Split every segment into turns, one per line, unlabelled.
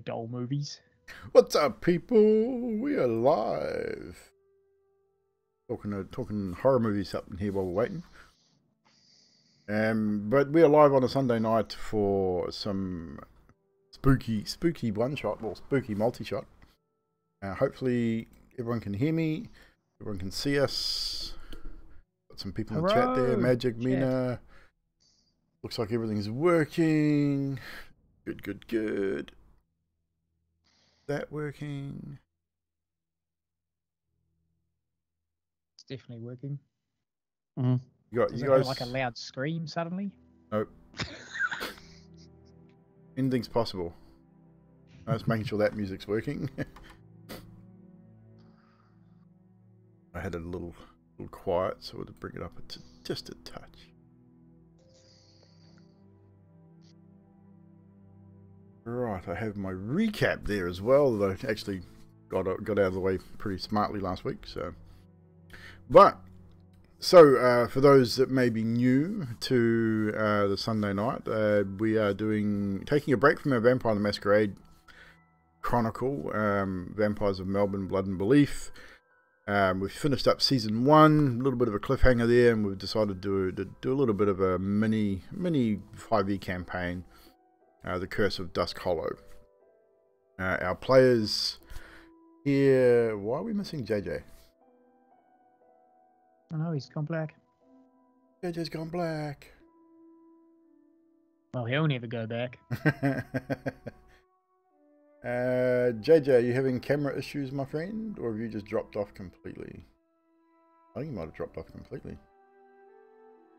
Doll movies.
What's up, people? We are live. Talking horror movies up in here while we're waiting. But we are live on a Sunday night for some spooky one shot, or spooky multi shot. Hopefully everyone can hear me. Everyone can see us. Got some people in the chat there. Magic, Mina. Looks like everything's working. Good. That working?
It's definitely working.
You
Does
you
it
guys
have like a loud scream suddenly?
Nope. Anything's possible. I'm just making sure that music's working. I had a little quiet, so we'll bring it up just a touch. Right, I have my recap there as well, that I actually got out of the way pretty smartly last week. So for those that may be new to the Sunday night, we are taking a break from our Vampire the Masquerade Chronicle, Vampires of Melbourne, Blood and Belief. We've finished up season 1, a little bit of a cliffhanger there, and we've decided to do a little bit of a mini 5e campaign. The Curse of Dusk Hollow. Our players here... Why are we missing JJ?
I know, he's gone black.
JJ's gone black.
Well, he'll never go back.
JJ, are you having camera issues, my friend? Or have you just dropped off completely? I think you might have dropped off completely.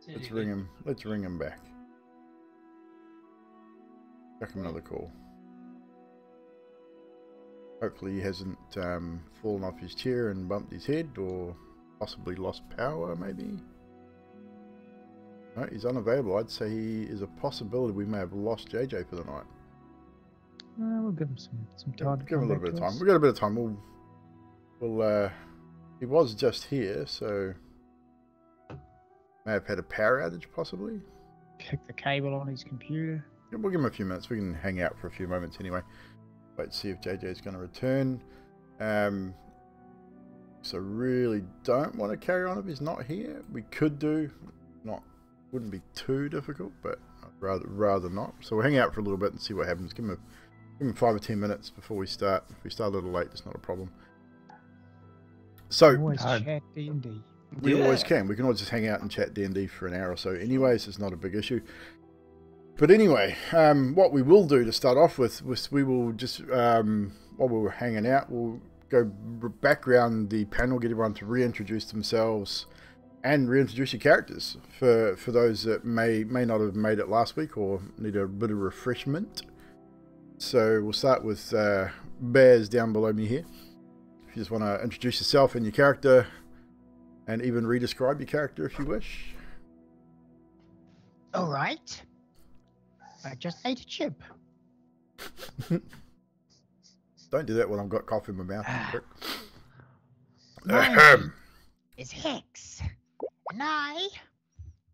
Let's ring him back. Chuck him another call. Hopefully he hasn't fallen off his chair and bumped his head, or possibly lost power, maybe. No, he's unavailable. I'd say he is a possibility we may have lost JJ for the night.
We'll give him some time to
Give him a
come
little
back
bit of
to
time.
us.
We've got a bit of time. We'll he was just here, so may have had a power outage possibly.
Pick the cable on his computer.
Yeah, we'll give him a few minutes. We can hang out for a few moments anyway. Wait to see if JJ's going to return. So really don't want to carry on if he's not here. We could do, wouldn't be too difficult, but I'd rather not. So we'll hang out for a little bit and see what happens. Give him 5 or 10 minutes before we start. If we start a little late, it's not a problem. So
Always chat D&D.
we always can. We can always just hang out and chat D&D for an hour or so. Anyways, it's not a big issue. But anyway, what we will do to start off with was we will just while we were hanging out, we'll go back around the panel, get everyone to reintroduce themselves and reintroduce your characters for those that may not have made it last week or need a bit of refreshment. So we'll start with Bears down below me here. If you just want to introduce yourself and your character and even re-describe your character if you wish.
All right. I just ate a chip.
Don't do that when I've got coffee in my mouth.
My name is Hex, and I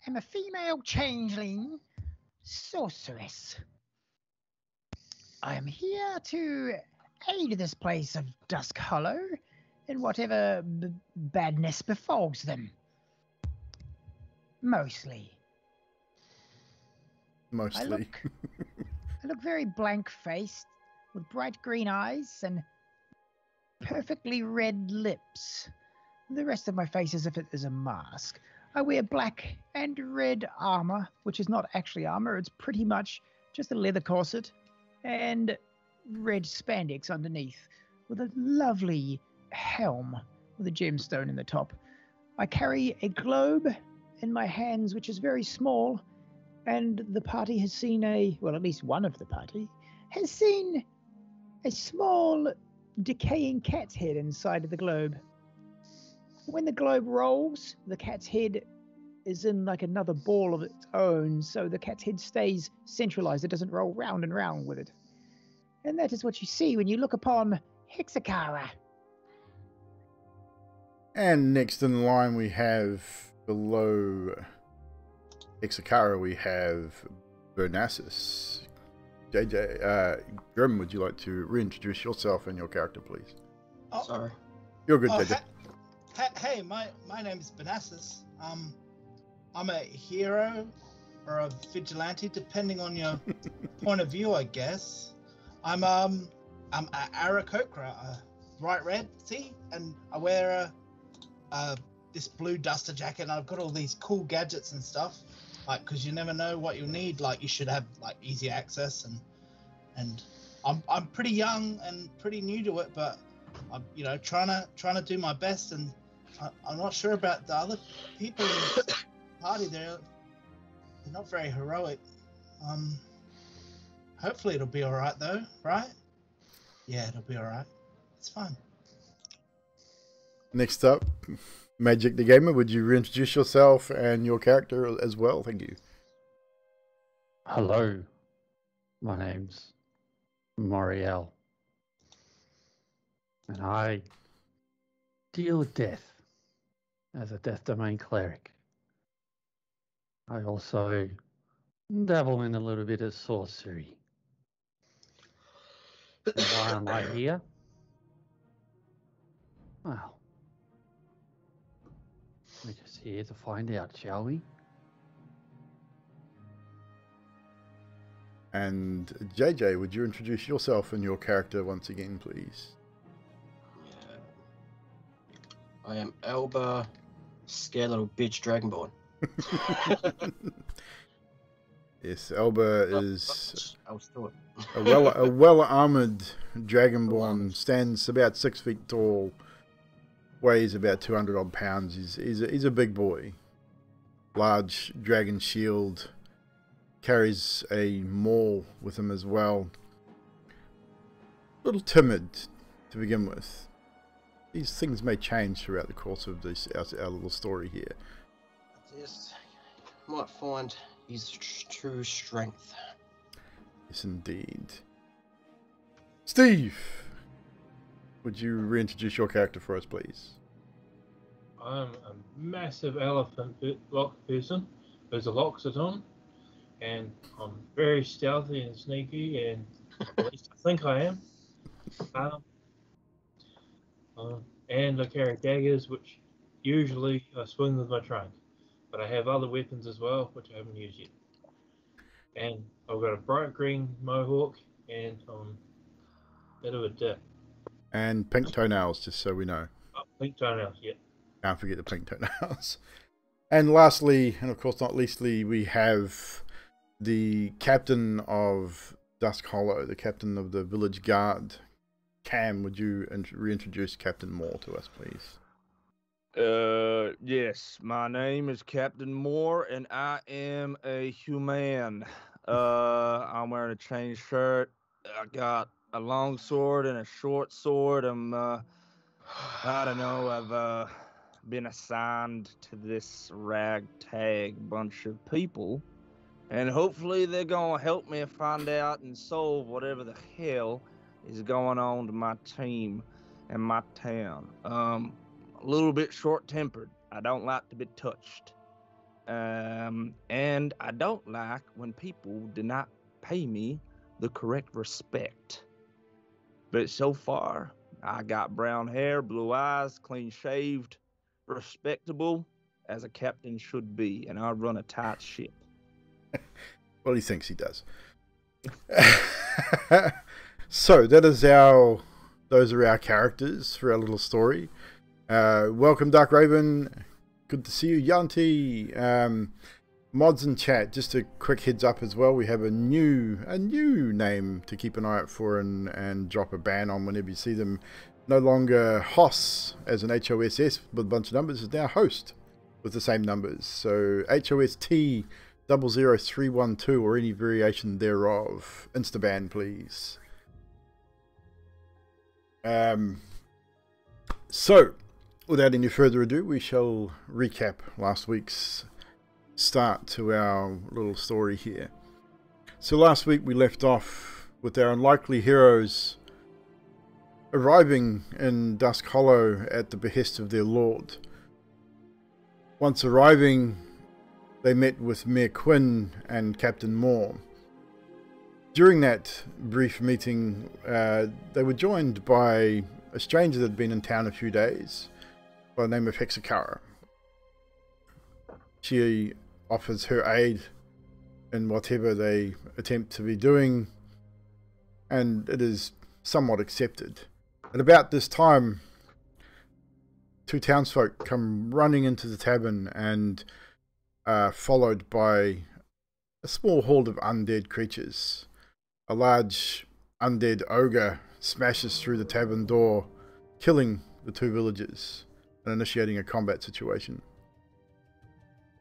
am a female changeling sorceress. I am here to aid this place of Dusk Hollow in whatever badness befalls them. Mostly. I look very blank-faced, with bright green eyes and perfectly red lips. The rest of my face is as if it is a mask. I wear black and red armor, which is not actually armor. It's pretty much just a leather corset and red spandex underneath, with a lovely helm with a gemstone in the top. I carry a globe in my hands, which is very small, and the party has seen at least one of the party has seen a small decaying cat's head inside of the globe. When the globe rolls, the cat's head is in like another ball of its own, so the cat's head stays centralized. It doesn't roll round and round with it. And that is what you see when you look upon Hexakara.
And next in line we have, below Hexakara, we have Bernassus. JJ, Grim, would you like to reintroduce yourself and your character, please?
Oh, sorry.
You're good, JJ.
Hey, my name's Bernassus. I'm a hero or a vigilante, depending on your point of view, I guess. I'm a Aarakocra, a bright red, see? And I wear this blue duster jacket, and I've got all these cool gadgets and stuff. Like, because you never know what you'll need. Like, you should have like easy access, and I'm pretty young and pretty new to it, but I'm trying to do my best, and I'm not sure about the other people in the party. They're not very heroic. Hopefully it'll be all right though, right? Yeah, it'll be all right. It's fine.
Next up, Magic the Gamer, would you reintroduce yourself and your character as well? Thank you.
Hello, my name's Moriel, and I deal death as a Death Domain cleric. I also dabble in a little bit of sorcery. And why am I here? Well, we're just here to find out, shall we?
And JJ, would you introduce yourself and your character once again, please?
Yeah. I am Elba, scared little bitch Dragonborn.
Yes, Elba is
I'll still it.
a well-armored Dragonborn, stands about 6 feet tall, weighs about 200 odd pounds. He's a big boy. Large dragon shield, carries a maul with him as well. A little timid to begin with. These things may change throughout the course of this our little story here.
Yes, might find his true strength.
Yes, indeed. Steve, would you reintroduce your character for us, please?
I'm a massive elephant lock person who's a Loxodon, and I'm very stealthy and sneaky, and at least I think I am. And I carry daggers, which usually I swing with my trunk, but I have other weapons as well, which I haven't used yet. And I've got a bright green mohawk and a bit of a dip.
And pink toenails, just so we know.
Oh, pink toenails, yeah.
Can't forget the pink toenails. And lastly, and of course not leastly, we have the captain of Dusk Hollow, the captain of the village guard. Cam, would you reintroduce Captain Moore to us, please?
Yes, my name is Captain Moore, and I am a human. I'm wearing a chain shirt. I got a long sword and a short sword. I don't know, I've been assigned to this ragtag bunch of people, and hopefully they're gonna help me find out and solve whatever the hell is going on to my team and my town. A little bit short-tempered. I don't like to be touched. And I don't like when people do not pay me the correct respect. But so far, I got brown hair, blue eyes, clean-shaved, respectable, as a captain should be, and I run a tight ship.
Well, he thinks he does. So those are our characters for our little story. Welcome, Dark Raven. Good to see you, Yanti. Mods in chat. Just a quick heads up as well. We have a new name to keep an eye out for and drop a ban on whenever you see them. No longer HOS as an HOSS with a bunch of numbers. Is now host with the same numbers. So HOST 00312 or any variation thereof. Instaban, please. So, without any further ado, we shall recap last week's start to our little story here. So last week we left off with our unlikely heroes arriving in Dusk Hollow at the behest of their lord. Once arriving, they met with Mayor Quinn and Captain Moore. During that brief meeting, they were joined by a stranger that had been in town a few days by the name of Hexakara. She offers her aid in whatever they attempt to be doing, and it is somewhat accepted. At about this time, two townsfolk come running into the tavern and followed by a small horde of undead creatures. A large undead ogre smashes through the tavern door, killing the two villagers and initiating a combat situation.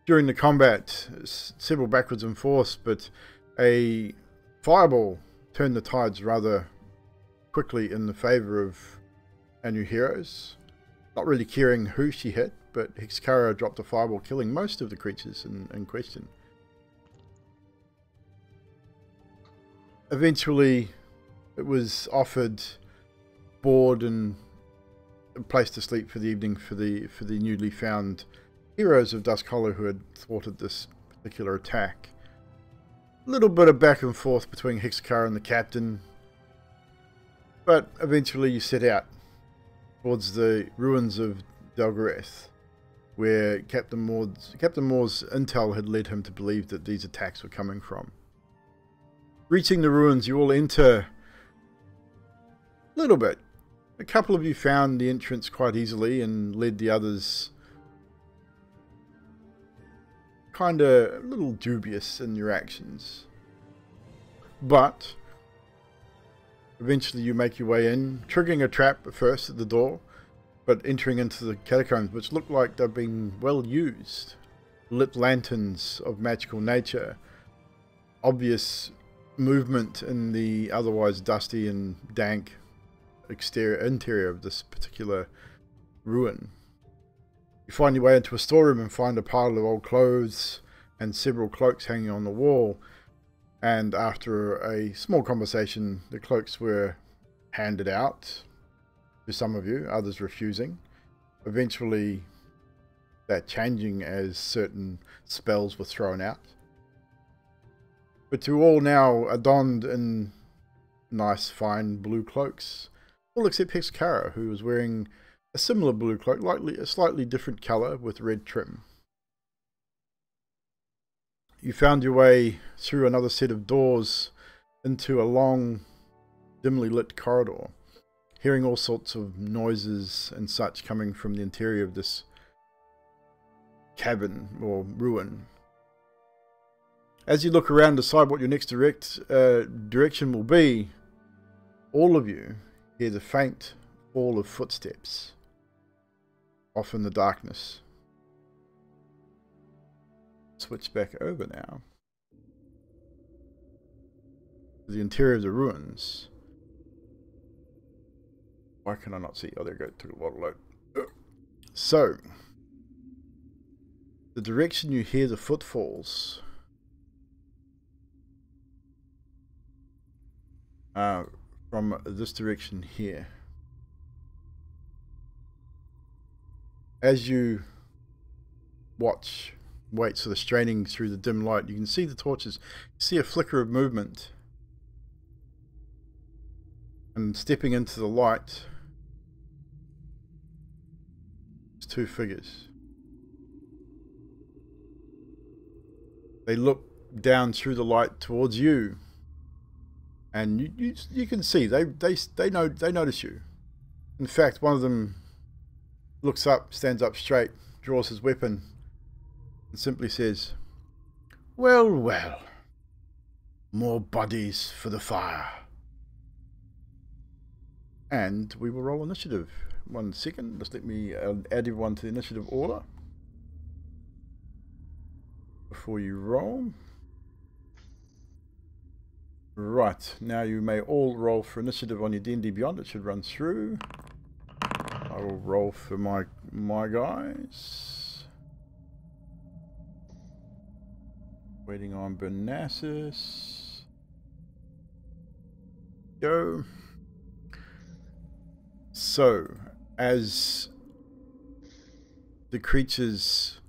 During the combat, several backwards and forths, but a fireball turned the tides rather quickly in the favour of our new heroes. Not really caring who she hit, but Hexakara dropped a fireball, killing most of the creatures in question. Eventually, it was offered board and a place to sleep for the evening for the newly found heroes of Dusk Hollow who had thwarted this particular attack. A little bit of back and forth between Hexakara and the captain, but eventually you set out towards the ruins of Delgareth, where Captain Moore's intel had led him to believe that these attacks were coming from. Reaching the ruins, you all enter a little bit. A couple of you found the entrance quite easily and led the others kind of a little dubious in your actions. But eventually you make your way in, triggering a trap at first at the door, but entering into the catacombs, which look like they've been well used. Lit lanterns of magical nature, obvious movement in the otherwise dusty and dank interior of this particular ruin. You find your way into a storeroom and find a pile of old clothes and several cloaks hanging on the wall, and after a small conversation, the cloaks were handed out to some of you, others refusing. Eventually, that changing as certain spells were thrown out. But to all now adorned in nice, fine blue cloaks, all except Hexcara, who was wearing a similar blue cloak, a slightly different colour with red trim. You found your way through another set of doors into a long, dimly lit corridor, hearing all sorts of noises and such coming from the interior of this cabin or ruin. As you look around to decide what your next direction will be, all of you hear the faint fall of footsteps off in the darkness. Switch back over now to the interior of the ruins. Why can I not see? Oh, there we go. It took a lot of load. So, the direction you hear the footfalls from this direction here. As you wait, sort of straining through the dim light, you can see the torches. You see a flicker of movement. And stepping into the light, there's two figures. They look down through the light towards you. And you can see they notice you. In fact, one of them looks up, stands up straight, draws his weapon, and simply says, "Well, well, more bodies for the fire." And we will roll initiative. 1 second, just let me add everyone to the initiative order before you roll. Right, now you may all roll for initiative on your D&D Beyond. It should run through. I will roll for my guys. Waiting on Benassis. Go. So, as the creatures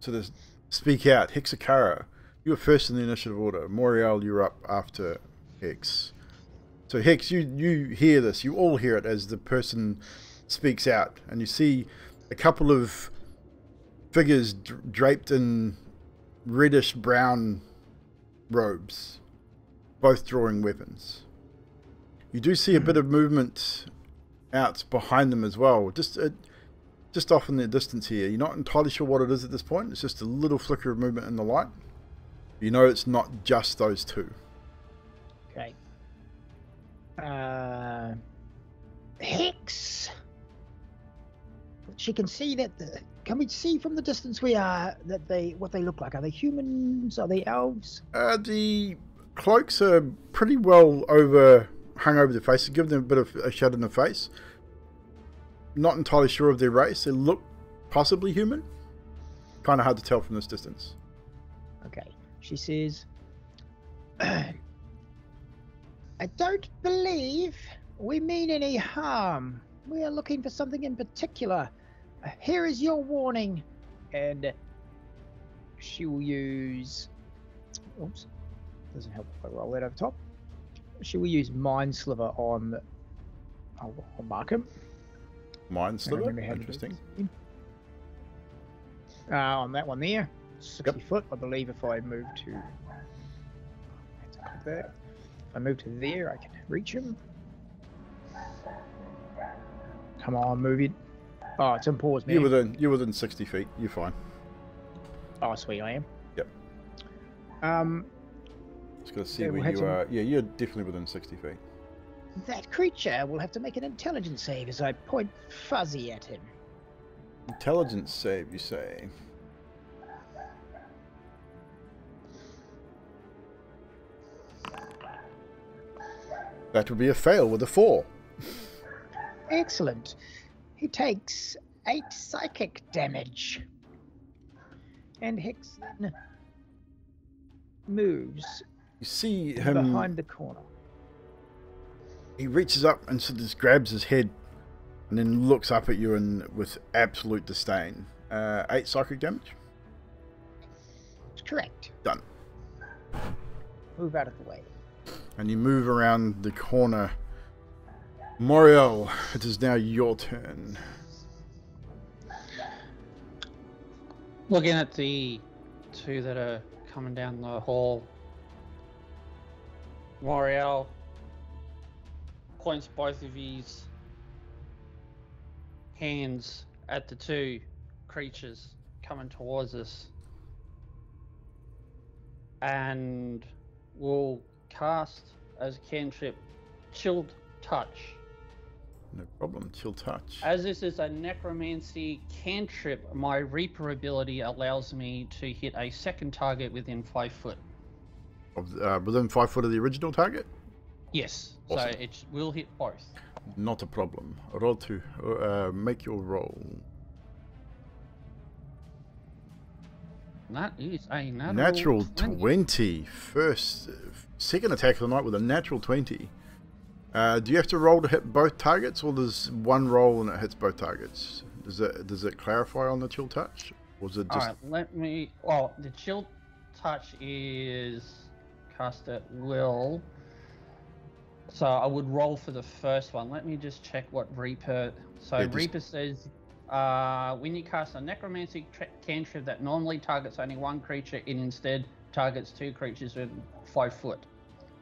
sort of speak out, Hexcara, you were first in the initiative order. Moriel, you're up after Hex. So Hex, you hear this. You all hear it as the person speaks out. And you see a couple of figures draped in reddish-brown robes, both drawing weapons. You do see a bit of movement out behind them as well. Just off in the distance here. You're not entirely sure what it is at this point. It's just a little flicker of movement in the light. You know it's not just those two.
Okay. Hex. She can see that. Can we see from the distance we are that what they look like? Are they humans? Are they elves?
The cloaks are pretty well hung over their faces, give them a bit of a shadow in the face. Not entirely sure of their race. They look possibly human. Kind of hard to tell from this distance.
Okay. She says, "I don't believe we mean any harm. We are looking for something in particular. Here is your warning." And she will use... Oops. Doesn't help if I roll that over top. She will use Mind Sliver on... I'll mark him.
Mind Sliver? Interesting.
On that one there. 60 foot, I believe. If I move to there, if I move to there, I can reach him. Come on, move it. Oh, it's in pause, man.
You're within 60 feet. You're fine.
Oh, sweet, I am.
Yep. Just gotta see where you are. Yeah, you're definitely within 60 feet.
That creature will have to make an intelligence save as I point Fuzzy at him.
Intelligence save, you say? That would be a fail with a 4.
Excellent. He takes 8 psychic damage. And Hex then moves
you see him
behind the corner.
He reaches up and sort of just grabs his head and then looks up at you and with absolute disdain. 8 psychic damage.
Correct.
Done.
Move out of the way.
And you move around the corner. Moriel, it is now your turn.
Looking at the two that are coming down the hall, Moriel points both of his hands at the two creatures coming towards us and will cast as a cantrip Chilled Touch.
No problem. Chill touch.
As this is a necromancy cantrip, my Reaper ability allows me to hit a second target within 5 foot.
Within 5 foot of the original target?
Yes,
Awesome.
so it will hit both.
Not a problem. Roll to make your roll.
That is a
Natural 20. Second attack of the night with a natural 20. Do you have to roll to hit both targets, or there's one roll and it hits both targets? Does it clarify on the chill touch? Or is it just...
Alright, let me... Well, the Chill Touch is cast at will. So I would roll for the first one. Let me just check what Reaper... So
Yeah,
Reaper says, when you cast a necromancy cantrip that normally targets only one creature, it instead targets 2 creatures in 5 foot.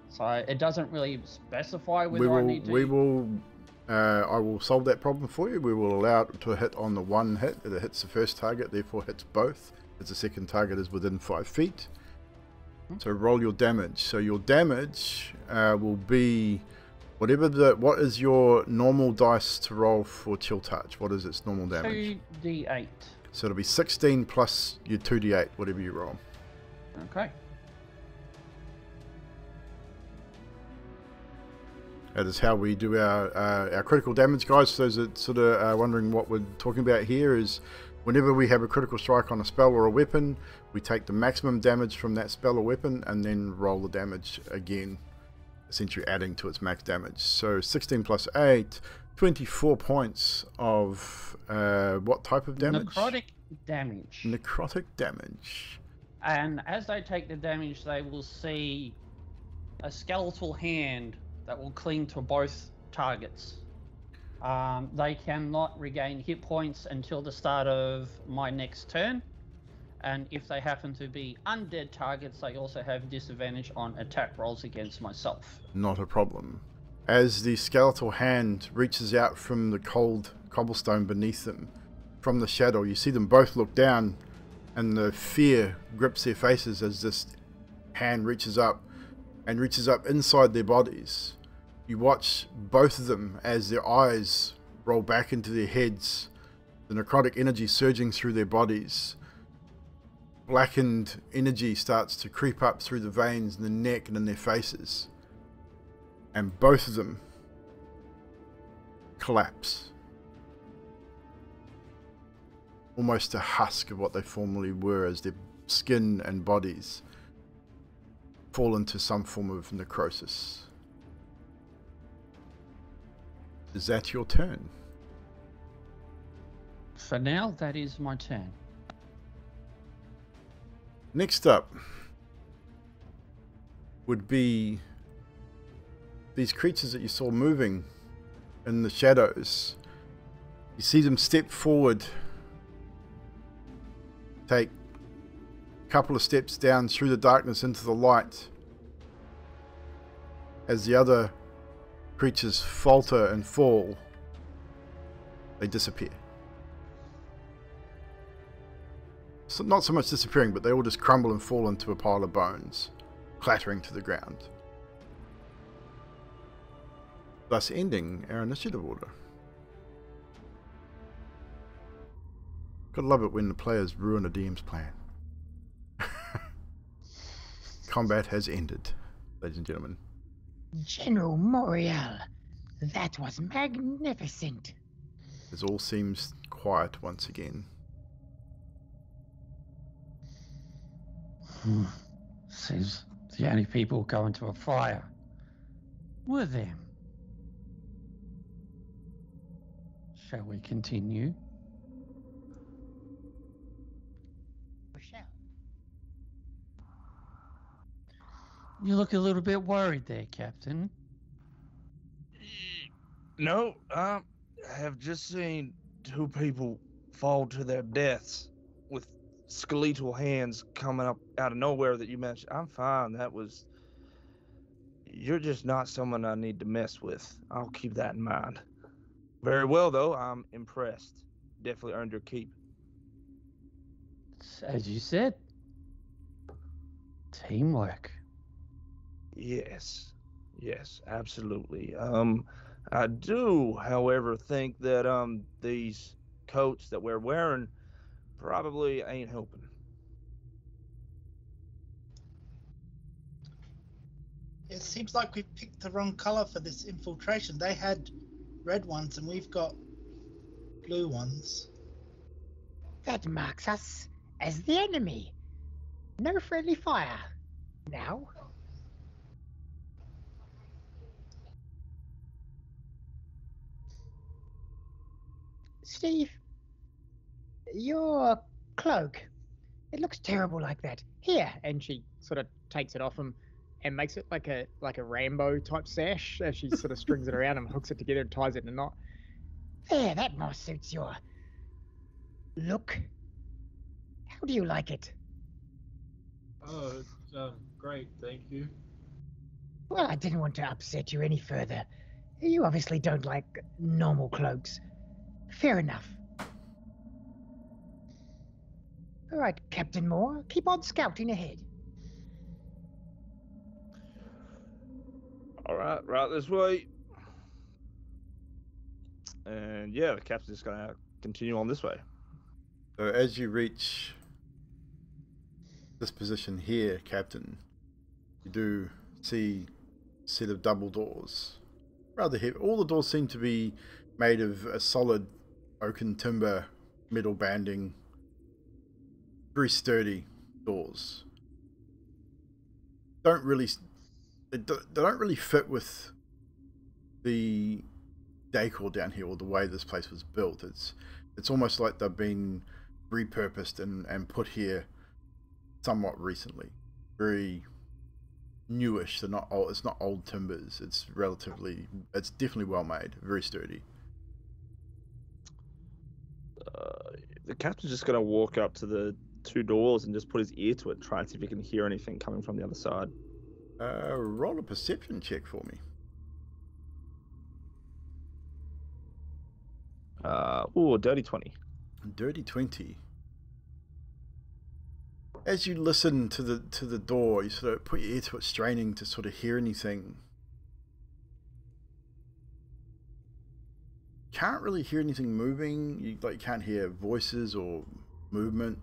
So it doesn't really specify whether I need to...
I will solve that problem for you. We will allow it to hit on the one hit. It hits the first target, therefore hits both, as the second target is within 5 feet. So roll your damage. So your damage will be what is your normal dice to roll for Chill Touch? What is its normal damage?
2d8.
So it'll be 16 plus your 2d8, whatever you roll.
Okay.
That is how we do our critical damage, guys. Those that sort of wondering what we're talking about here is whenever we have a critical strike on a spell or a weapon, we take the maximum damage from that spell or weapon and then roll the damage again, essentially adding to its max damage. So 16 plus 8, 24 points of what type of damage?
Necrotic damage.
Necrotic damage.
And as they take the damage, they will see a skeletal hand that will cling to both targets. They cannot regain hit points until the start of my next turn. And if they happen to be undead targets, they also have disadvantage on attack rolls against myself.
Not a problem. As the skeletal hand reaches out from the cold cobblestone beneath them, from the shadow, you see them both look down, and the fear grips their faces as this hand reaches up and reaches up inside their bodies. You watch both of them as their eyes roll back into their heads, the necrotic energy surging through their bodies. Blackened energy starts to creep up through the veins in the neck and in their faces. And both of them collapse. Almost a husk of what they formerly were, as their skin and bodies fall into some form of necrosis. Is that your turn?
For now, that is my turn.
Next up would be these creatures that you saw moving in the shadows. You see them step forward, take a couple of steps down through the darkness into the light, as the other creatures falter and fall. They disappear. So not so much disappearing, but they all just crumble and fall into a pile of bones, clattering to the ground. Thus ending our initiative order. Gotta love it when the players ruin a DM's plan. Combat has ended, ladies and gentlemen.
General Moriel, that was magnificent.
As all seems quiet once again.
Seems the only people going to a fire were them. Shall we continue?
We shall.
You look a little bit worried there, Captain.
No, I have just seen two people fall to their deaths with skeletal hands coming up out of nowhere that you mentioned. I'm fine. You're just not someone I need to mess with. I'll keep that in mind. Very well, though. I'm impressed. Definitely earned your keep.
As you said, teamwork.
Yes, absolutely. I do, however, think that these coats that we're wearing probably ain't helping.
It seems like we picked the wrong color for this infiltration. They had red ones and we've got blue ones.
That marks us as the enemy. No friendly fire. Now. Steve, your cloak. It looks terrible like that. Here, and she sort of takes it off him and makes it like a Rambo type sash as she sort of strings it around and hooks it together and ties it in a knot. There, that more suits your look. How do you like it?
Oh, it's great, thank you.
Well, I didn't want to upset you any further. You obviously don't like normal cloaks. Fair enough. All right, Captain Moore, keep on scouting ahead.
All right this way. And yeah, the captain's just gonna continue on this way.
So as you reach this position here, Captain, you do see a set of double doors. Rather heavy. All the doors seem to be made of a solid oaken timber, metal banding, very sturdy doors. They don't really fit with the decor down here or the way this place was built. It's almost like they've been repurposed and put here somewhat recently. Very newish. They're not old. It's not old timbers. It's definitely well made. Very sturdy.
The captain's just gonna walk up to the two doors and just put his ear to it, try and see if he can hear anything coming from the other side.
Roll a perception check for me.
Dirty 20.
Dirty 20. As you listen to the door, you sort of put your ear to it, straining to sort of hear anything. Can't really hear anything moving. You can't hear voices or movement.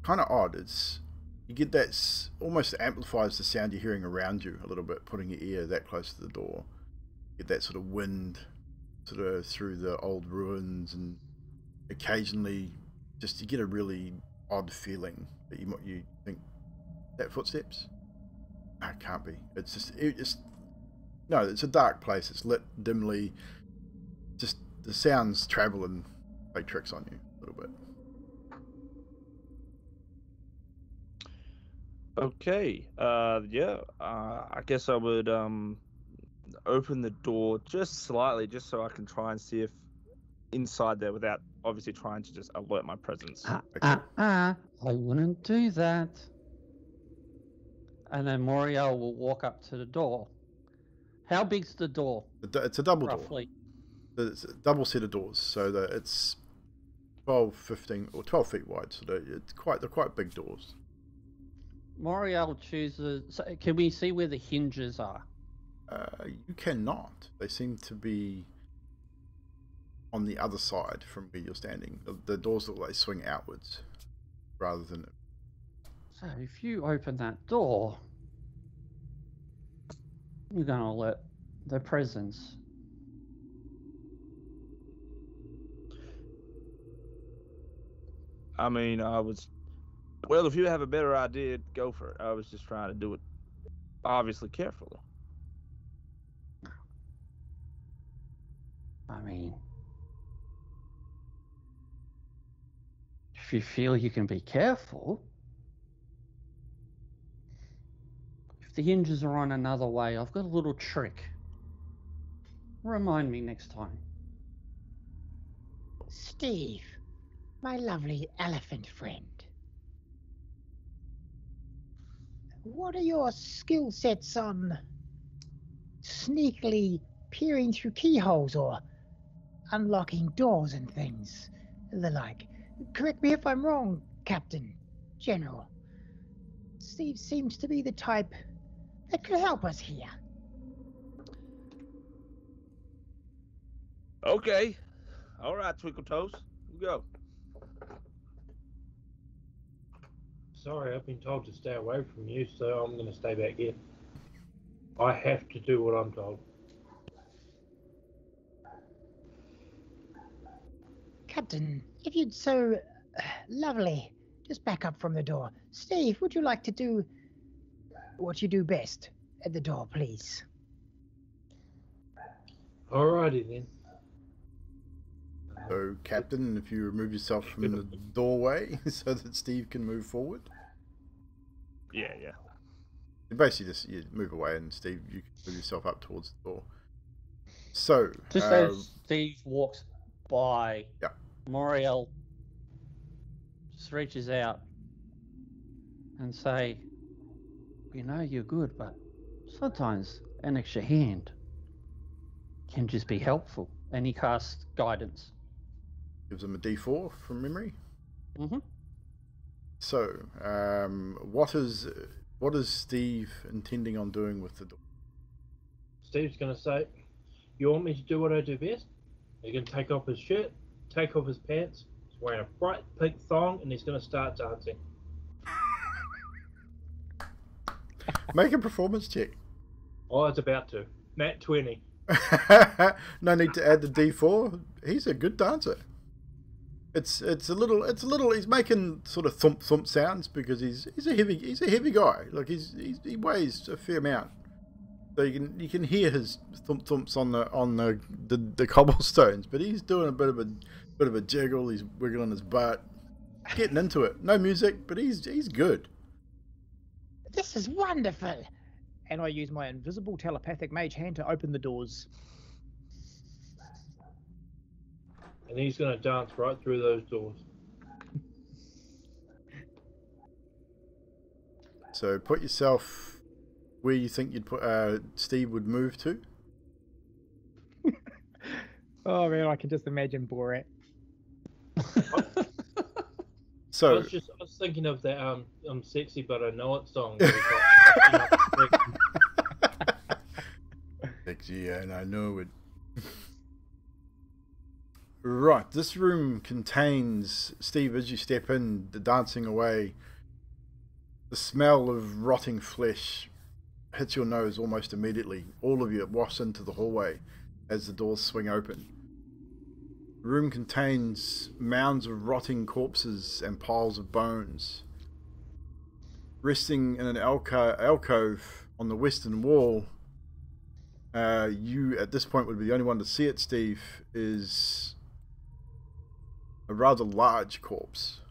Kind of odd. You get that almost amplifies the sound you're hearing around you a little bit, putting your ear that close to the door. You get that sort of wind sort of through the old ruins, and occasionally just you get a really odd feeling that you think that footsteps. No, it can't be. It's a dark place. It's lit dimly. Just the sounds travel and play tricks on you a little bit.
Okay. I guess I would open the door just slightly, just so I can try and see if inside there, without obviously trying to just alert my presence.
I wouldn't do that. And then Moriel will walk up to the door. How big's the door?
It's a double
roughly?
door. It's a double set of doors, so that it's 12, 15, or 12 feet wide. So they're quite big doors.
Moriel chooses. So can we see where the hinges are?
You cannot. They seem to be on the other side from where you're standing. The doors look like they swing outwards rather than.
So if you open that door, you're going to alert their presence.
I mean, well, if you have a better idea, go for it. I was just trying to do it, obviously, carefully.
I mean, If you feel you can be careful. If the hinges are on another way, I've got a little trick. Remind me next time.
Steve, my lovely elephant friend. What are your skill sets on sneakily peering through keyholes or unlocking doors and things? The like. Correct me if I'm wrong, Captain General. Steve seems to be the type that could help us here.
Okay. All right, Twinkle Toes. You go.
Sorry, I've been told to stay away from you, so I'm going to stay back here. I have to do what I'm told.
Captain, if you'd so lovely, just back up from the door. Steve, would you like to do what you do best at the door, please?
Alrighty then.
So, Captain, if you remove yourself from the doorway so that Steve can move forward.
Yeah.
You basically just move away, and Steve, you can move yourself up towards the door. So,
Just as Steve walks by,
yeah.
Moriel just reaches out and say, "You know you're good, but sometimes an extra hand can just be helpful." And he casts guidance.
Gives him a D4 from memory.
Mm-hmm.
So, what is Steve intending on doing with the door?
Steve's going to say, "You want me to do what I do best?" He's going to take off his shirt, take off his pants. He's wearing a bright pink thong, and he's going to start dancing.
Make a performance check.
Oh, it's about to. Nat 20.
No need to add the D4. He's a good dancer. It's a little. He's making sort of thump thump sounds because he's a heavy guy. Like he weighs a fair amount. So you can hear his thump thumps on the cobblestones. But he's doing a bit of a jiggle. He's wiggling his butt, getting into it. No music, but he's good.
This is wonderful. And I use my invisible telepathic mage hand to open the doors.
And he's going to dance right through those doors.
So put yourself where you think you'd put Steve would move to.
Oh man, I can just imagine Borat.
So
I was thinking of that I'm sexy but I know it song.
Sexy and I know it. Right, this room contains, Steve, as you step in, the dancing away, the smell of rotting flesh hits your nose almost immediately. All of you wafts into the hallway as the doors swing open. The room contains mounds of rotting corpses and piles of bones. Resting in an alcove on the western wall, you at this point would be the only one to see it, Steve, is a rather large corpse.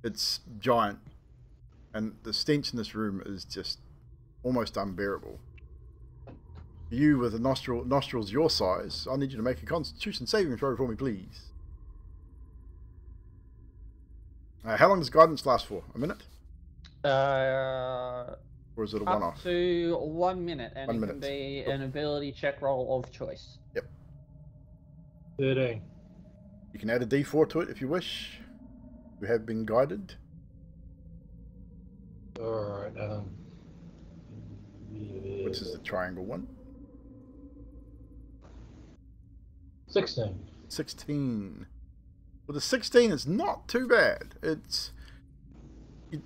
It's giant, and the stench in this room is just almost unbearable. You with the nostrils your size, I need you to make a Constitution saving throw for me, please. How long does guidance last for? A minute? Or is it a one-off?
Up to 1 minute, and
1
it
minute.
can be an ability check roll of choice.
Yep.
13.
You can add a D4 to it if you wish. You have been guided.
Alright,
Which is the triangle one.
16.
16. Well, the 16 is not too bad. It's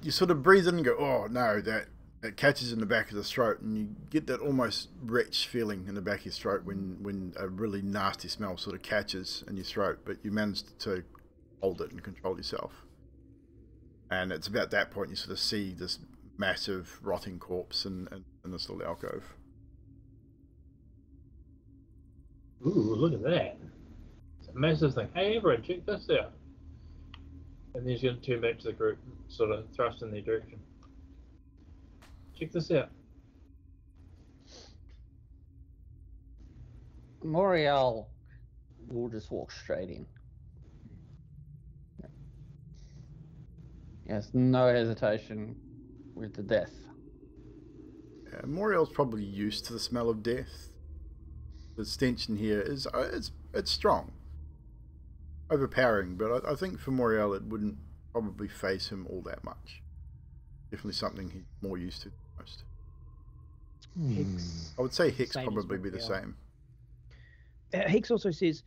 you sort of breathe in and go, oh no, that catches in the back of the throat, and you get that almost retch feeling in the back of your throat when a really nasty smell sort of catches in your throat, but you manage to hold it and control yourself. And it's about that point you sort of see this massive rotting corpse in this little alcove.
Ooh, look at that. It's a massive thing. Hey, everyone, check this out. And then he's going to turn back to the group, sort of thrust in their direction. Check this out.
Moriel will just walk straight in. Yes, no hesitation with the death.
Moriel's probably used to the smell of death. The stench in here is it's strong, overpowering, but I think for Moriel it wouldn't probably faze him all that much. Definitely something he's more used to than most.
Hicks.
I would say Hicks
Same as
probably be the
Moriel.
same.
Hicks also says,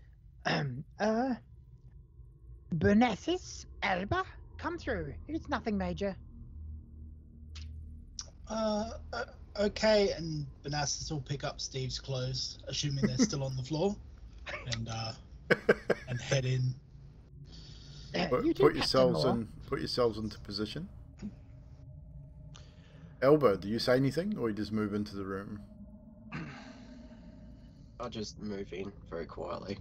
Bernessis, Alba, come through. It's nothing major.
Okay, and Banassus will pick up Steve's clothes, assuming they're still on the floor, and head in.
You
Put
do,
yourselves
Captain Moore.
put yourselves into position. Elba, do you say anything, or you just move into the room?
I'll just move in very quietly.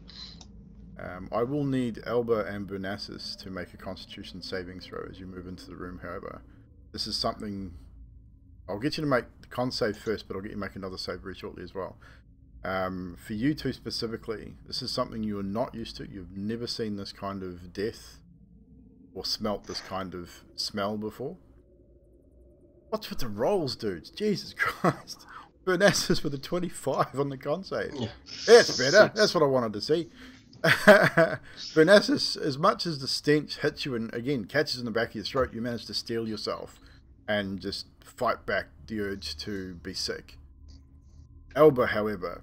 I will need Elba and Bernassus to make a Constitution saving throw as you move into the room. However, this is something I'll get you to make the con save first, but I'll get you to make another save very shortly as well. For you two specifically, this is something you are not used to. You've never seen this kind of death or smelt this kind of smell before. What's with the rolls, dudes? Jesus Christ. Bernassus with a 25 on the con save.
Yeah.
That's better.
6.
That's what I wanted to see. Bernassus, as much as the stench hits you and again catches in the back of your throat, you manage to steel yourself and just fight back the urge to be sick. Elba, however,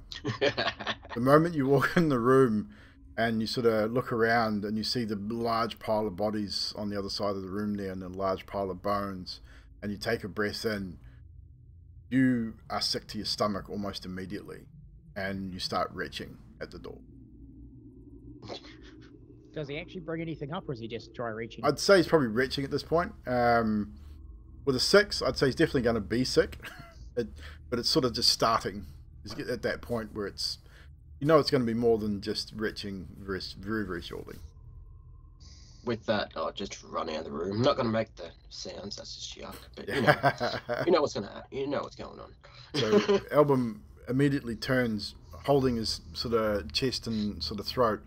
the moment you walk in the room and you sort of look around and you see the large pile of bodies on the other side of the room there and a large pile of bones, and you take a breath in, you are sick to your stomach almost immediately, and you start retching at the door.
Does he actually bring anything up, or is he just dry reaching?
I'd say he's probably retching at this point. With a 6, I'd say he's definitely going to be sick, but it's sort of just starting. He's at that point where it's, you know, it's going to be more than just retching very, very shortly.
With that, I'll just run out of the room. I'm not going to make the sounds. That's just yuck. But you know what's going on.
So Album immediately turns, holding his sort of chest and sort of throat,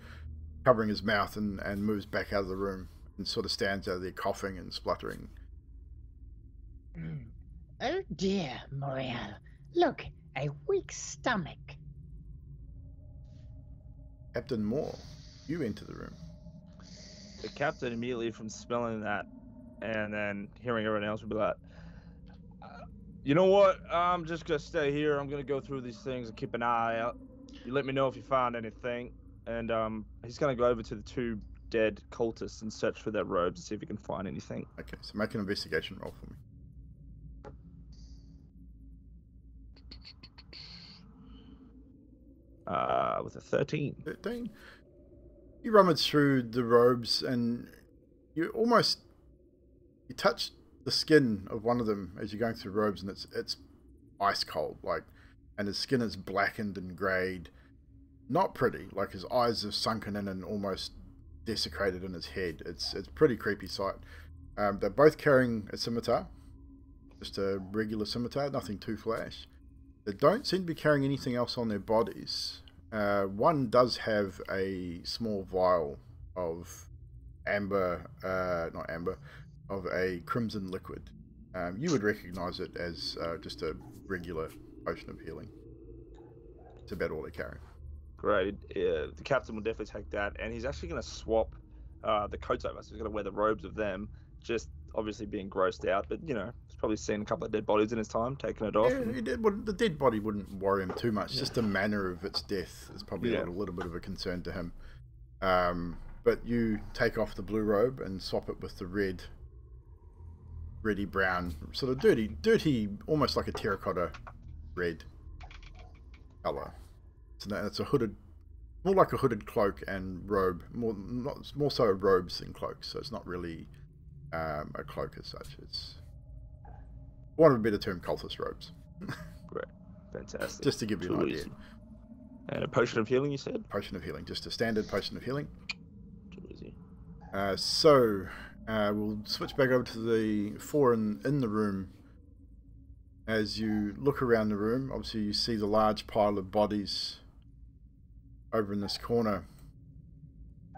covering his mouth, and moves back out of the room and sort of stands out there coughing and spluttering.
Oh dear, Moriel. Look, a weak stomach.
Captain Moore, you enter the room.
The captain immediately from smelling that and then hearing everyone else would be like, you know what? I'm just going to stay here. I'm going to go through these things and keep an eye out. You let me know if you find anything. And he's going to go over to the 2 dead cultists and search for their robes and see if he can find anything.
Okay, so make an investigation roll for me.
With a 13.
13. You rummage through the robes and you touch the skin of one of them as you're going through robes, and it's ice cold, and his skin is blackened and greyed. Not pretty, like his eyes have sunken in and almost desecrated in his head. It's a pretty creepy sight. They're both carrying a scimitar, just a regular scimitar, nothing too flash. They don't seem to be carrying anything else on their bodies. One does have a small vial of of a crimson liquid. You would recognize it as just a regular potion of healing. It's about all they carry.
Great. The captain will definitely take that, and he's actually going to swap the coats over. So he's going to wear the robes of them, just obviously being grossed out, but he's probably seen a couple of dead bodies in his time, taking it off.
Yeah, the dead body wouldn't worry him too much. Just the manner of its death is probably a little bit of a concern to him. But you take off the blue robe and swap it with the reddy brown, sort of dirty, almost like a terracotta red color. So it's a hooded, more like a hooded cloak and robe, more so robes than cloaks. So it's not really a cloak as such. It's, for want of a better term, cultist robes.
Great, fantastic.
Just to give you an idea.
Easy. And a potion of healing, you said?
Potion of healing, just a standard potion of healing.
Too easy.
We'll switch back over to the four in the room. As you look around the room, obviously you see the large pile of bodies over in this corner.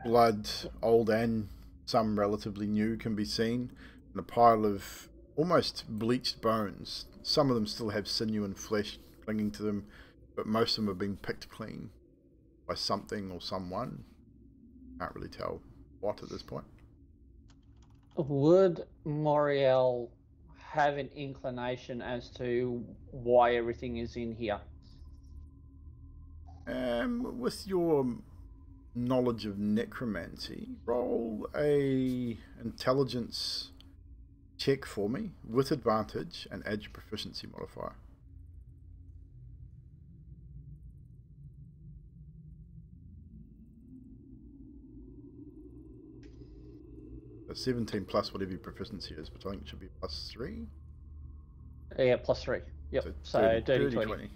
Blood, old and some relatively new, can be seen, and a pile of almost bleached bones. Some of them still have sinew and flesh clinging to them, but most of them have been picked clean by something or someone. Can't really tell what at this point.
Would Moriel have an inclination as to why everything is in here?
With your knowledge of necromancy, roll a intelligence check for me with advantage and add your proficiency modifier. So 17 plus whatever your proficiency is, but I think it should be +3.
Yeah, +3. Yep. So dirty 20.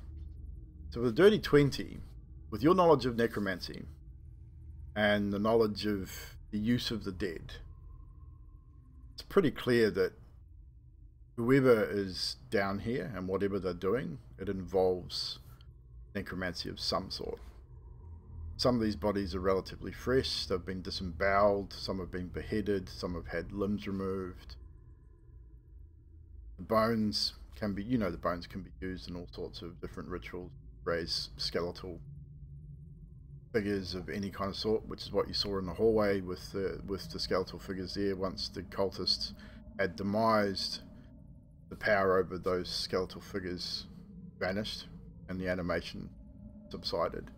So with a dirty 20, with your knowledge of necromancy and the knowledge of the use of the dead, it's pretty clear that whoever is down here and whatever they're doing, it involves necromancy of some sort. Some of these bodies are relatively fresh, they've been disemboweled, some have been beheaded, some have had limbs removed. The bones can be, the bones can be used in all sorts of different rituals, raise skeletal figures of any kind of sort, which is what you saw in the hallway with the skeletal figures there. Once the cultists had demised, the power over those skeletal figures vanished and the animation subsided.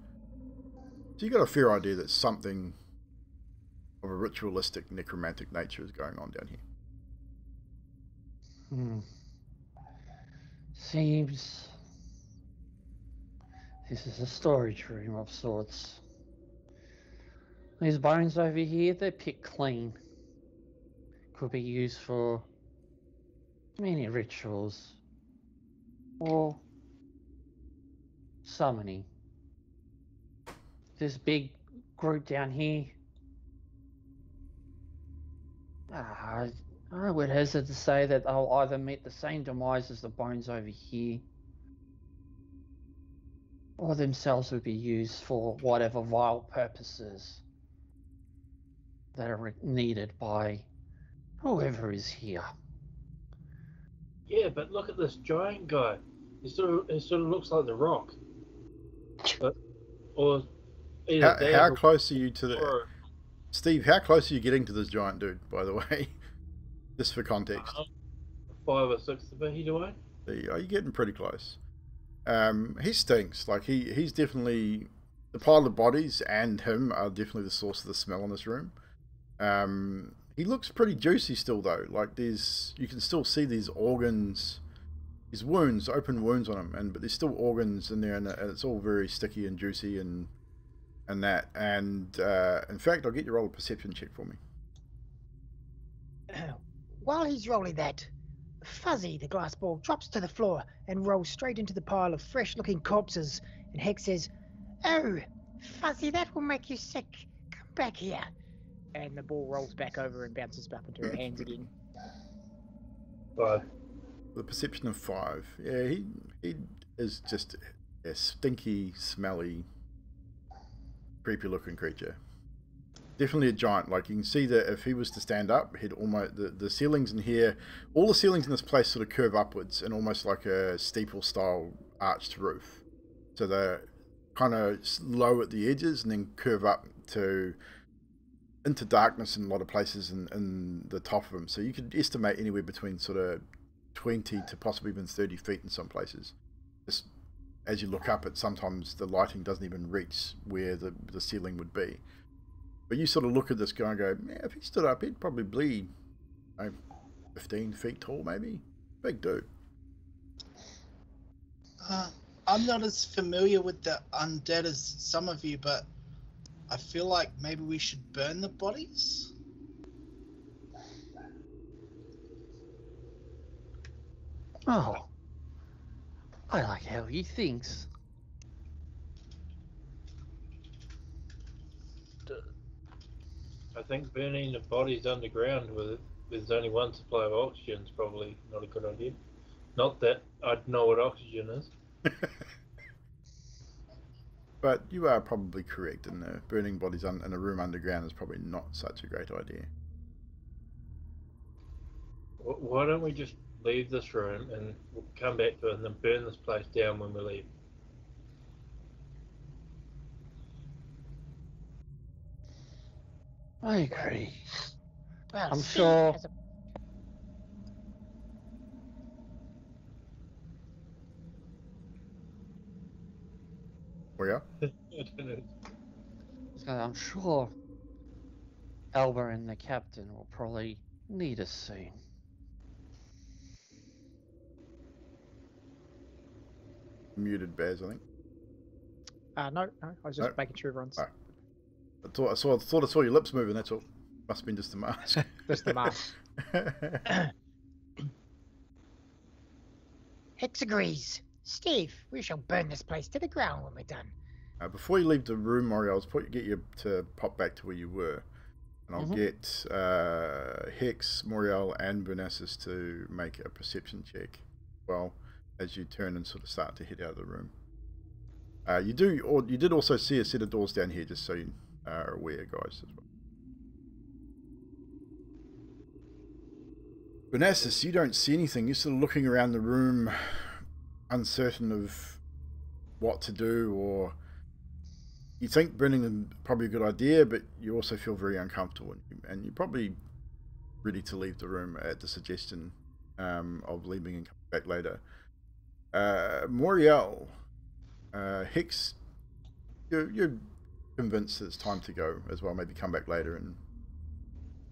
So you got a fair idea that something of a ritualistic necromantic nature is going on down here.
Seems this is a storage room of sorts. These bones over here, they're picked clean. Could be used for many rituals or summoning. This big group down here, I would hesitate to say that they'll either meet the same demise as the bones over here, or themselves would be used for whatever vile purposes that are needed by whoever is here.
Yeah, but look at this giant guy. He sort of looks like the Rock. Or either
how close are you to the... Steve, how close are you getting to this giant dude, by the way? Just for context.
5 or 6 feet away.
Are you getting pretty close? He stinks. Like, he's definitely... The pile of bodies and him are definitely the source of the smell in this room. He looks pretty juicy still, though. Like, you can still see these organs, these wounds, open wounds on him, but there's still organs in there, and it's all very sticky and juicy and that. And in fact, I'll get you to roll a perception check for me.
While he's rolling that, Fuzzy, the glass ball, drops to the floor and rolls straight into the pile of fresh-looking corpses. And Hex says, "Oh, Fuzzy, that will make you sick. Come back here." And the ball rolls back over and bounces back into her hands again.
5.
The perception of 5. Yeah, he is just a stinky, smelly, creepy-looking creature. Definitely a giant. Like, you can see that if he was to stand up, he'd almost... The ceilings in here... All the ceilings in this place sort of curve upwards in almost like a steeple-style arched roof. So they're kind of low at the edges and then curve up into darkness in a lot of places in the top of them. So you could estimate anywhere between sort of 20 to possibly even 30 feet in some places. Just as you look up, sometimes the lighting doesn't even reach where the ceiling would be. But you sort of look at this guy and go, yeah, if he stood up, he'd probably be 15 feet tall, maybe. Big dude.
I'm not as familiar with the undead as some of you, but I feel like maybe we should burn the bodies?
Oh, I like how he thinks.
I think burning the bodies underground with there's only one supply of oxygen is probably not a good idea. Not that I'd know what oxygen is.
But you are probably correct in the burning bodies in a room underground is probably not such a great idea.
Why don't we just leave this room and we'll come back to it and then burn this place down when we leave?
I agree.
Well,
I'm
Steve
sure-
has a-
Oh yeah?
I don't know.
I'm sure Alba and the captain will probably need us soon.
Muted Baz, I think.
no, I was just
No.
making sure everyone's
Oh. I thought I saw your lips moving, that's all. Must have been just the mask.
just the mask. Hicks agrees. Steve, we shall burn this place to the ground when we're done.
Before you leave the room, Mario, I'll get you to pop back to where you were. And I'll get Hex, Moriel, and Bernassus to make a perception check. Well, as you turn and sort of start to head out of the room. You did also see a set of doors down here, just so you are aware, guys, as well. Bernassus, you don't see anything. You're sort of looking around the room, uncertain of what to do, or you think burning them is probably a good idea, but you also feel very uncomfortable, and you're probably ready to leave the room at the suggestion of leaving and coming back later. Moriel, Hicks, you're convinced that it's time to go as well. Maybe come back later and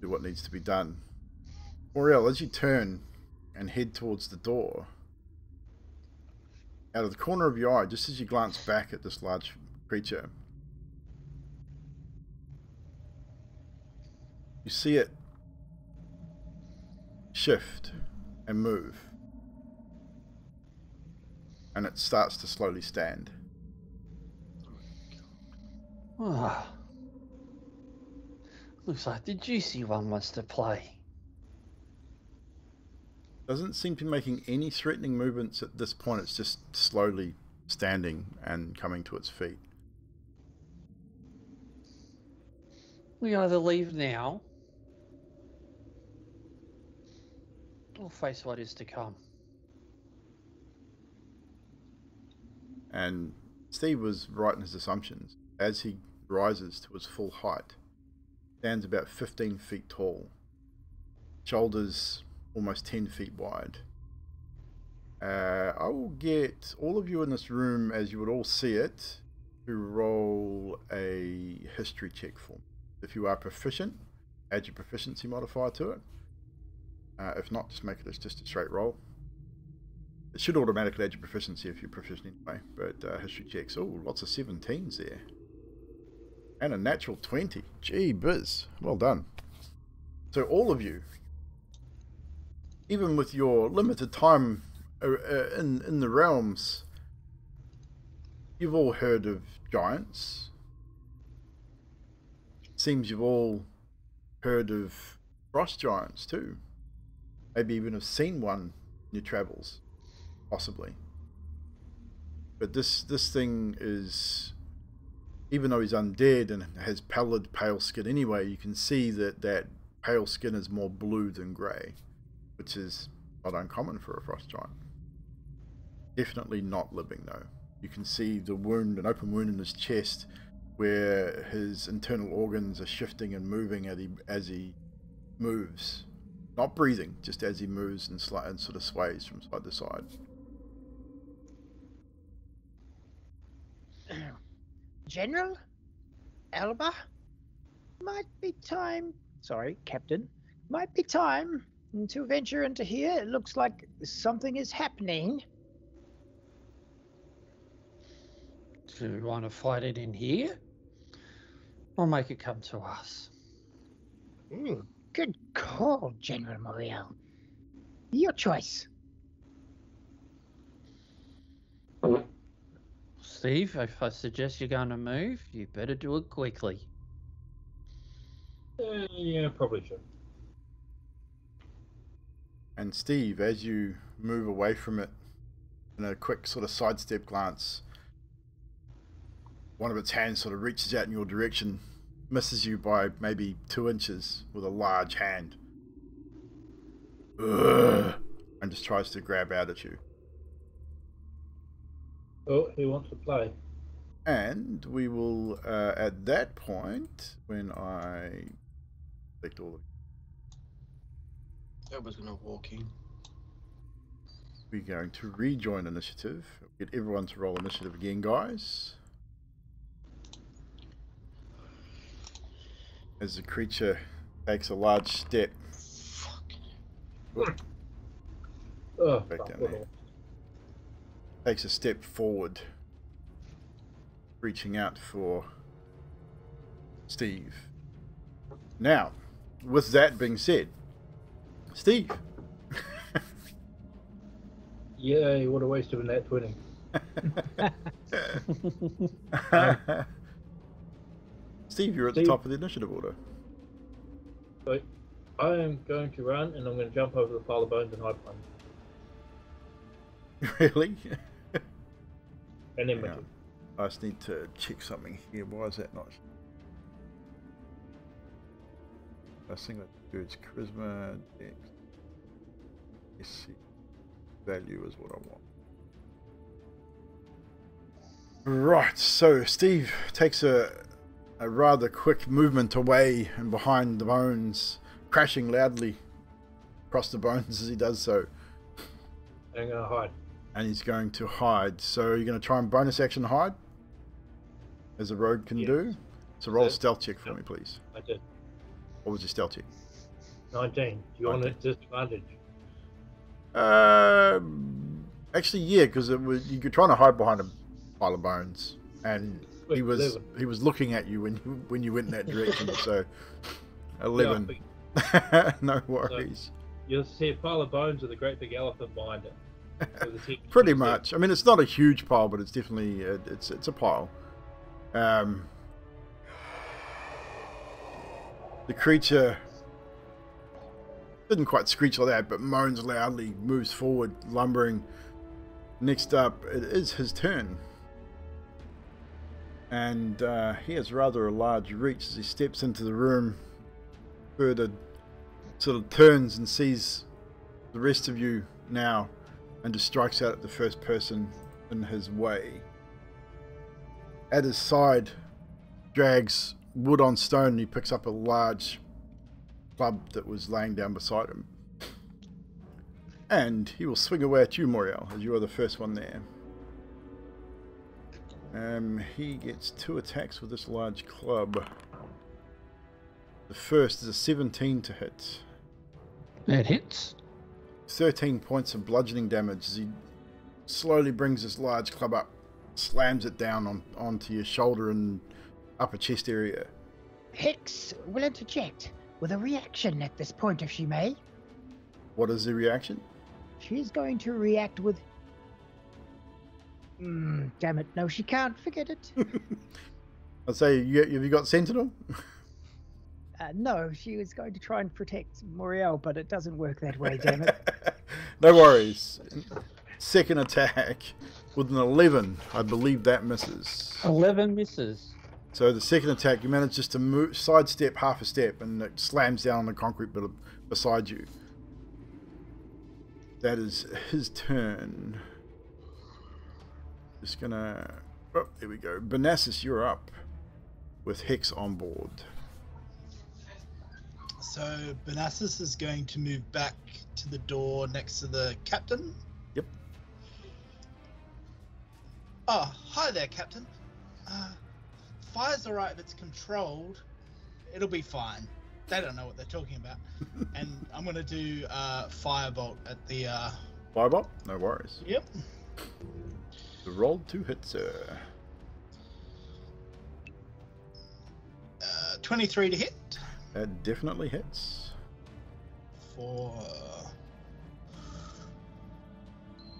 do what needs to be done. Moriel, as you turn and head towards the door, out of the corner of your eye, just as you glance back at this large creature, you see it shift and move, and it starts to slowly stand.
Ah. Looks like the juicy one wants to play.
Doesn't seem to be making any threatening movements at this point. It's just slowly standing and coming to its feet.
We either leave now or face what is to come.
And Steve was right in his assumptions. As he rises to his full height, stands about 15 feet tall, shoulders almost 10 feet wide. I will get all of you in this room, as you would all see it, to roll a history check for me. If you are proficient, add your proficiency modifier to it. If not, just make it as just a straight roll. It should automatically add your proficiency if you're proficient anyway, but history checks. Oh, lots of 17s there. And a natural 20. Gee biz. Well done. So all of you, even with your limited time in the realms, you've all heard of giants. Seems you've all heard of frost giants too. Maybe even have seen one in your travels, possibly. But this thing is, even though he's undead and has pallid, pale skin anyway, you can see that pale skin is more blue than grey, which is not uncommon for a frost giant. Definitely not living though. You can see the wound, an open wound in his chest, where his internal organs are shifting and moving as he moves. Not breathing, just as he moves and sort of sways from side to side.
General? Alba? Might be time... Sorry, Captain. Might be time to venture into here. It looks like something is happening.
Do we want to fight it in here? Or make it come to us?
Good call, General Moriel. Your choice.
Steve, if I suggest you're going to move, you better do it quickly.
Yeah, probably should.
And Steve, as you move away from it, in a quick sort of sidestep glance, one of its hands sort of reaches out in your direction, misses you by maybe 2 inches with a large hand. Ugh, and just tries to grab out at you.
Oh, he wants to play.
And we will, at that point, when I select all of
I was gonna walk in.
we're going to rejoin initiative. Get everyone to roll initiative again, guys. As the creature takes a large step.
Fuck.
Oh,
Back
fuck,
down
what
there.
all.
Takes a step forward, reaching out for Steve. Now, with that being said, Steve.
Yay, what a waste of a nat 20.
Steve, you're at the
Steve.
top of the initiative order.
So I am going to run and I'm going to jump over the pile of bones and hide behind them.
Really?
And then
Hang
make
on.
it.
I just need to check something here. Why is that not? First thing that do is charisma, dex. SC. Value is what I want. Right, so Steve takes a rather quick movement away and behind the bones, crashing loudly across the bones as he does so.
And I'm going to hide.
And he's going to hide. So you're going to try and bonus action hide? As a rogue can
Yes.
do? So roll a
Yes.
stealth check for
Yep.
me, please.
I did.
What was your stealth check?
19. Do you want a disadvantage?
Actually, yeah, because it was you were trying to hide behind a pile of bones, and he
Wait,
was
11.
looking at you when you went in that direction. So 11.
Yeah,
No worries.
you'll see a pile of bones with a great big elephant behind it. With its head
Pretty
sticks out.
much. I mean, it's not a huge pile, but it's definitely it's a pile. The creature didn't quite screech like that, but moans loudly, moves forward, lumbering. Next up, it is his turn. And he has rather a large reach as he steps into the room, further sort of turns and sees the rest of you now, and just strikes out at the first person in his way. At his side, drags wood on stone, and he picks up a large club that was laying down beside him. And he will swing away at you, Moriel, as you are the first one there. He gets 2 attacks with this large club. The first is a 17 to hit.
That hits.
13 points of bludgeoning damage as he slowly brings this large club up, slams it down onto your shoulder and upper chest area.
Hicks will interject with a reaction at this point if she may.
What is the reaction?
She's going to react with... damn it, no she can't, forget it.
I'd say, have you got Sentinel?
No, she was going to try and protect Moriel, but it doesn't work that way, damn it.
No worries. Second attack with an 11. I believe that misses.
11 misses.
So the second attack, you manage just to sidestep half a step, and it slams down on the concrete beside you. That is his turn. Just gonna... Oh, there we go. Benassis, you're up. With Hex on board.
So Benassis is going to move back to the door next to the captain.
Yep.
Oh, hi there, Captain. Fire's alright if it's controlled. It'll be fine. They don't know what they're talking about. And I'm gonna do firebolt at the
Firebolt? No worries.
Yep.
The roll 2 hits, sir.
23 to hit
That definitely hits.
for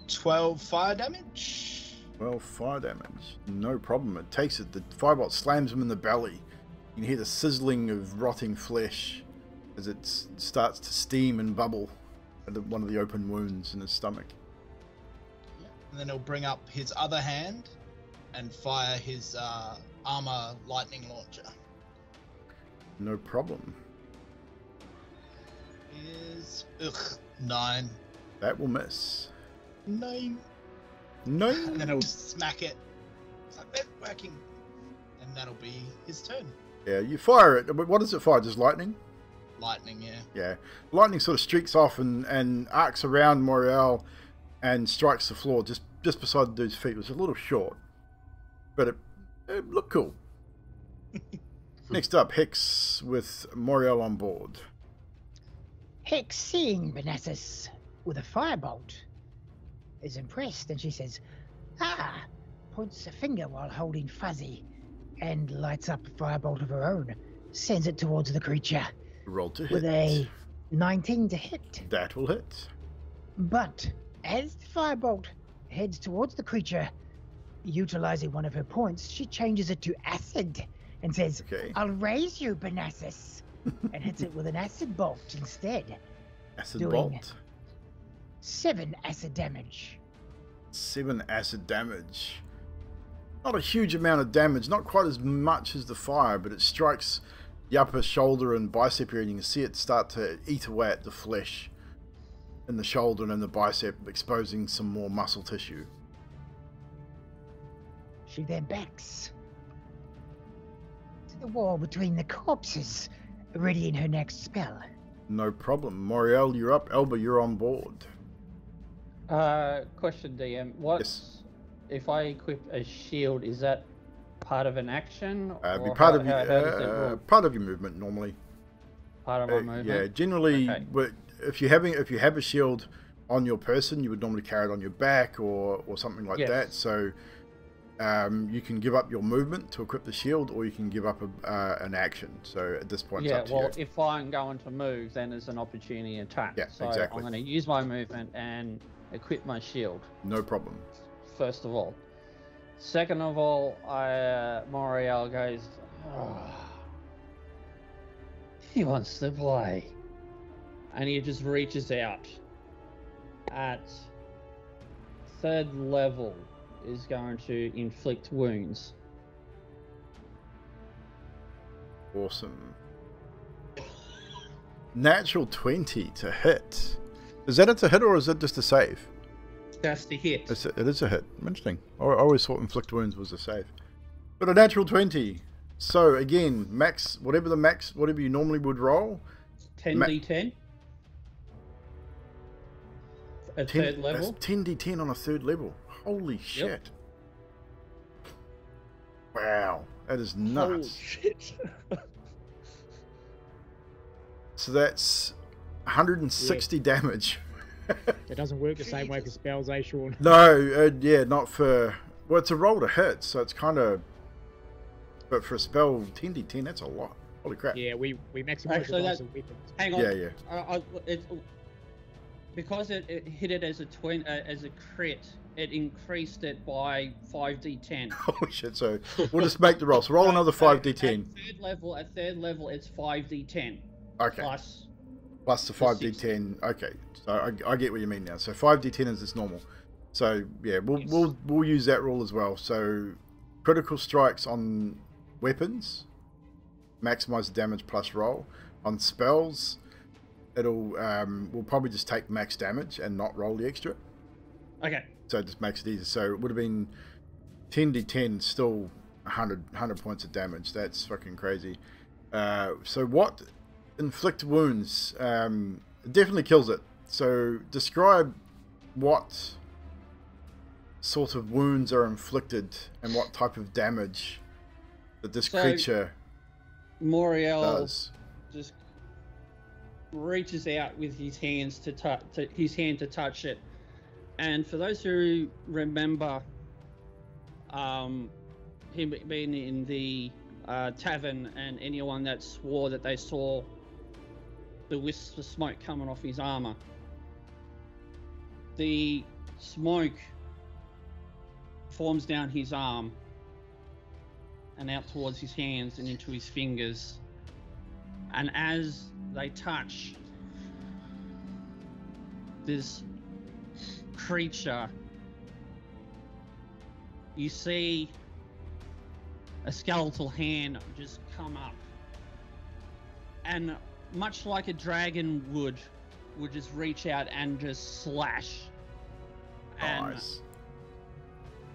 12 fire damage.
Well, fire damage. No problem. It takes it. The firebolt slams him in the belly. You can hear the sizzling of rotting flesh as it starts to steam and bubble at one of the open wounds in his stomach.
And then he'll bring up his other hand and fire his armor lightning launcher.
No problem.
Is 9.
That will miss.
9.
No.
And then he'll smack it. It's like, that's working. And that'll be his turn.
Yeah, you fire it. But what does it fire? Just lightning?
Lightning, yeah.
Yeah. Lightning sort of streaks off and arcs around Moriel and strikes the floor just beside the dude's feet. It was a little short, but it looked cool. Next up, Hex with Moriel on board.
Hex, seeing Benassus with a firebolt, is impressed, and she says, "Ah," points a finger while holding Fuzzy, and lights up a firebolt of her own, sends it towards the creature.
Roll to hit.
With a 19 to hit.
That will hit.
But as the firebolt heads towards the creature, utilizing one of her points, she changes it to acid and says,
Okay.
"I'll raise you, Benassus," and hits it with an acid bolt instead.
Acid
Doing
bolt.
7 acid damage.
7 acid damage. Not a huge amount of damage, not quite as much as the fire, but it strikes the upper shoulder and bicep area, and you can see it start to eat away at the flesh in the shoulder and in the bicep, exposing some more muscle tissue.
She then backs to the wall between the corpses, readying her next spell.
No problem. Moriel, you're up. Elba, you're on board.
Question, DM. What's if I equip a shield? Is that part of an action?
Be
or
part
how
of
does it
your
work?
part of your movement normally.
Part of my movement.
Yeah, generally,
Okay.
if you have a shield on your person, you would normally carry it on your back or something like
Yes.
that. So you can give up your movement to equip the shield, or you can give up an action. So at this point,
Yeah,
it's up to
well,
you.
if I'm going to move, then there's an opportunity attack.
Yeah,
so
exactly.
I'm going to use my movement and equip my shield,
No problem.
first of all. Second of all, Moriel goes, "Oh, he wants to play." And he just reaches out at 3rd level, is going to inflict wounds.
Awesome. Natural 20 to hit. Is that a hit or is it just a save?
That's the hit.
It is a hit. Interesting. I always thought inflict wounds was a save. But a natural 20. So again, whatever you normally would roll.
10d10 at 3rd level.
That's 10d10 on a 3rd level. Holy shit. Wow. That is nuts.
shit.
So that's 160 damage.
It doesn't work the same way for spells, eh, Sean?
No, yeah, not for... Well, it's a roll to hit, so it's kind of... But for a spell, 10d10, that's a lot. Holy crap.
Yeah, we maximize
Actually,
the dice
that-
of weapons.
Hang on.
Yeah.
Because it hit it as a crit, it increased it by 5d10.
Holy shit, so we'll just make the roll. So roll another 5d10.
At third level, it's 5d10
Okay. Plus the 5d10. Okay, so I get what you mean now. So 5d10 is just normal. So yeah, we'll use that rule as well. So critical strikes on weapons, maximize the damage plus roll. On spells, we'll probably just take max damage and not roll the extra.
Okay.
So it just makes it easier. So it would have been 10d10, still 100 points of damage. That's fucking crazy. So what inflict wounds? It definitely kills it. So describe what sort of wounds are inflicted and what type of damage that this creature
Moriel
does.
just reaches out with his hands to touch it, and for those who remember, him being in the tavern, and anyone that swore that they saw the wisps of smoke coming off his armor, the smoke forms down his arm and out towards his hands and into his fingers. And as they touch, this creature, you see a skeletal hand just come up, and much like a dragon would just reach out and just slash.
Nice.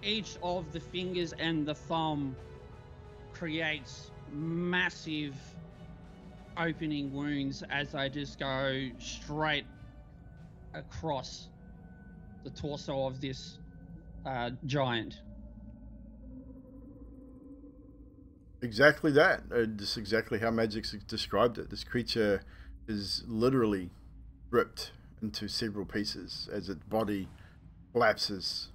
And each of the fingers and the thumb creates massive opening wounds as they just go straight across the torso of this giant.
Exactly that. Just exactly how Magic's described it. This creature is literally ripped into several pieces as its body collapses.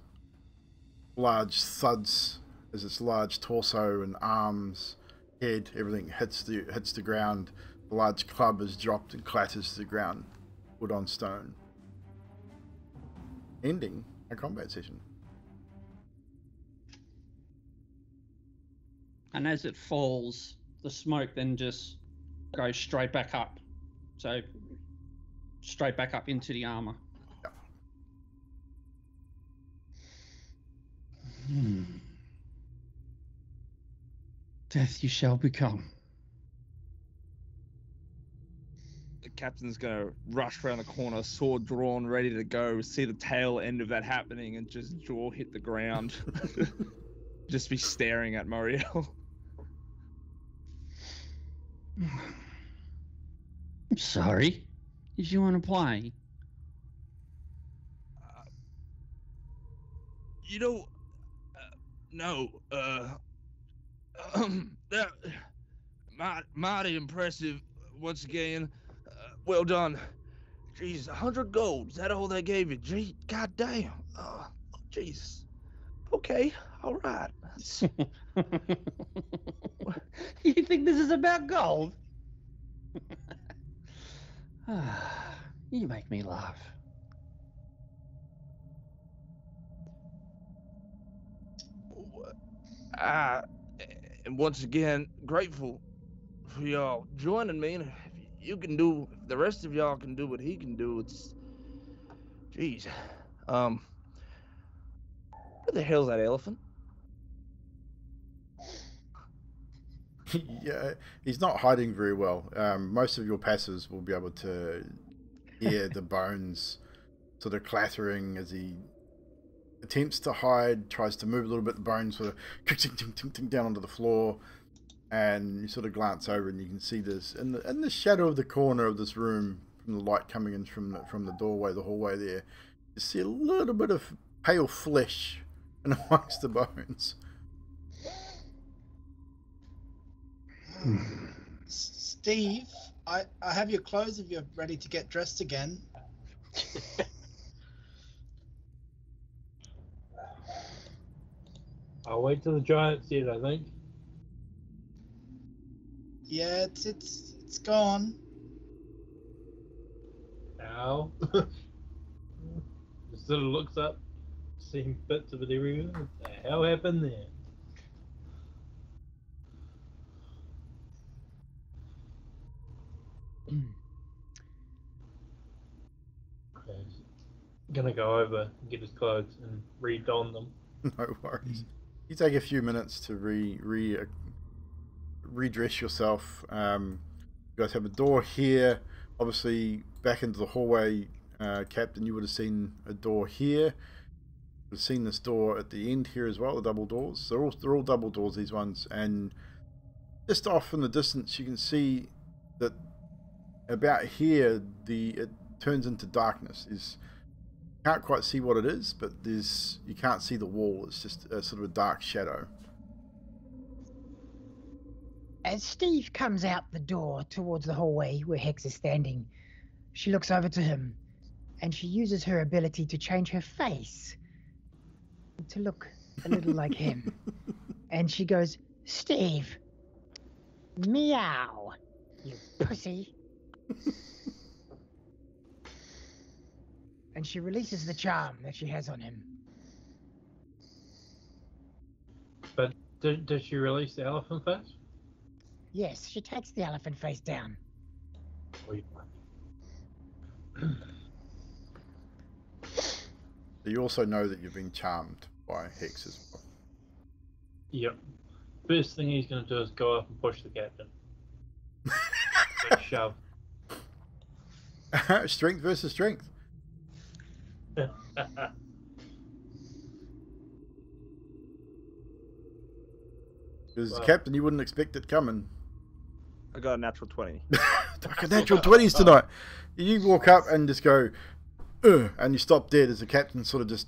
Large thuds as its large torso and arms, head, everything hits the ground. The large club is dropped and clatters to the ground, wood on stone. Ending a combat session.
And as it falls, the smoke then just goes straight back up. So, straight back up into the armor.
Yeah.
Death you shall become.
The captain's gonna rush around the corner, sword drawn, ready to go, see the tail end of that happening, and just jaw hit the ground. Just be staring at Muriel.
I'm sorry. Did you want to play?
No. That mighty impressive once again. Well done. Jeez, 100 gold. Is that all they gave you? Gee, goddamn. Jesus. Okay, all right.
You think this is about gold? You make me laugh.
And once again, grateful for y'all joining me. And if you can do, if the rest of y'all can do what he can do, it's, jeez. Where the hell's that elephant?
Yeah, he's not hiding very well. Most of your passives will be able to hear the bones sort of clattering as he attempts to hide, tries to move a little bit. The bones sort of down onto the floor, and you sort of glance over and you can see this in the shadow of the corner of this room, from the light coming in from the doorway, the hallway there. You see a little bit of pale flesh in amongst the bones.
Steve, I have your clothes if you're ready to get dressed again.
I'll wait till the giant's dead, I think.
Yeah, it's gone.
Ow. Just sort of looks up, seeing bits of it everywhere. What the hell happened there? Okay, gonna go over and get his clothes and re-don them.
No worries. You take a few minutes to redress yourself. You guys have a door here. Obviously, back into the hallway, Captain, you would have seen a door here. You would have seen this door at the end here as well, the double doors. They're all double doors, these ones. And just off in the distance, you can see that about here, it turns into darkness. You can't quite see what it is, but you can't see the wall. It's just a sort of a dark shadow.
As Steve comes out the door towards the hallway where Hex is standing, she looks over to him, and she uses her ability to change her face to look a little like him. And she goes, "Steve, meow, you pussy." And she releases the charm that she has on him.
But Does she release the elephant face?
Yes, she takes the elephant face down.
Or you-
You also know that you've been charmed by Hex as
Yep. First thing he's going to do is go up and push the captain. Get shoved.
well. Strength versus strength. Because
Wow.
Captain, you wouldn't expect it coming.
I got a natural 20.
Like natural 20s tonight. You walk up and just go, ugh, and you stop dead as the captain sort of just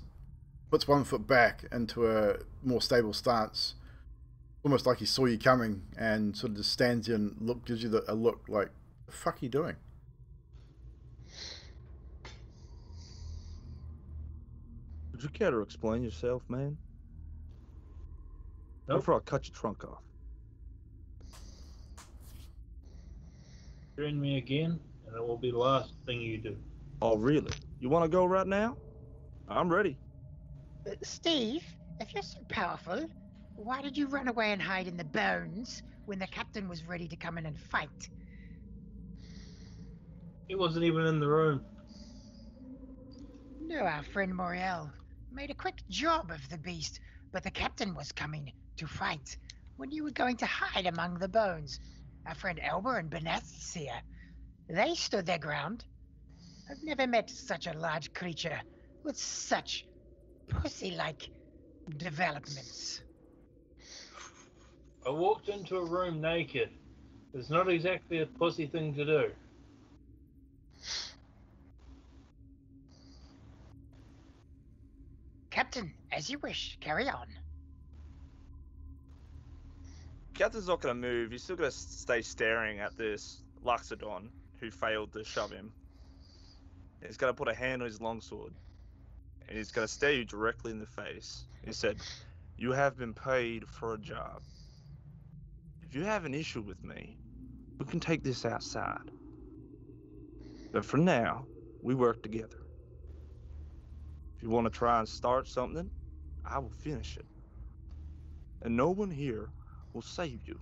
puts one foot back into a more stable stance, almost like he saw you coming, and sort of just stands you and gives you a look like, the fuck are you doing?
Would you care to explain yourself, man?
Nope.
Before I cut your trunk off.
Threaten me again, and it will be the last thing you do.
Oh, really? You want to go right now? I'm ready.
Steve, if you're so powerful, why did you run away and hide in the bones when the captain was ready to come in and fight?
He wasn't even in the room.
No, our friend Moriel made a quick job of the beast, but the captain was coming to fight when you were going to hide among the bones. Our friend Elber and Benes's here. They stood their ground. I've never met such a large creature with such pussy-like developments.
I walked into a room naked. It's not exactly a pussy thing to do.
Captain, as you wish, carry on.
Captain's not going to move. He's still going to stay staring at this Luxodon who failed to shove him. He's going to put a hand on his longsword. And he's going to stare you directly in the face. He said, "You have been paid for a job. If you have an issue with me, we can take this outside. But for now, we work together. If you want to try and start something, I will finish it. And no one here will save you."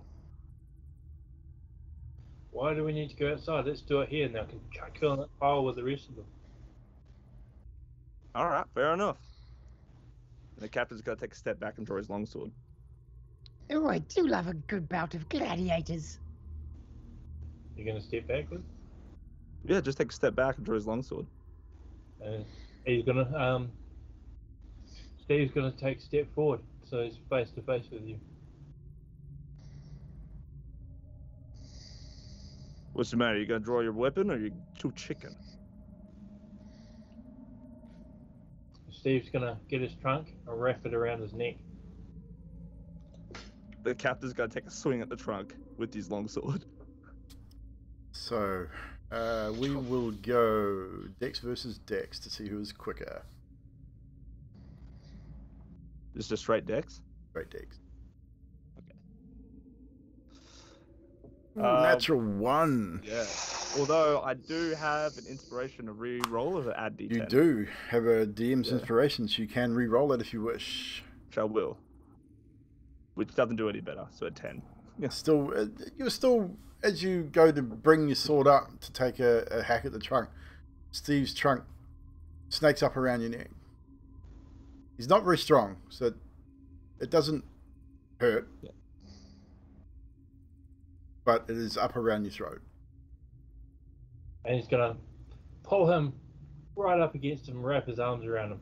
Why do we need to go outside? Let's do it here now. Can kill that pile with the rest of them.
All right, fair enough. And the captain's got to take a step back and draw his longsword.
Oh, I do love a good bout of gladiators.
You're going to step backward?
Yeah, just take a step back and draw his longsword.
And he's going to, Steve's going to take a step forward, so he's face to face with you.
What's the matter? You gonna draw your weapon, or you too chicken?
Steve's going to get his trunk and wrap it around his neck.
The captain's gonna take a swing at the trunk with his longsword.
So, we will go Dex versus Dex to see who is quicker.
Just a straight dex.
Great Dex.
Okay.
Ooh, natural 1.
Yeah. Although I do have an inspiration to re-roll or to add d10.
You do have a DM's
Yeah.
inspiration, so you can re-roll it if you wish.
Which I will. Which doesn't do any better, so a 10.
Still, you're still, as you go to bring your sword up to take a hack at the trunk, Steve's trunk snakes up around your neck. He's not very strong, so it doesn't hurt.
Yeah.
But it is up around your throat.
And he's going to pull him right up against him, wrap his arms around him.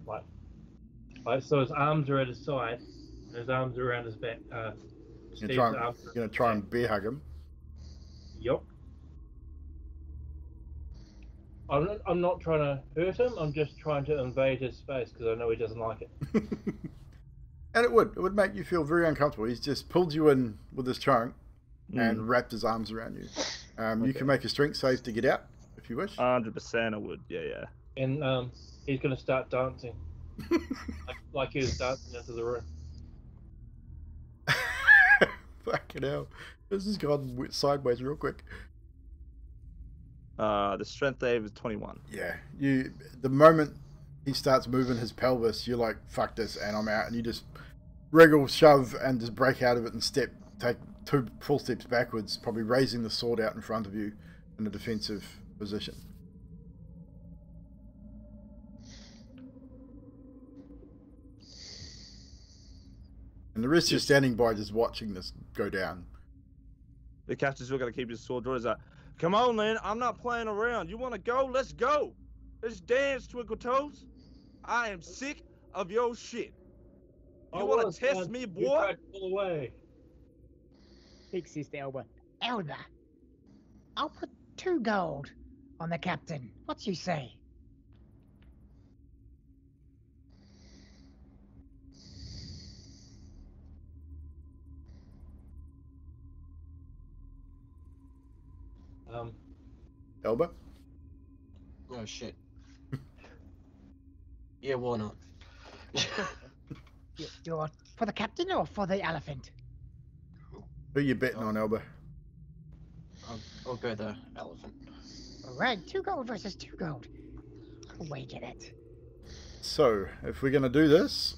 Like so his arms are at his side, and his arms are around his back.
You're going to try and bear hug him.
Yup. I'm not trying to hurt him, I'm just trying to invade his space because I know he doesn't like it.
And it would make you feel very uncomfortable. He's just pulled you in with his trunk and wrapped his arms around you. You can make a strength save to get out if you wish.
100% I would, yeah.
And he's going to start dancing. like he was dancing into the room.
Fucking hell. This has gone sideways real quick.
The strength save is 21.
Yeah. The moment he starts moving his pelvis, you're like, fuck this, and I'm out. And you just wriggle, shove, and just break out of it and take 2 full steps backwards, probably raising the sword out in front of you in a defensive position. And the rest are standing by just watching this go down.
The captain's still got to keep his sword drawn. He's like, come on, man. I'm not playing around. You want to go? Let's go. Let's dance, Twinkle Toes. I am sick of your shit. You want to test me, boy?
You tried to pull away.
Big sister Elba.
Elder, I'll put 2 gold on the captain. What you say?
Elba?
Oh shit. Yeah, why not?
You're for the captain or for the elephant?
Who you betting on, Elba?
I'll go the elephant.
Alright, 2 gold versus 2 gold. I'll wager that.
So, if we're going to do this,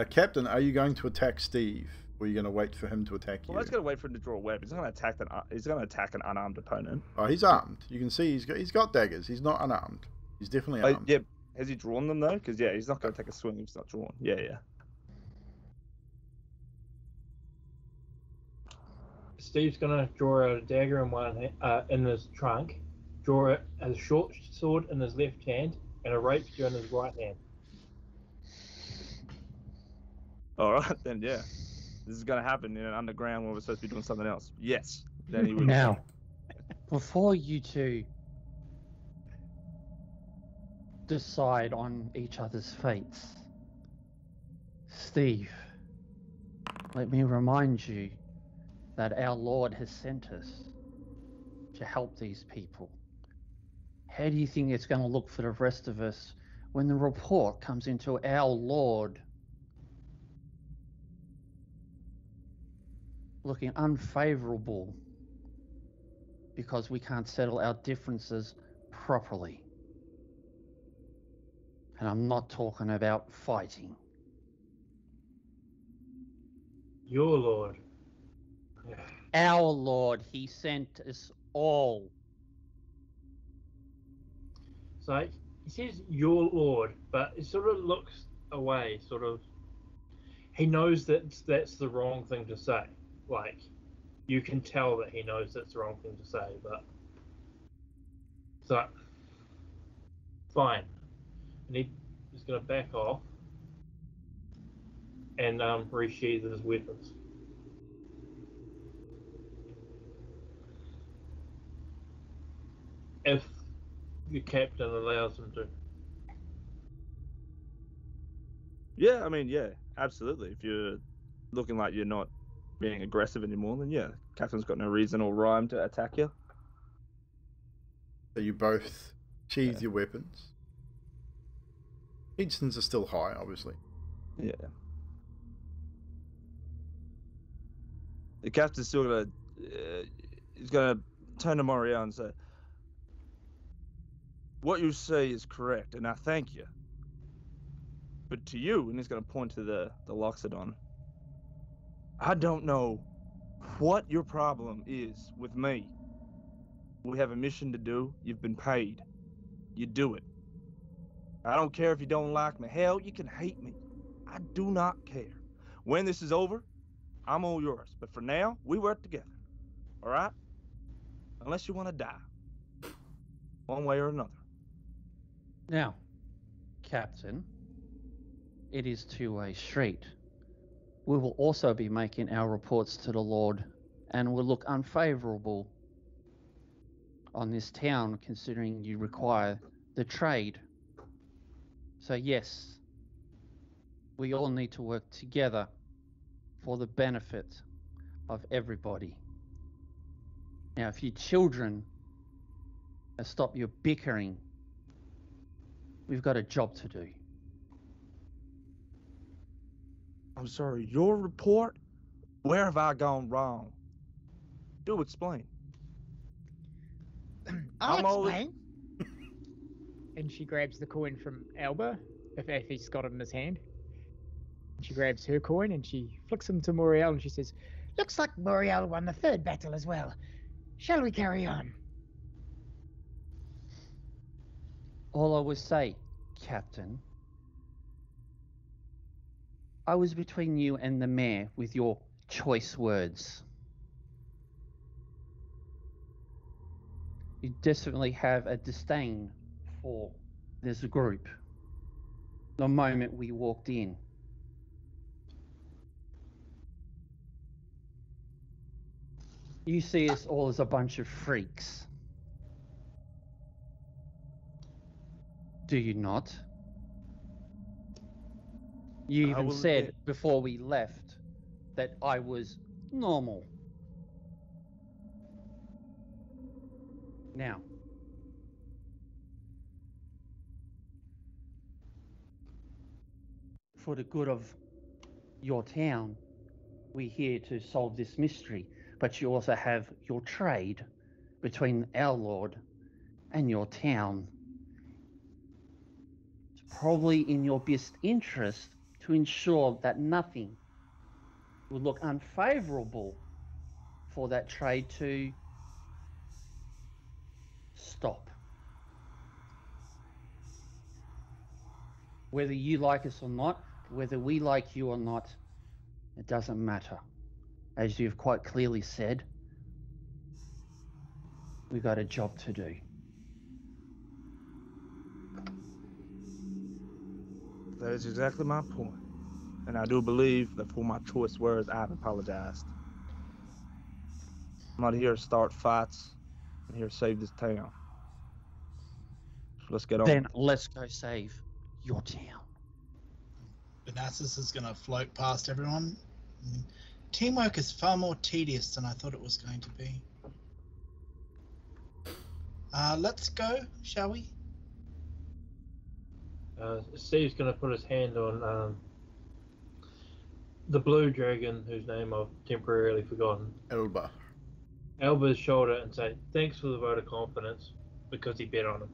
Captain, are you going to attack Steve? Or are you going to wait for him to attack you?
Well, let's gotta wait for him to draw a weapon. He's not gonna attack he's gonna attack an unarmed opponent.
Oh, he's armed. You can see he's got daggers. He's not unarmed. He's definitely armed.
Yeah, has he drawn them though? Because yeah, he's not gonna take a swing if he's not drawn. Yeah.
Steve's gonna draw out a dagger in one hand, in his trunk, draw a short sword in his left hand, and a rapier in his right hand.
All right, then yeah. This is gonna happen in an underground when we're supposed to be doing something else. Yes. Then he will.
Now, before you two decide on each other's fates, Steve, let me remind you that our Lord has sent us to help these people. How do you think it's going to look for the rest of us when the report comes into our Lord looking unfavorable because we can't settle our differences properly? And I'm not talking about fighting.
Your lord.
Our Lord, he sent us all.
So he says your lord, but it sort of looks away, sort of. He knows that that's the wrong thing to say. Like, you can tell that he knows that's the wrong thing to say, but so fine. And he's gonna back off and resheath his weapons. If the captain allows him to.
Yeah, I mean, yeah, absolutely. If you're looking like you're not being aggressive anymore, then yeah, Captain's got no reason or rhyme to attack you.
So you both sheathe your weapons. Instants are still high, obviously.
Yeah. The captain's still gonna, he's gonna turn to Moriel and say, "What you say is correct, and I thank you. But to you," and he's gonna point to the Loxodon, "I don't know what your problem is with me. We have a mission to do. You've been paid. You do it. I don't care if you don't like me. Hell, you can hate me. I do not care. When this is over, I'm all yours. But for now, we work together. All right? Unless you want to die. One way or another."
Now, Captain, it is two-way street. We will also be making our reports to the Lord and will look unfavorable on this town considering you require the trade. So yes, we all need to work together for the benefit of everybody. Now, if you children stop your bickering, we've got a job to do.
I'm sorry, your report? Where have I gone wrong? Do explain.
I'll explain.
And she grabs the coin from Elba, if he's got it in his hand. She grabs her coin and she flicks them to Muriel and she says,
Looks like Muriel won the third battle as well. Shall we carry on?
All I will say, Captain, I was between you and the mayor with your choice words. You definitely have a disdain for this group. The moment we walked in, you see us all as a bunch of freaks. Do you not? You
I
even
will
said
admit-
before we left that I was normal. Now, for the good of your town, we're here to solve this mystery, but you also have your trade between our lord and your town. It's probably in your best interest to ensure that nothing will look unfavorable for that trade to stop. Whether you like us or not, whether we like you or not, it doesn't matter. As you've quite clearly said, we've got a job to do.
That is exactly my point. And I do believe that for my choice words, I've apologized. I'm not here to start fights. I'm here to save this town. So let's get on.
Then let's go save your town.
Benassus is going to float past everyone. Teamwork is far more tedious than I thought it was going to be. Let's go, shall we?
Steve's going to put his hand on the blue dragon, whose name I've temporarily forgotten,
Elba.
Elba's shoulder, and say, thanks for the vote of confidence, because he bet on him.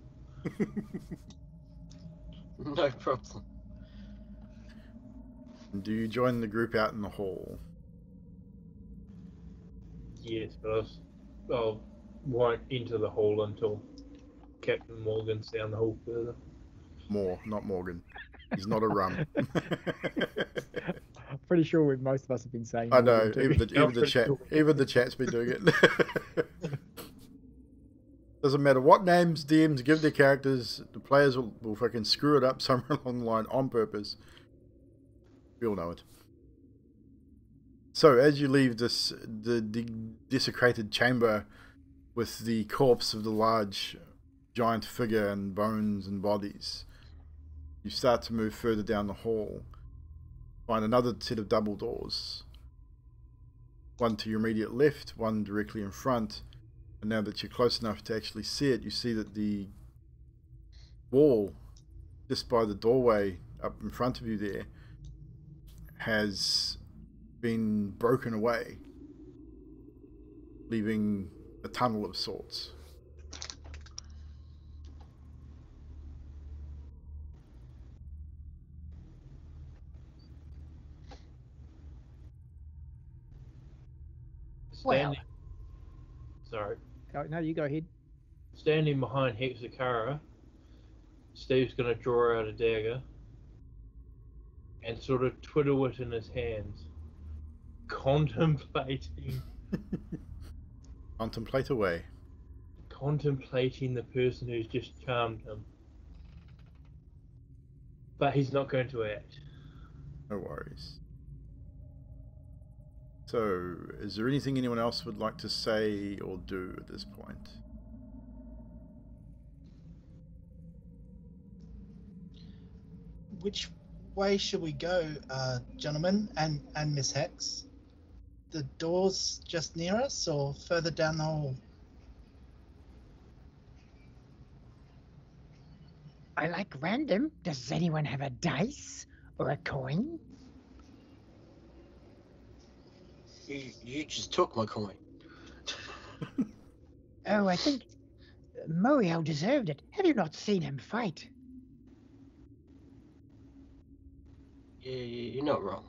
No problem.
Do you join the group out in the hall?
Yes, but I won't enter the hall until Captain Morgan's down the hall further.
More, not Morgan. He's not a rum.
pretty sure most of us have been saying
I know.
Morgan too.
Even the chat's been doing it. Doesn't matter what names DMs give their characters, the players will fucking screw it up somewhere along the line on purpose. We all know it. So as you leave the desecrated chamber with the corpse of the large giant figure and bones and bodies, you start to move further down the hall. Find another set of double doors. One to your immediate left, one directly in front. And now that you're close enough to actually see it, you see that the wall just by the doorway up in front of you there has been broken away, leaving a tunnel of sorts.
Standing, sorry.
Oh, no, you go ahead.
Standing behind Hexacara, Steve's going to draw out a dagger and sort of twiddle it in his hands, contemplating
Contemplate away.
contemplating the person who's just charmed him. But he's not going to act.
No worries. So, is there anything anyone else would like to say or do at this point?
Which way should we go, gentlemen and Miss Hex? The doors just near us or further down the hall?
I like random. Does anyone have a dice or a coin?
You just took my coin.
Oh, I think Muriel deserved it. Have you not seen him fight?
You're not wrong.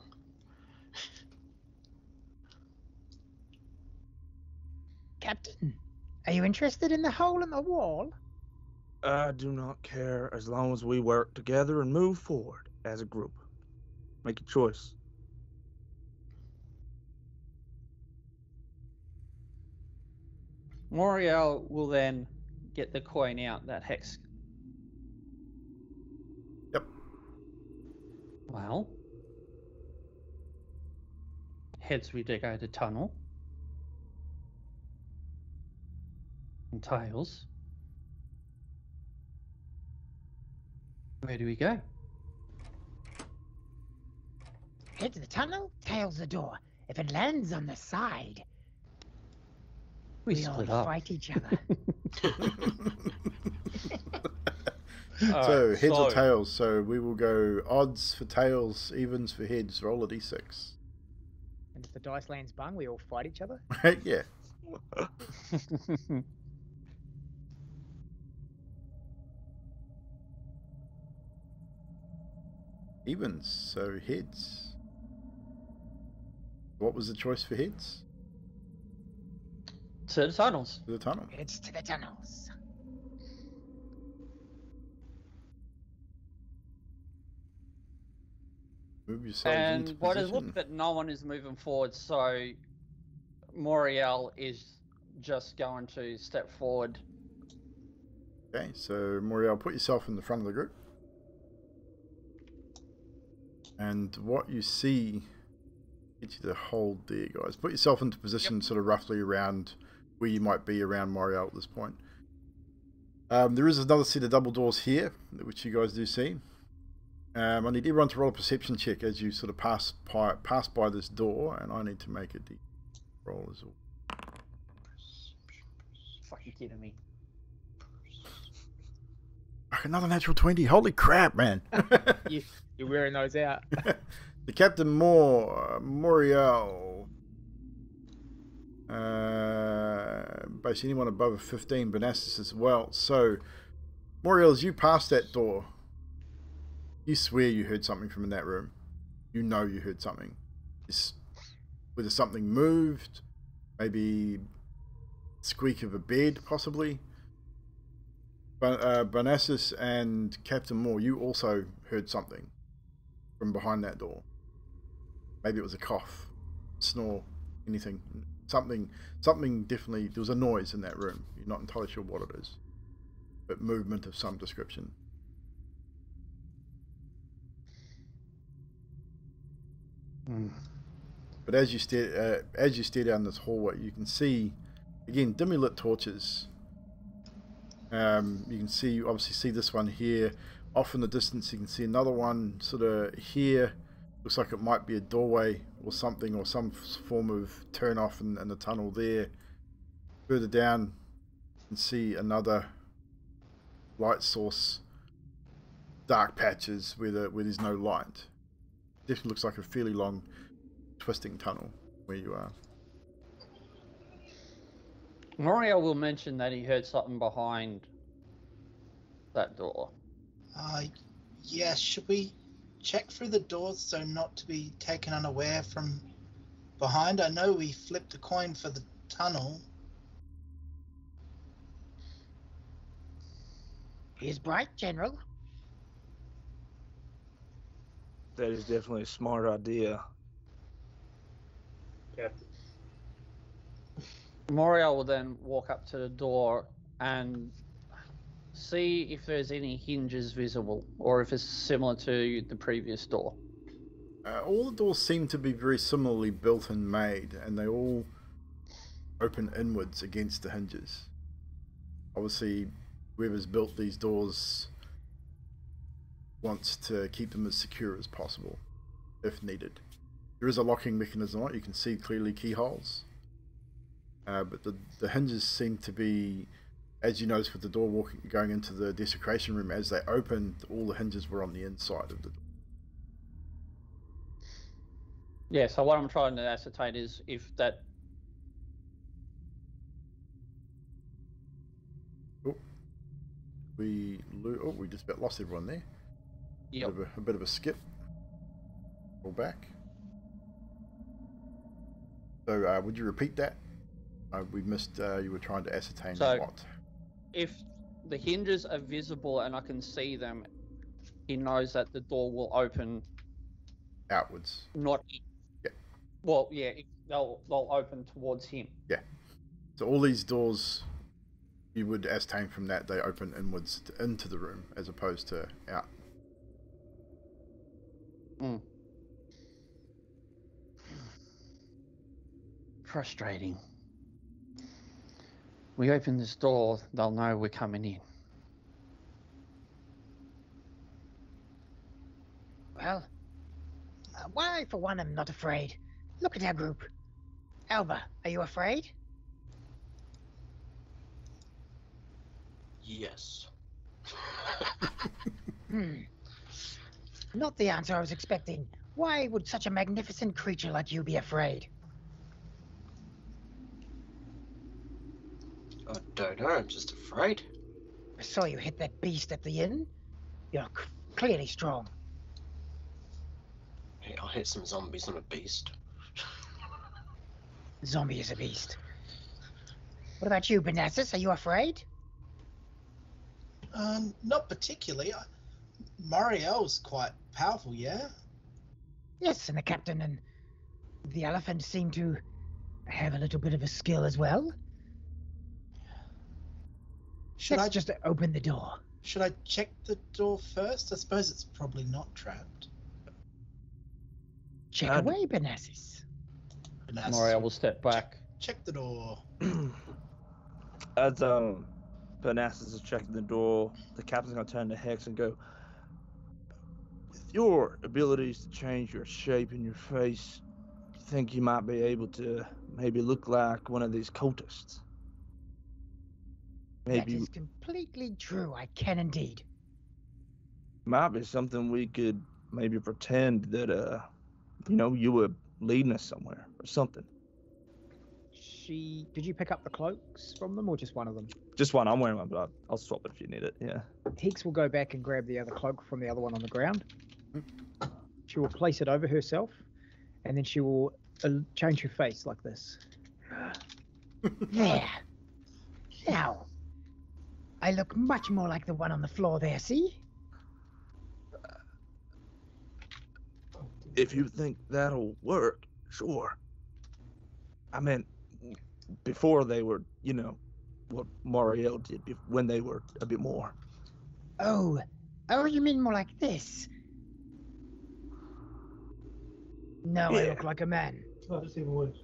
Captain, are you interested in the hole in the wall?
I do not care as long as we work together and move forward as a group. Make your choice.
Moriel will then get the coin out, that hex.
Yep.
Well, heads we dig out the tunnel. And tails. Where do we go?
Head to the tunnel, tails the door. If it lands on the side, we all
split up.
fight each other.
So
Alright,
heads or tails. So we will go odds for tails, evens for heads. Roll a d6.
And if the dice lands bung, we all fight each other.
Yeah. Evens. So heads. What was the choice for heads?
To the tunnels.
To the tunnel.
It's to the tunnels.
Move yourselves
And
into
what is
position.
look that no one is moving forward, so Moriel is just going to step forward.
Okay, so Moriel, put yourself in the front of the group. And what you see, get you to hold there, guys. Put yourself into position sort of roughly around where you might be around Moriel at this point. There is another set of double doors here, which you guys do see. I need everyone to roll a perception check as you sort of pass by this door, and I need to make a roll as well.
Fucking kidding me.
Another natural 20. Holy crap, man.
You're wearing those out.
The Captain Moriel. Basically anyone above a 15, Banassus as well. So, Moriel, as you pass that door, you swear you heard something from in that room. You know you heard something. It's, whether something moved, maybe squeak of a bed, possibly. But Banassus and Captain Moore, you also heard something from behind that door. Maybe it was a cough, snore, anything. Something definitely, there was a noise in that room. You're not entirely sure what it is. But movement of some description. But as you stare down this hallway, you can see, again, dimly lit torches. You can see, obviously see this one here. Off in the distance you can see another one sort of here. Looks like it might be a doorway or something, or some form of turn off in the tunnel there. Further down you can see another light source. Dark patches where there's no light. Definitely looks like a fairly long twisting tunnel where you are.
Moriel will mention that he heard something behind that door.
Yeah, should we check through the doors so not to be taken unaware from behind? I know we flipped a coin for the tunnel.
He's bright, General.
That is definitely a smart idea.
Captain.
Moriel will then walk up to the door and see if there's any hinges visible, or if it's similar to the previous door.
All the doors seem to be very similarly built and made, and they all open inwards against the hinges. Obviously, whoever's built these doors wants to keep them as secure as possible, if needed. There is a locking mechanism on it. You can see clearly keyholes. But the hinges seem to be, as you notice with the door going into the desecration room, as they opened, all the hinges were on the inside of the door.
Yeah, so what I'm trying to ascertain is if that...
We just about lost everyone there.
Yep.
A bit of a skip. Roll back. So, would you repeat that? We missed. You were trying to ascertain
So-
what?
If the hinges are visible and I can see them, he knows that the door will open.
Outwards.
Not.
Yeah.
Well, yeah, they'll open towards him.
Yeah. So all these doors, you would ascertain from that they open inwards into the room as opposed to out.
Frustrating. We open this door, they'll know we're coming in.
Well, why, for one, am not afraid. Look at our group. Alba, are you afraid?
Yes.
Not the answer I was expecting. Why would such a magnificent creature like you be afraid?
I don't know, I'm just afraid.
I saw you hit that beast at the inn. You're clearly strong.
Hey, I'll hit some zombies on a beast.
Zombie is a beast. What about you, Benassus? Are you afraid?
Not particularly. Moriel's quite powerful, yeah?
Yes, and the captain and the elephant seem to have a little bit of a skill as well. Let's just open the door.
Should I check the door first? I suppose it's probably not trapped.
Check away, Benassus.
Moriel will step back.
Check the door.
As Vanassus is checking the door, the captain's gonna turn to Hex and go, with your abilities to change your shape and your face, you think you might be able to maybe look like one of these cultists? Maybe
That is completely true. I can indeed.
might be something we could maybe pretend that you were leading us somewhere or something.
Did you pick up the cloaks from them or just one of them?
Just one. I'm wearing one, but I'll swap it if you need it. Yeah.
Hex will go back and grab the other cloak from the other one on the ground. She will place it over herself, and then she will change her face like this.
There. Now, I look much more like the one on the floor there, see?
If you think that'll work, sure. I mean, before they were, what Moriel did when they were a bit more.
Oh, you mean more like this? No, I
Yeah.
look like a man.
Oh, that's even worse.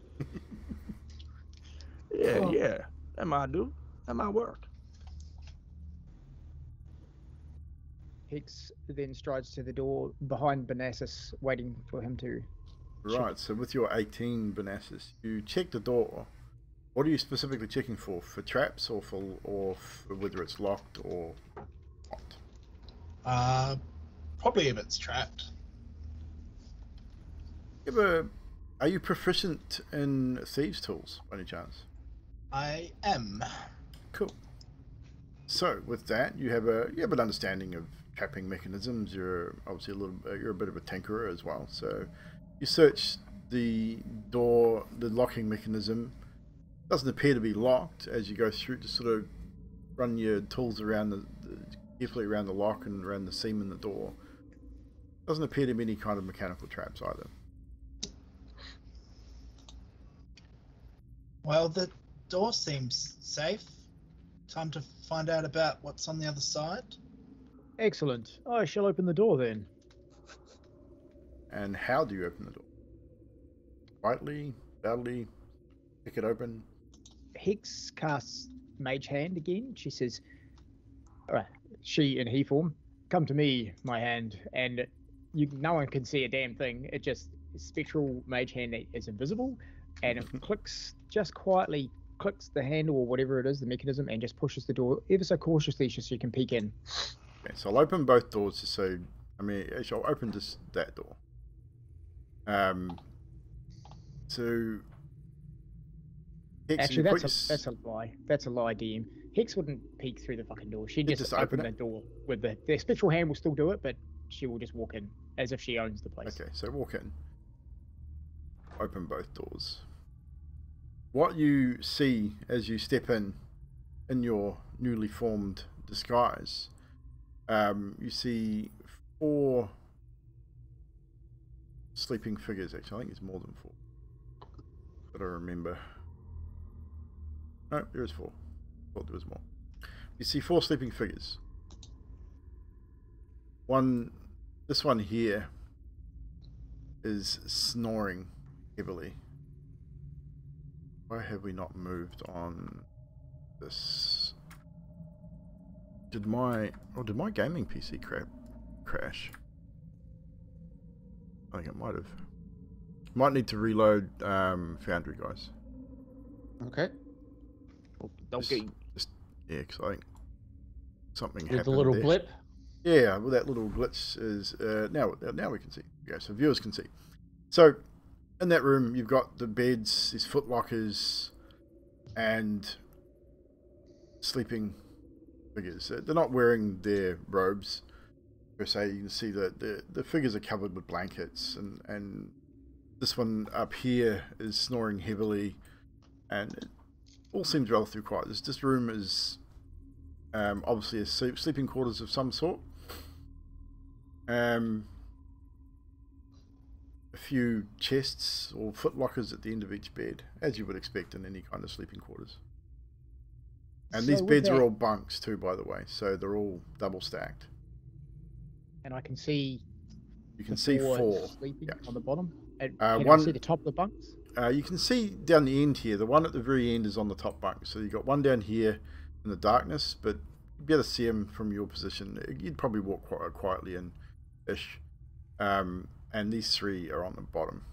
Yeah. That might do. That might work.
Hex then strides to the door behind Benassus, waiting for him to.
Right, so with your 18 Benassus, you check the door. What are you specifically checking for? For traps or for whether it's locked or what?
Probably if it's trapped.
Are you proficient in thieves' tools by any chance?
I am.
Cool. So with that, you have an understanding of trapping mechanisms. You're obviously you're a bit of a tinkerer as well. So you search the door, the locking mechanism. Doesn't appear to be locked as you go through. Just sort of run your tools around carefully around the lock and around the seam in the door. Doesn't appear to be any kind of mechanical traps either.
Well, the door seems safe. Time to find out about what's on the other side.
Excellent. I shall open the door then.
And how do you open the door? Quietly, loudly, pick it open.
Hex casts Mage Hand again. She says, alright, she in he form, come to me, my hand, and no one can see a damn thing. It just, spectral Mage Hand is invisible, and it clicks, just quietly clicks the handle or whatever it is, the mechanism, and just pushes the door ever so cautiously so you can peek in.
Okay, so I'll open both doors just so, actually I'll open just that door. So Hex,
Actually, that's a lie. That's a lie, DM. Hex wouldn't peek through the fucking door. She'd just open the door with the spectral hand will still do it, but she will just walk in. as if she owns the place.
Okay, so walk in. Open both doors. What you see as you step in your newly formed disguise, you see 4 sleeping figures. Actually, I think it's more than 4. Gotta remember. No, there is 4. Thought there was more. You see 4 sleeping figures. This one here is snoring heavily. Why have we not moved on this? Did my gaming PC crash? I think it might have. Might need to reload Foundry, guys.
Okay. Okay.
Yeah, because I think something
With the
happened
little
there.
blip.
Yeah, well, that little glitch is now we can see. Yeah, so viewers can see. So in that room, you've got the beds, these foot lockers, and sleeping figures. They're not wearing their robes per se. You can see that the figures are covered with blankets, and this one up here is snoring heavily, and it all seems relatively quiet. This room is obviously a sleeping quarters of some sort. A few chests or foot lockers at the end of each bed, as you would expect in any kind of sleeping quarters. And
So
these
with
beds
that-
are all bunks too, by the way, so they're all double stacked.
And I can see
You can
the
see
4
4.
sleeping
Yeah.
on the bottom. And
Uh,
can I
one-
see the top of the bunks?
You can see down the end here, the one at the very end is on the top bunk. So you've got one down here in the darkness, but you'd be able to see him from your position. You'd probably walk quite quietly in-ish. And these 3 are on the bottom.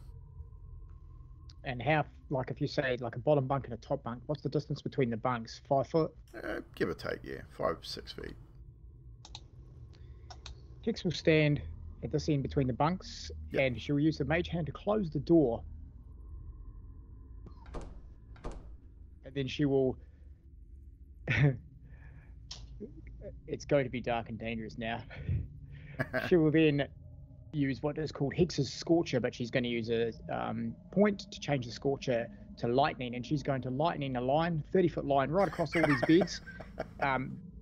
And how, like, if you say like a bottom bunk and a top bunk, what's the distance between the bunks? 5 foot?
Give or take, yeah. 5-6 feet.
Hix will stand at this end between the bunks,
Yep.
and she'll use the mage hand to close the door. And then she will. It's going to be dark and dangerous now. She will then use what is called Hex's Scorcher, but she's going to use a point to change the Scorcher to lightning, and she's going to lightning a line, 30-foot line, right across all these beds,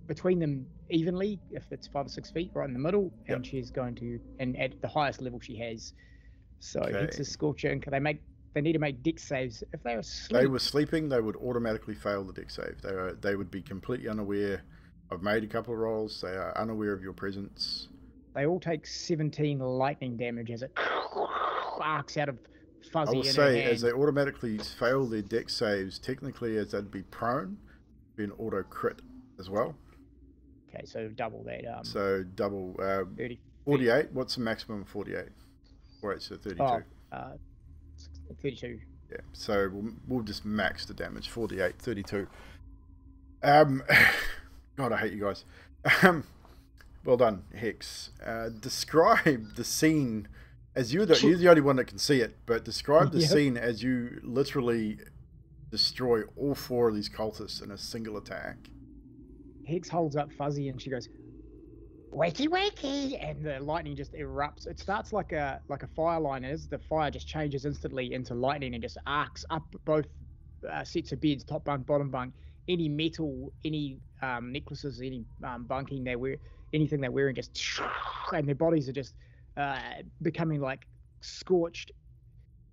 between them evenly, if it's 5 or 6 feet, right in the middle,
Yep.
and she's going to, and at the highest level she has. So
Okay.
Hex's Scorcher, and they need to make dex saves. If they are asleep,
They were sleeping, they would automatically fail the dex save. They would be completely unaware. I've made a couple of rolls. They are unaware of your presence.
they all take 17 lightning damage as it arcs out of
I
Fuzzy
will
in her
say,
hand.
as they automatically fail their dex saves, technically as they'd be prone, be an auto crit as well.
Okay, so double that.
So double
30.
48. What's the maximum of 48? 48, so 32.
Oh, 32.
Yeah, so we'll just max the damage. 48, 32. God, I hate you guys. Well done, Hex. Describe the scene as you're the only one that can see it, but describe the
Yep.
scene as you literally destroy all 4 of these cultists in a single attack.
Hex holds up Fuzzy and she goes, "Wakey, wakey!" And the lightning just erupts. It starts like a fire line is. The fire just changes instantly into lightning and just arcs up both sets of beds, top bunk, bottom bunk. Any metal, any necklaces, any bunking they wear, anything they're wearing, just and their bodies are just becoming like scorched.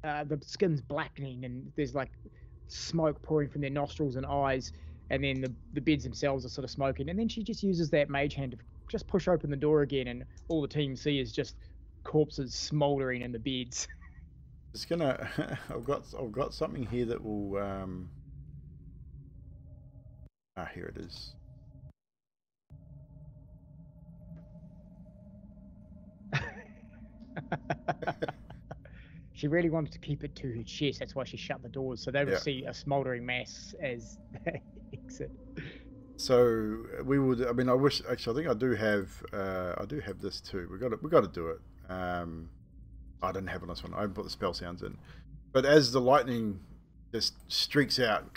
The skin's blackening and there's like smoke pouring from their nostrils and eyes. And then the beds themselves are sort of smoking. And then she just uses that mage hand to just push open the door again, and all the team see is just corpses smouldering in the beds.
It's gonna. I've got something here that will. Here it is.
She really wanted to keep it to her chest. That's why she shut the doors, so they would
Yeah.
see a smouldering mass as they exit.
So we would. I mean, I wish. Actually, I think I do have. I do have this too. We got to do it. I didn't have it on this one. I put the spell sounds in. But as the lightning just streaks out,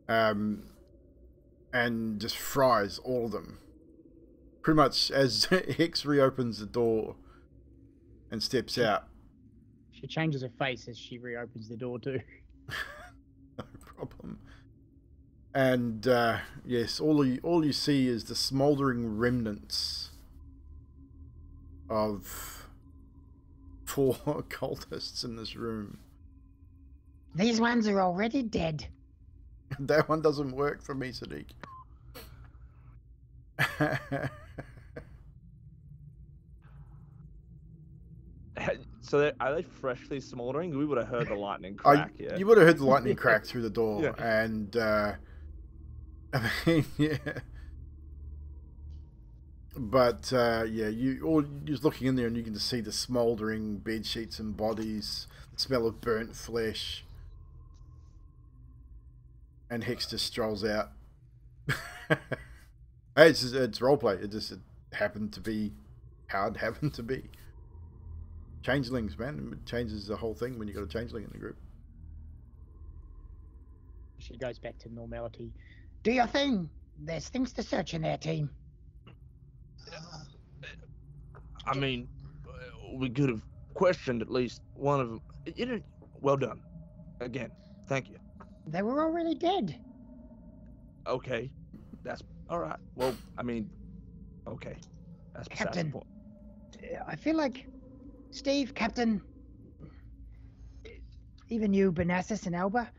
and just fries all of them, pretty much as Hex reopens the door and steps out.
She changes her face as she reopens the door too.
No problem. And yes, all you see is the smouldering remnants of 4 cultists in this room.
These ones are already dead.
That one doesn't work for me, Sadiq.
So are they freshly smoldering? We would have heard the lightning crack. Yeah.
You would have heard the lightning crack through the door,
Yeah.
and I mean, yeah. But yeah, you're just looking in there, and you can just see the smouldering bed sheets and bodies, the smell of burnt flesh, and Hex just strolls out. Hey, it's roleplay. It happened to be how it happened to be. Changelings, man. It changes the whole thing when you got a changeling in the group.
She goes back to normality.
Do your thing. There's things to search in there, team.
I mean, we could have questioned at least one of them. Well done. Again, thank you.
They were already dead.
Okay, that's all right. Well, I mean, okay, that's besides the
Captain.
point.
I feel like Steve, Captain, even you, Benassis and Alba,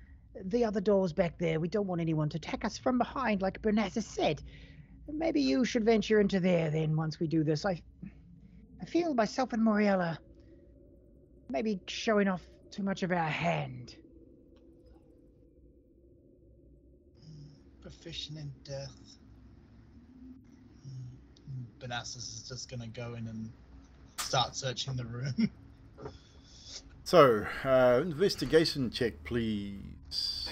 the other door's back there. We don't want anyone to attack us from behind, like Benassis said. Maybe you should venture into there then once we do this. I feel myself and Moriella maybe showing off too much of our hand.
Proficient in death. Benassis is just gonna go in and start searching the room.
So, investigation check, please.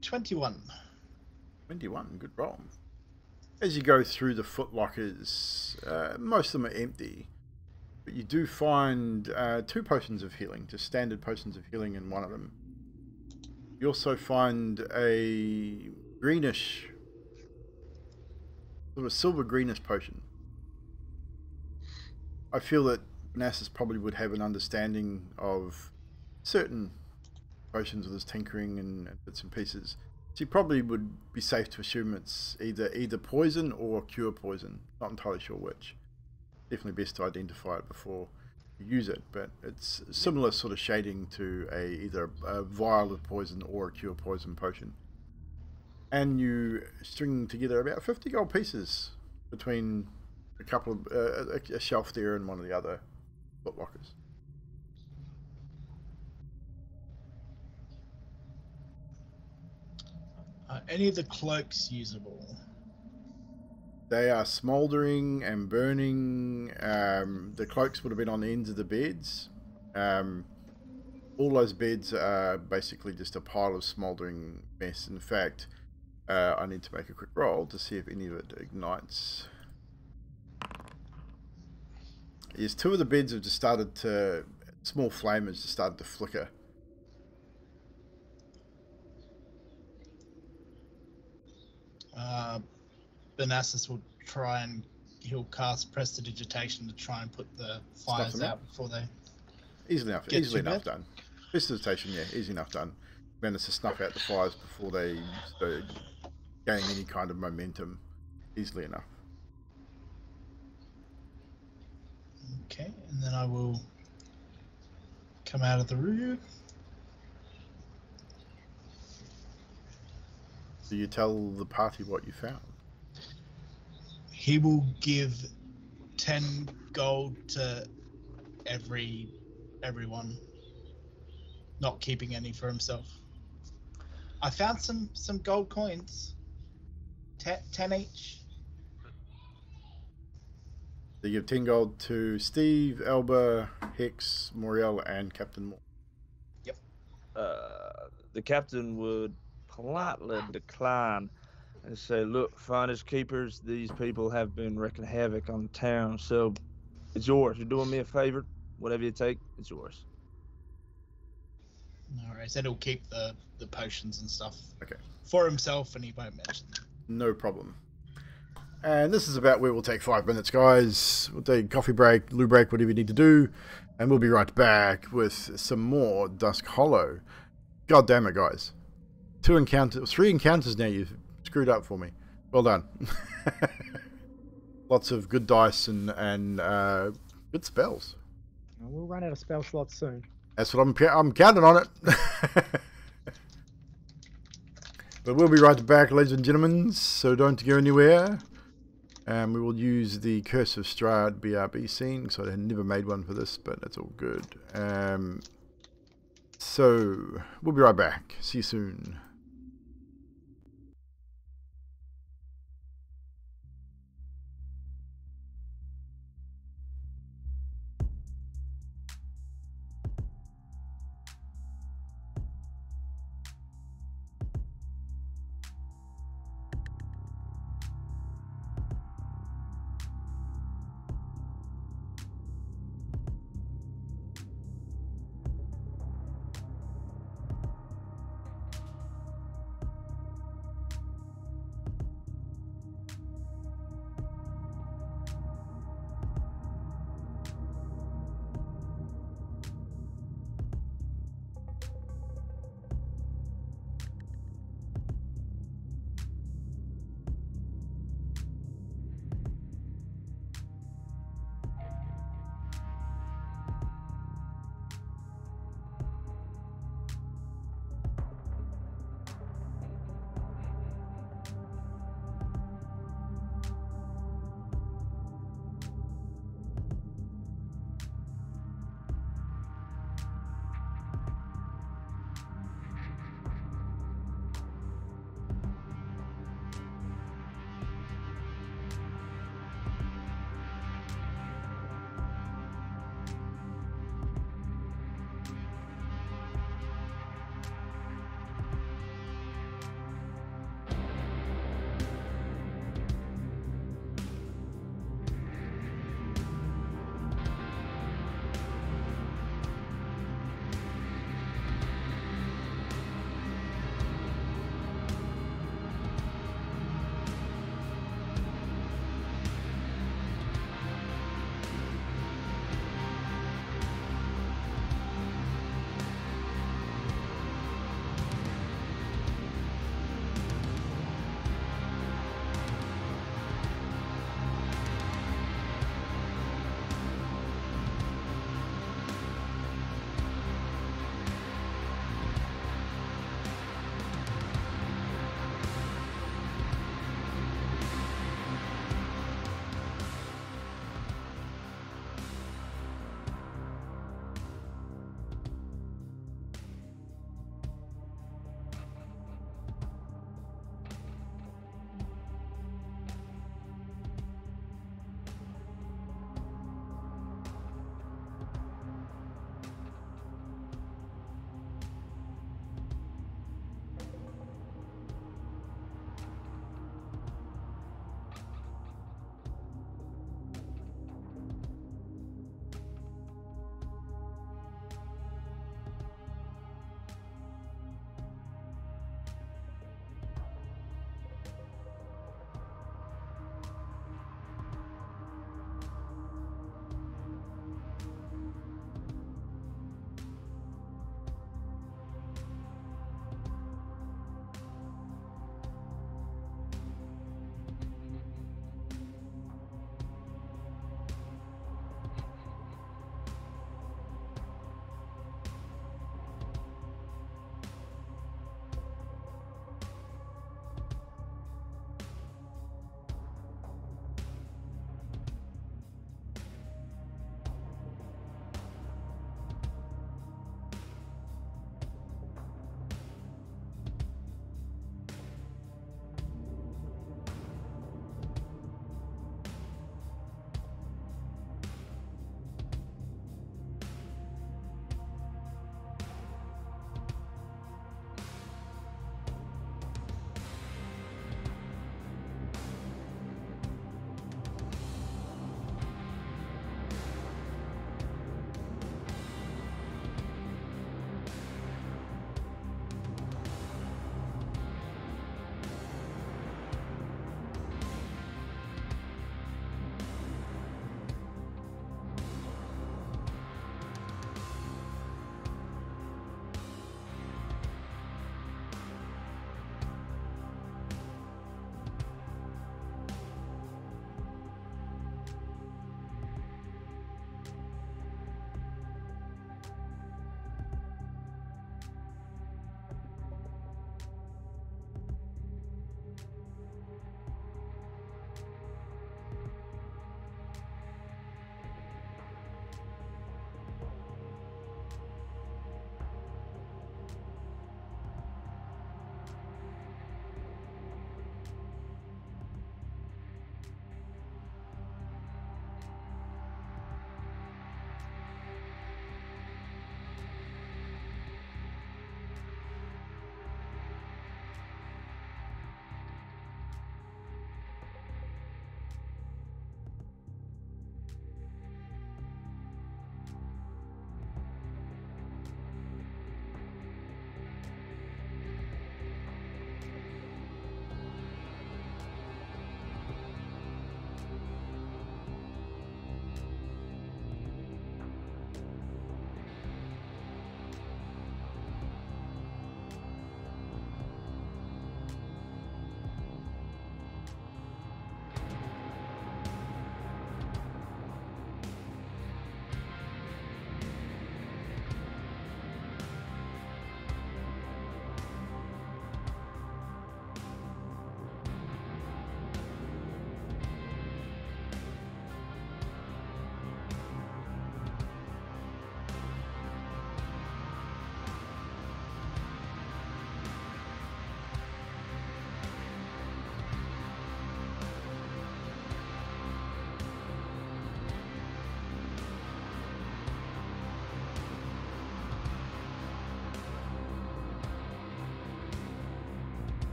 21.
21, good roll. As you go through the footlockers, most of them are empty, but you do find 2 potions of healing, just standard potions of healing in one of them. You also find a greenish, sort of silver greenish potion. I feel that Nassus probably would have an understanding of certain potions with his tinkering and bits and pieces. So you probably would be safe to assume it's either poison or cure poison. Not entirely sure which. Definitely best to identify it before you use it, but it's similar sort of shading to either a vial of poison or a cure poison potion. And you string together about 50 gold pieces between a couple of a shelf there and one of the other footlockers.
Any of the cloaks usable?
They are smouldering and burning. The cloaks would have been on the ends of the beds. All those beds are basically just a pile of smouldering mess. In fact, I need to make a quick roll to see if any of it ignites. Yes, 2 of the beds have just started to... Small flame has just started to flicker.
Benassis will try and he'll cast Prestidigitation to try and put the fires out before they
easily enough done. Prestidigitation, yeah, easy enough done. Managed to snuff out the fires before they gain any kind of momentum. Easily enough.
Okay, and then I will come out of the room.
Do you tell the party what you found?
He will give 10 gold to everyone, not keeping any for himself. I found some gold coins, 10 each.
So you give 10 gold to Steve, Elba, Hex, Moriel, and Captain Moore.
Yep.
The captain would politely decline and say, look, finders keepers, these people have been wreaking havoc on the town, so it's yours. You're doing me a favor. Whatever you take, it's yours.
No, I said he'll keep the potions and stuff
Okay.
for himself, and he won't mention them.
No problem. And this is about where we'll take 5 minutes, guys. We'll take a coffee break, loo break, whatever you need to do. And we'll be right back with some more Dusk Hollow. God damn it, guys. 3 encounters now you've screwed up for me. Well done. Lots of good dice and good spells.
We'll run out of spell slots soon.
That's what I'm counting on it. But we'll be right back, ladies and gentlemen, so don't go anywhere. And we will use the Curse of Strahd BRB scene, because I had never made one for this, but that's all good. So, we'll be right back. See you soon.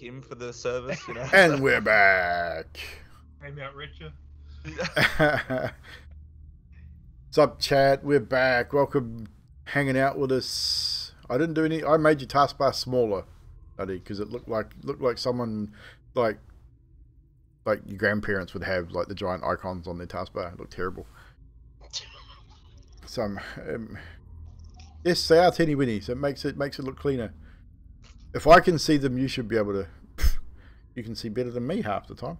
him for the service, you know.
And we're back.
Came out richer.
What's up, chat? We're back. Welcome, hanging out with us. I didn't do any. I made your taskbar smaller, buddy, because it looked like someone like your grandparents would have like the giant icons on their taskbar. It looked terrible. So yes, they are teeny weeny, so it makes it look cleaner. If I can see them, you should be able to. You can see better than me half the time.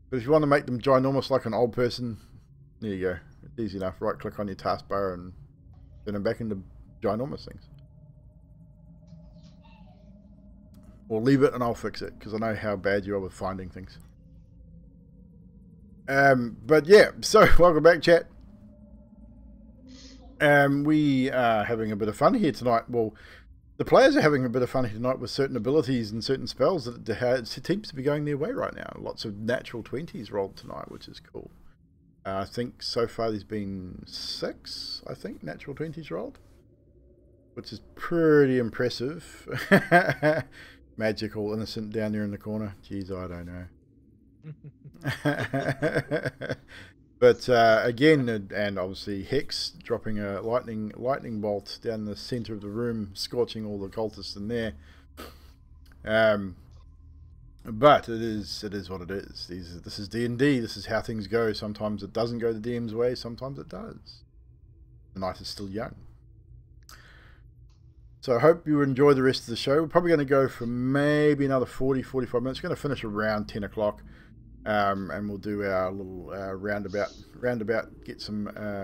But if you want to make them ginormous like an old person, there you go. It's easy enough. Right click on your taskbar and turn them back into ginormous things. Or leave it and I'll fix it, because I know how bad you are with finding things. But yeah, so welcome back, chat. We are having a bit of fun here tonight. Well, the players are having a bit of fun here tonight with certain abilities and certain spells that seems to be going their way right now. Lots of natural 20s rolled tonight, which is cool. I think so far there's been 6, I think, natural 20s rolled, which is pretty impressive. Magical innocent down there in the corner. Jeez, I don't know. But again, and obviously Hex dropping a lightning bolt down the center of the room, scorching all the cultists in there. But it is what it is. This is D&D. This is how things go. Sometimes it doesn't go the DM's way. Sometimes it does. The night is still young. So I hope you enjoy the rest of the show. We're probably going to go for maybe another 40-45 minutes. We're going to finish around 10 o'clock. And we'll do our little roundabout, get some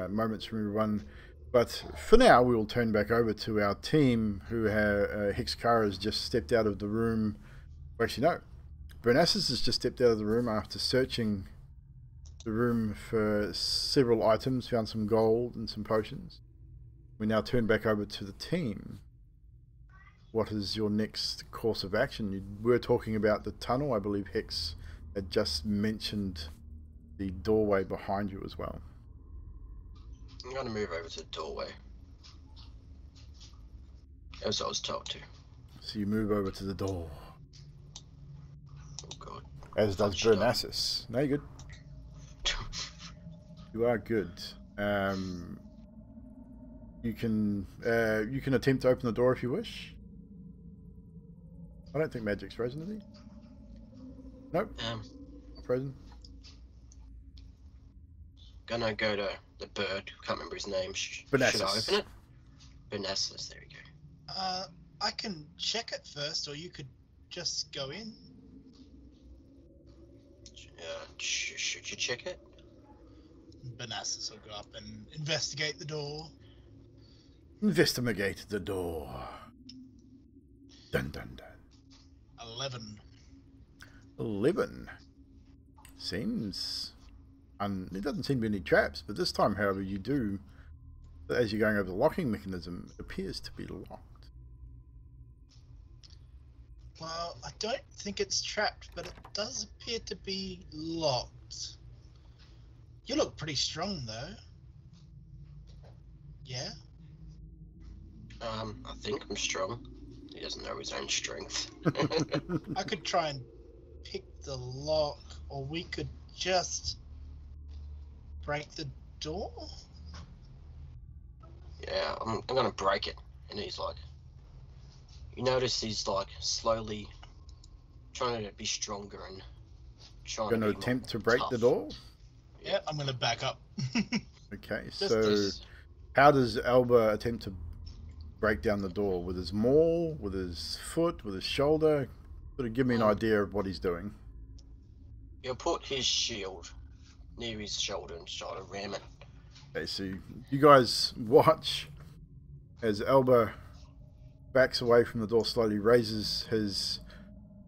moments from everyone. But for now, we will turn back over to our team, who have Hexkara has just stepped out of the room. Well, actually, no. Bernassus has just stepped out of the room after searching the room for several items, found some gold and some potions. We now turn back over to the team. What is your next course of action? You were talking about the tunnel. I believe Hex had just mentioned the doorway behind you as well.
I'm going to move over to the doorway, as I was told to.
So you move over to the door.
Oh god.
As does Bernassus. No, you're good. You are good. You can attempt to open the door if you wish. I don't think magic's frozen, is he? Nope. Frozen.
Gonna go to the bird. Can't remember his name. Should I open it? Bernassus. There we go.
I can check it first, or you could just go in.
Should you check it?
Bernassus will go up and investigate the door.
Investigate the door. Dun dun dun.
11.
11. Seems... There doesn't seem to be any traps, but this time, however, you do, as you're going over the locking mechanism, it appears to be locked.
Well, I don't think it's trapped, but it does appear to be locked. You look pretty strong, though. Yeah?
I think I'm strong. He doesn't know his own strength.
I could try and pick the lock, or we could just break the door?
Yeah, I'm gonna break it. And he's like... You notice he's like slowly trying to be stronger and trying
Going to
be
attempt
more
to break
tough.
the door?
Yeah, I'm gonna back up.
Okay,
Just
so
this.
how does Alba attempt to break down the door? With his maul, with his foot, with his shoulder? Sort of give me an idea of what he's doing.
He'll put his shield near his shoulder and try to ram it.
Okay, so you guys watch as Alba backs away from the door slowly, raises his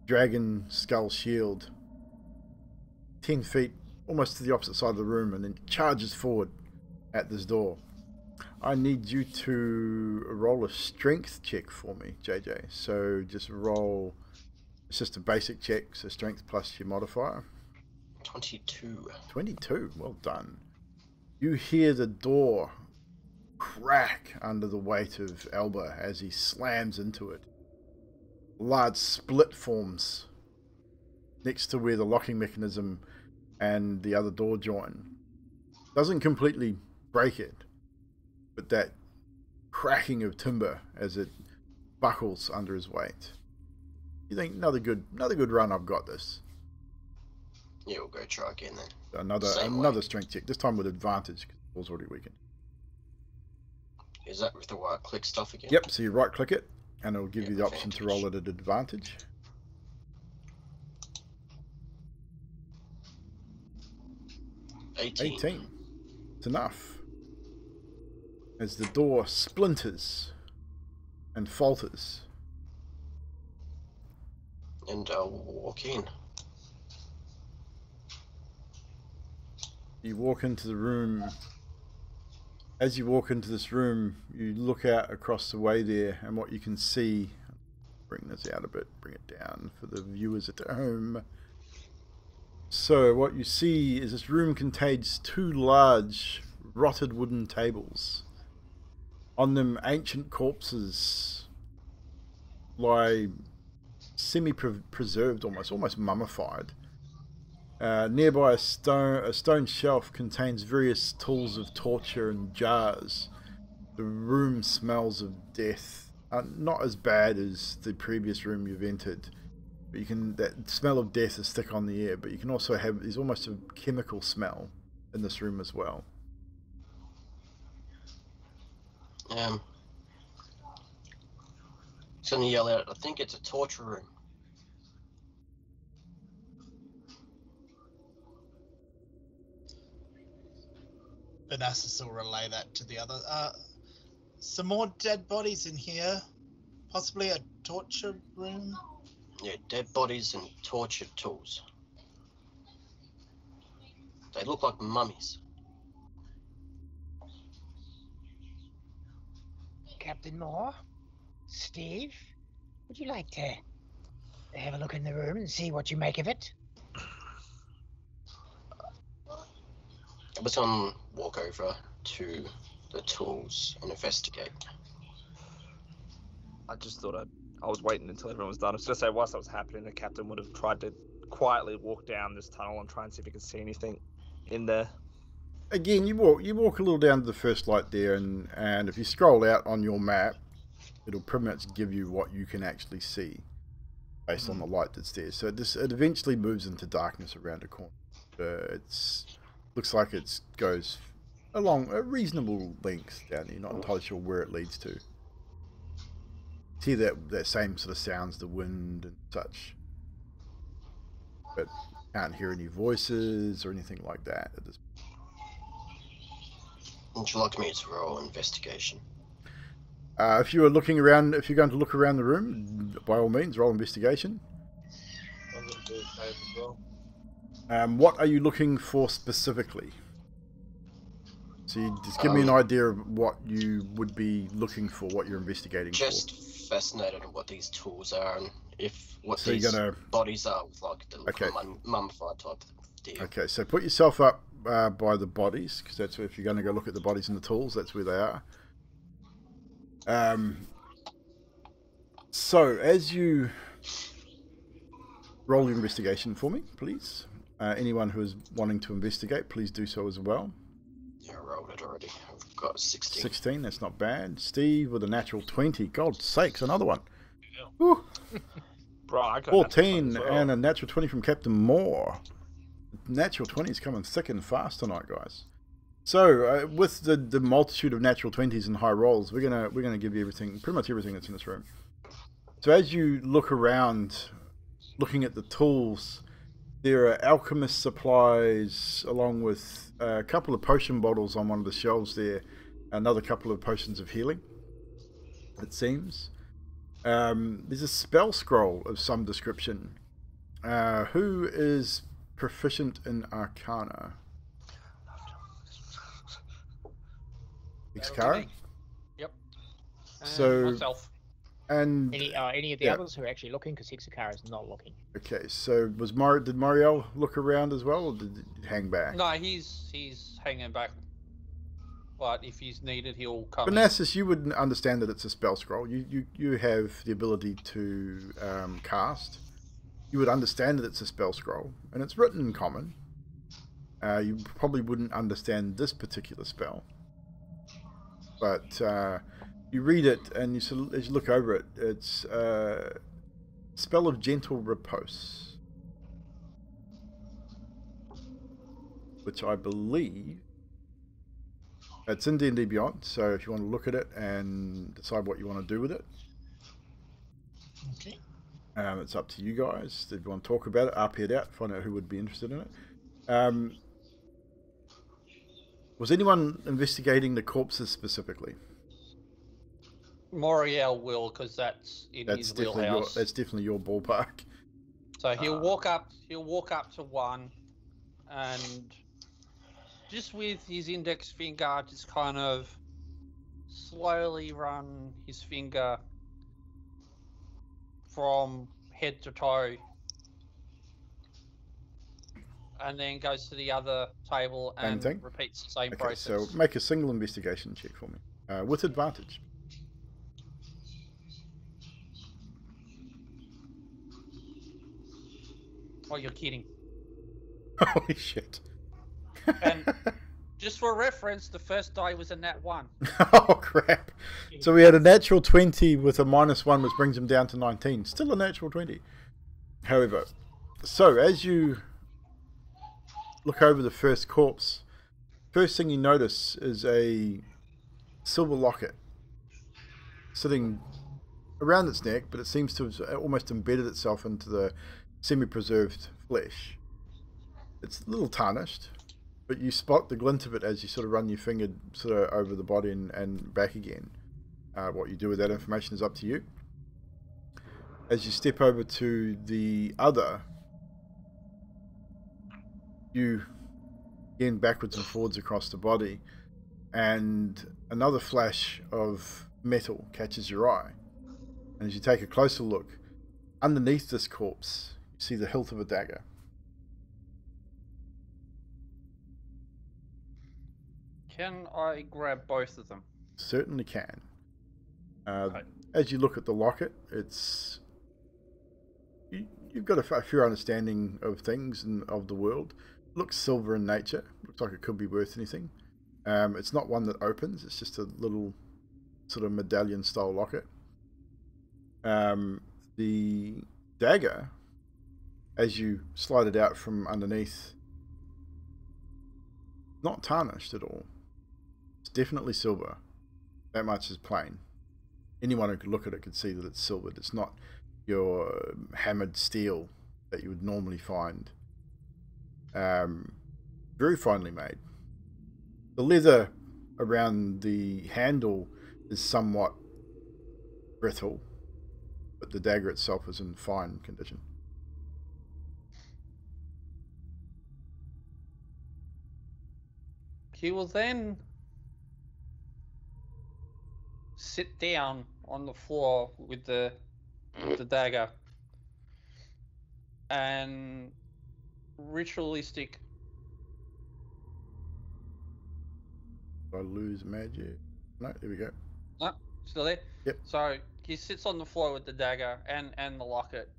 dragon skull shield 10 feet, almost to the opposite side of the room, and then charges forward at this door. I need you to roll a strength check for me, JJ. So just roll, it's just a basic check, so strength plus your modifier.
22.
22, well done. You hear the door crack under the weight of Alba as he slams into it. large split forms next to where the locking mechanism and the other door join. Doesn't completely break it, but that cracking of timber as it buckles under his weight. You think another good run? I've got this.
Yeah, we'll go try again then.
Another
way.
strength check. This time with advantage because the ball's already weakened.
Is that with the right click stuff again?
Yep. So you right click it, and it'll give you the option to roll it at advantage. 18. It's enough. As the door splinters and falters.
And I'll walk in.
You walk into the room. As you walk into this room, you look out across the way there, and what you can see, bring this out a bit, bring it down for the viewers at home. So what you see is this room contains 2 large rotted wooden tables. On them, ancient corpses lie semi-preserved, almost mummified. Nearby, a stone shelf contains various tools of torture and jars. The room smells of death. Not as bad as the previous room you've entered, but that smell of death is thick on the air. But you can also there's almost a chemical smell in this room as well.
It's gonna yell out, I think it's a torture room.
Vanessa will relay that to the other. Some more dead bodies in here. Possibly a torture room.
Yeah, dead bodies and torture tools. They look like mummies.
Captain Moore, Steve, would you like to have a look in the room and see what you make of it?
I was on walk over to the tools and investigate.
I just thought I was waiting until everyone was done. I was going to say, whilst that was happening, the captain would have tried to quietly walk down this tunnel and try and see if he could see anything in there.
Again, you walk a little down to the first light there, and if you scroll out on your map, it'll pretty much give you what you can actually see based on the light that's there. So it eventually moves into darkness around a corner. Looks like it goes along a reasonable length down there. You're not entirely sure where it leads to. See that same sort of sounds, the wind and such, but can't hear any voices or anything like that at this point.
Would you like me to roll investigation?
If you're going to look around the room, by all means, roll investigation.
I'm going to do the same as well.
What are you looking for specifically? So you just give me an idea of what you would be looking for, what you're investigating
just
for.
Fascinated with what these tools are and what
so
these bodies are, with like the mummified type deal.
Okay, so put yourself up by the bodies, because that's where, if you're going to go look at the bodies and the tools, that's where they are. So as you roll your investigation for me, please. Anyone who is wanting to investigate, please do so as well.
Yeah, I rolled it already. I've got 16.
16, that's not bad. Steve with a natural 20. God's sakes, another one.
Yeah.
Woo.
Bro, I got
14
well.
and a natural 20 from Captain Moore. Natural 20 is coming thick and fast tonight, guys. So with the multitude of natural 20s and high rolls, we're gonna give you pretty much everything that's in this room. So as you look around, looking at the tools, there are alchemist supplies along with a couple of potion bottles on one of the shelves there, another couple of potions of healing, it seems. There's a spell scroll of some description. Who is proficient in Arcana? Ixcara?
Yep.
So
Myself.
and
Any of the others who are actually looking, because Hexakara is not looking.
okay, so did Mariel look around as well, or did he hang back?
No, he's hanging back. but if he's needed, he'll come in.
Vanassus, you wouldn't understand that it's a spell scroll. You have the ability to cast. You would understand that it's a spell scroll, and it's written in common. You probably wouldn't understand this particular spell, but you read it, and as you look over it, it's spell of gentle repose, which I believe it's in D&D Beyond. So if you want to look at it and decide what you want to do with it,
Okay.
it's up to you guys. If you want to talk about it, RP it out, find out who would be interested in it. Was anyone investigating the corpses specifically?
Moriel will, because that's in his wheelhouse.
That's definitely your ballpark.
So he'll walk up. He'll walk up to one, and just with his index finger, just kind of slowly run his finger from head to toe, and then goes to the other table and repeats the same process.
So make a single investigation check for me with advantage.
Oh, you're kidding.
Holy shit.
And just for reference, the first die was a nat 1.
Oh, crap. So we had a natural 20 with a -1, which brings him down to 19. Still a natural 20. However, so as you look over the first corpse, first thing you notice is a silver locket sitting around its neck, but it seems to have almost embedded itself into the semi-preserved flesh. It's a little tarnished, but you spot the glint of it as you sort of run your finger sort of over the body and back again. What you do with that information is up to you. As you step over to the other, you again backwards and forwards across the body, and another flash of metal catches your eye. And as you take a closer look, underneath this corpse, you see the hilt of a dagger.
Can I grab both of them?
Certainly can. As you look at the locket, you've got a fair understanding of things and of the world. It looks silver in nature. Looks like it could be worth anything. It's not one that opens. It's just a little sort of medallion style locket. The dagger, as you slide it out from underneath, not tarnished at all. It's definitely silver. That much is plain. Anyone who could look at it could see that it's silvered. It's not your hammered steel that you would normally find. Very finely made. The leather around the handle is somewhat brittle, but the dagger itself is in fine condition.
He will then sit down on the floor with the dagger and ritualistic.
I lose magic. No, there we go.
No, still there.
Yep.
So he sits on the floor with the dagger and the locket,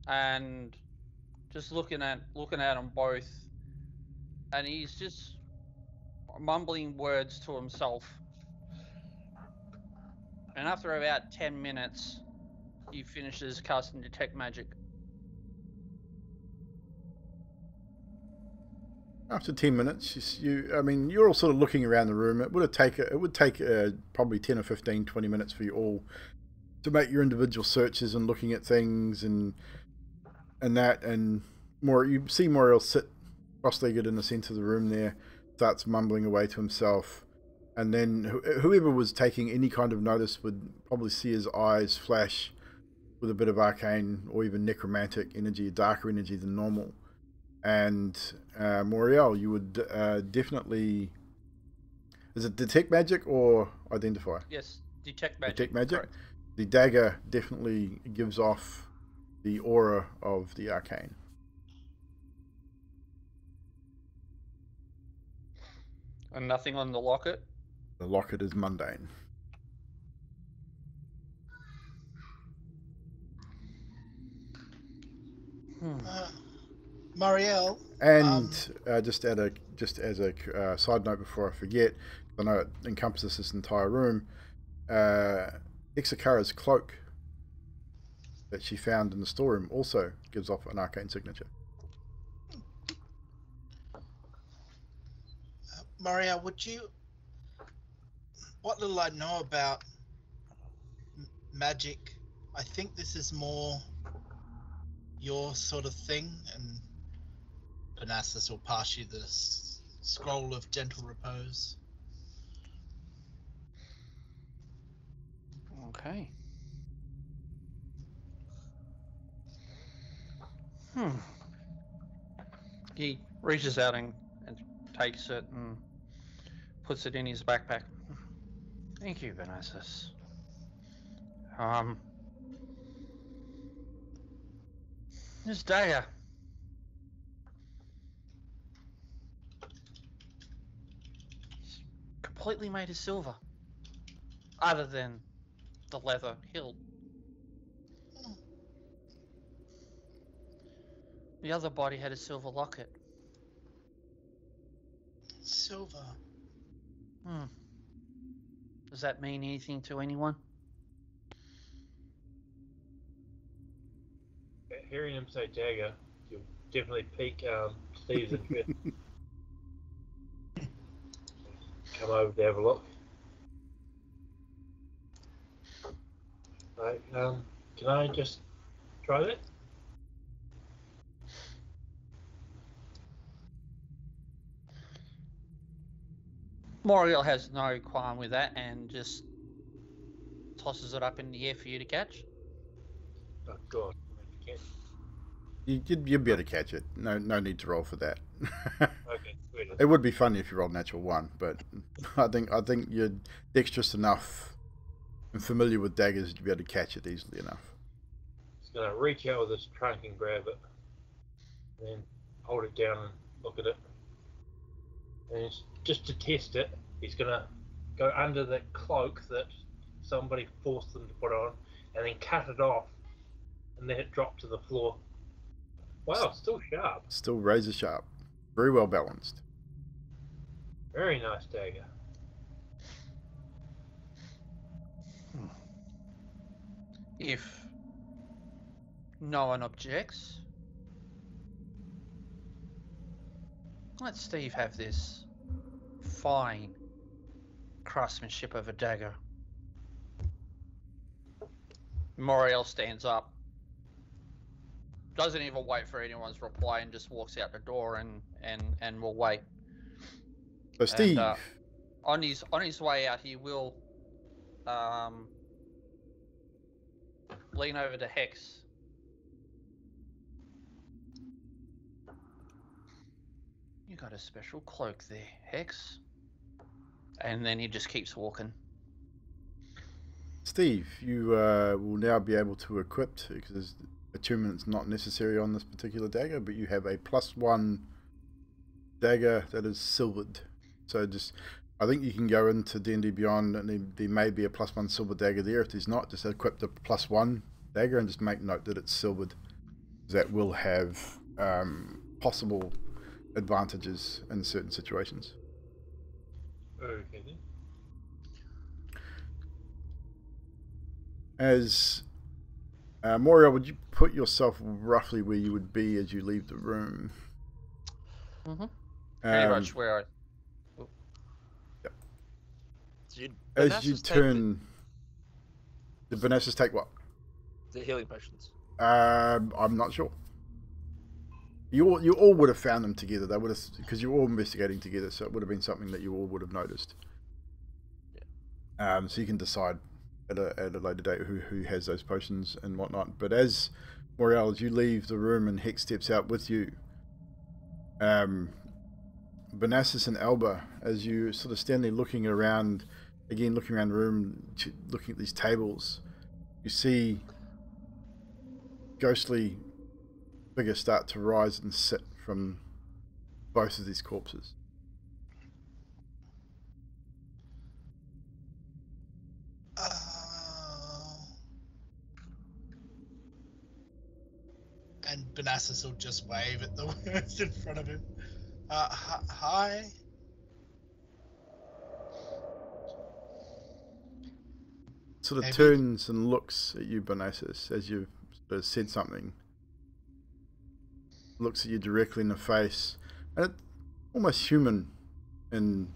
and just looking at them both, and he's just mumbling words to himself. And after about 10 minutes, he finishes casting Detect Magic.
After 10 minutes, you're all sort of looking around the room. It would take probably 10 or 15, 20 minutes for you all to make your individual searches and looking at things and that. And more, you see Moriel sit cross-legged in the center of the room there, starts mumbling away to himself. And then whoever was taking any kind of notice would probably see his eyes flash with a bit of arcane or even necromantic energy, darker energy than normal. And Moriel, you would definitely... Is it Detect Magic or Identify?
Yes, Detect Magic.
Detect Magic.
Correct.
The dagger definitely gives off the aura of the arcane.
And nothing on the locket?
The locket is mundane.
Marielle.
And just as a side note before I forget, I know it encompasses this entire room. Ixakara's cloak that she found in the storeroom also gives off an arcane signature.
Marielle, what little I know about magic, I think this is more your sort of thing, and Panassus will pass you the scroll of gentle repose.
Okay. He reaches out and takes it and puts it in his backpack. Thank you, Vanassus. This dagger. It's completely made of silver. Other than the leather hilt. The other body had a silver locket.
Silver.
Does that mean anything to anyone?
Hearing him say dagger, you'll definitely pique Steve's interest. Come over to have a look. Right, can I just try that?
Moriel has no qualm with that and just tosses it up in the air for you to catch.
Oh God,
You'd be able to catch it. No need to roll for that.
okay, sweet.
It would be funny if you rolled natural 1, but I think you're dexterous enough and familiar with daggers to be able to catch it easily enough.
He's gonna reach out with his trunk and grab it, and then hold it down and look at it. And just to test it, he's gonna go under the cloak that somebody forced them to put on, and then cut it off, and let it drop to the floor. Wow, still sharp.
Still razor sharp. Very well balanced.
Very nice dagger.
If no one objects, let Steve have this fine craftsmanship of a dagger. Moriel stands up, doesn't even wait for anyone's reply, and just walks out the door and will wait.
So Steve,
And, on his way out, he will lean over to Hex. You got a special cloak there, Hex. And then he just keeps walking.
Steve, you will now be able to equip, because attunement's not necessary on this particular dagger, but you have a +1 dagger that is silvered. So I think you can go into D&D Beyond, and there may be a +1 silver dagger there. If there's not, just equip the +1 dagger and just make note that it's silvered. That will have possible advantages in certain situations.
Okay then.
As Moriel, would you put yourself roughly where you would be as you leave the room?
Mm-hmm. Pretty much where I...
As you turn... Did Vanessa's take what?
The healing potions.
I'm not sure. You all would have found them together. They would have, because you're all investigating together, so it would have been something that you all would have noticed. Yeah. So you can decide at a later date who has those potions and whatnot. But as Moriel, as you leave the room and Hex steps out with you, Banassus and Alba, as you sort of stand there looking around the room, looking at these tables, you see ghostly figures start to rise and sit from both of these corpses.
Banassus will just wave at the words in front of him. Hi.
Sort of
Maybe.
turns and looks at you, Banassus, as you've sort of said something. Looks at you directly in the face, and it's almost human in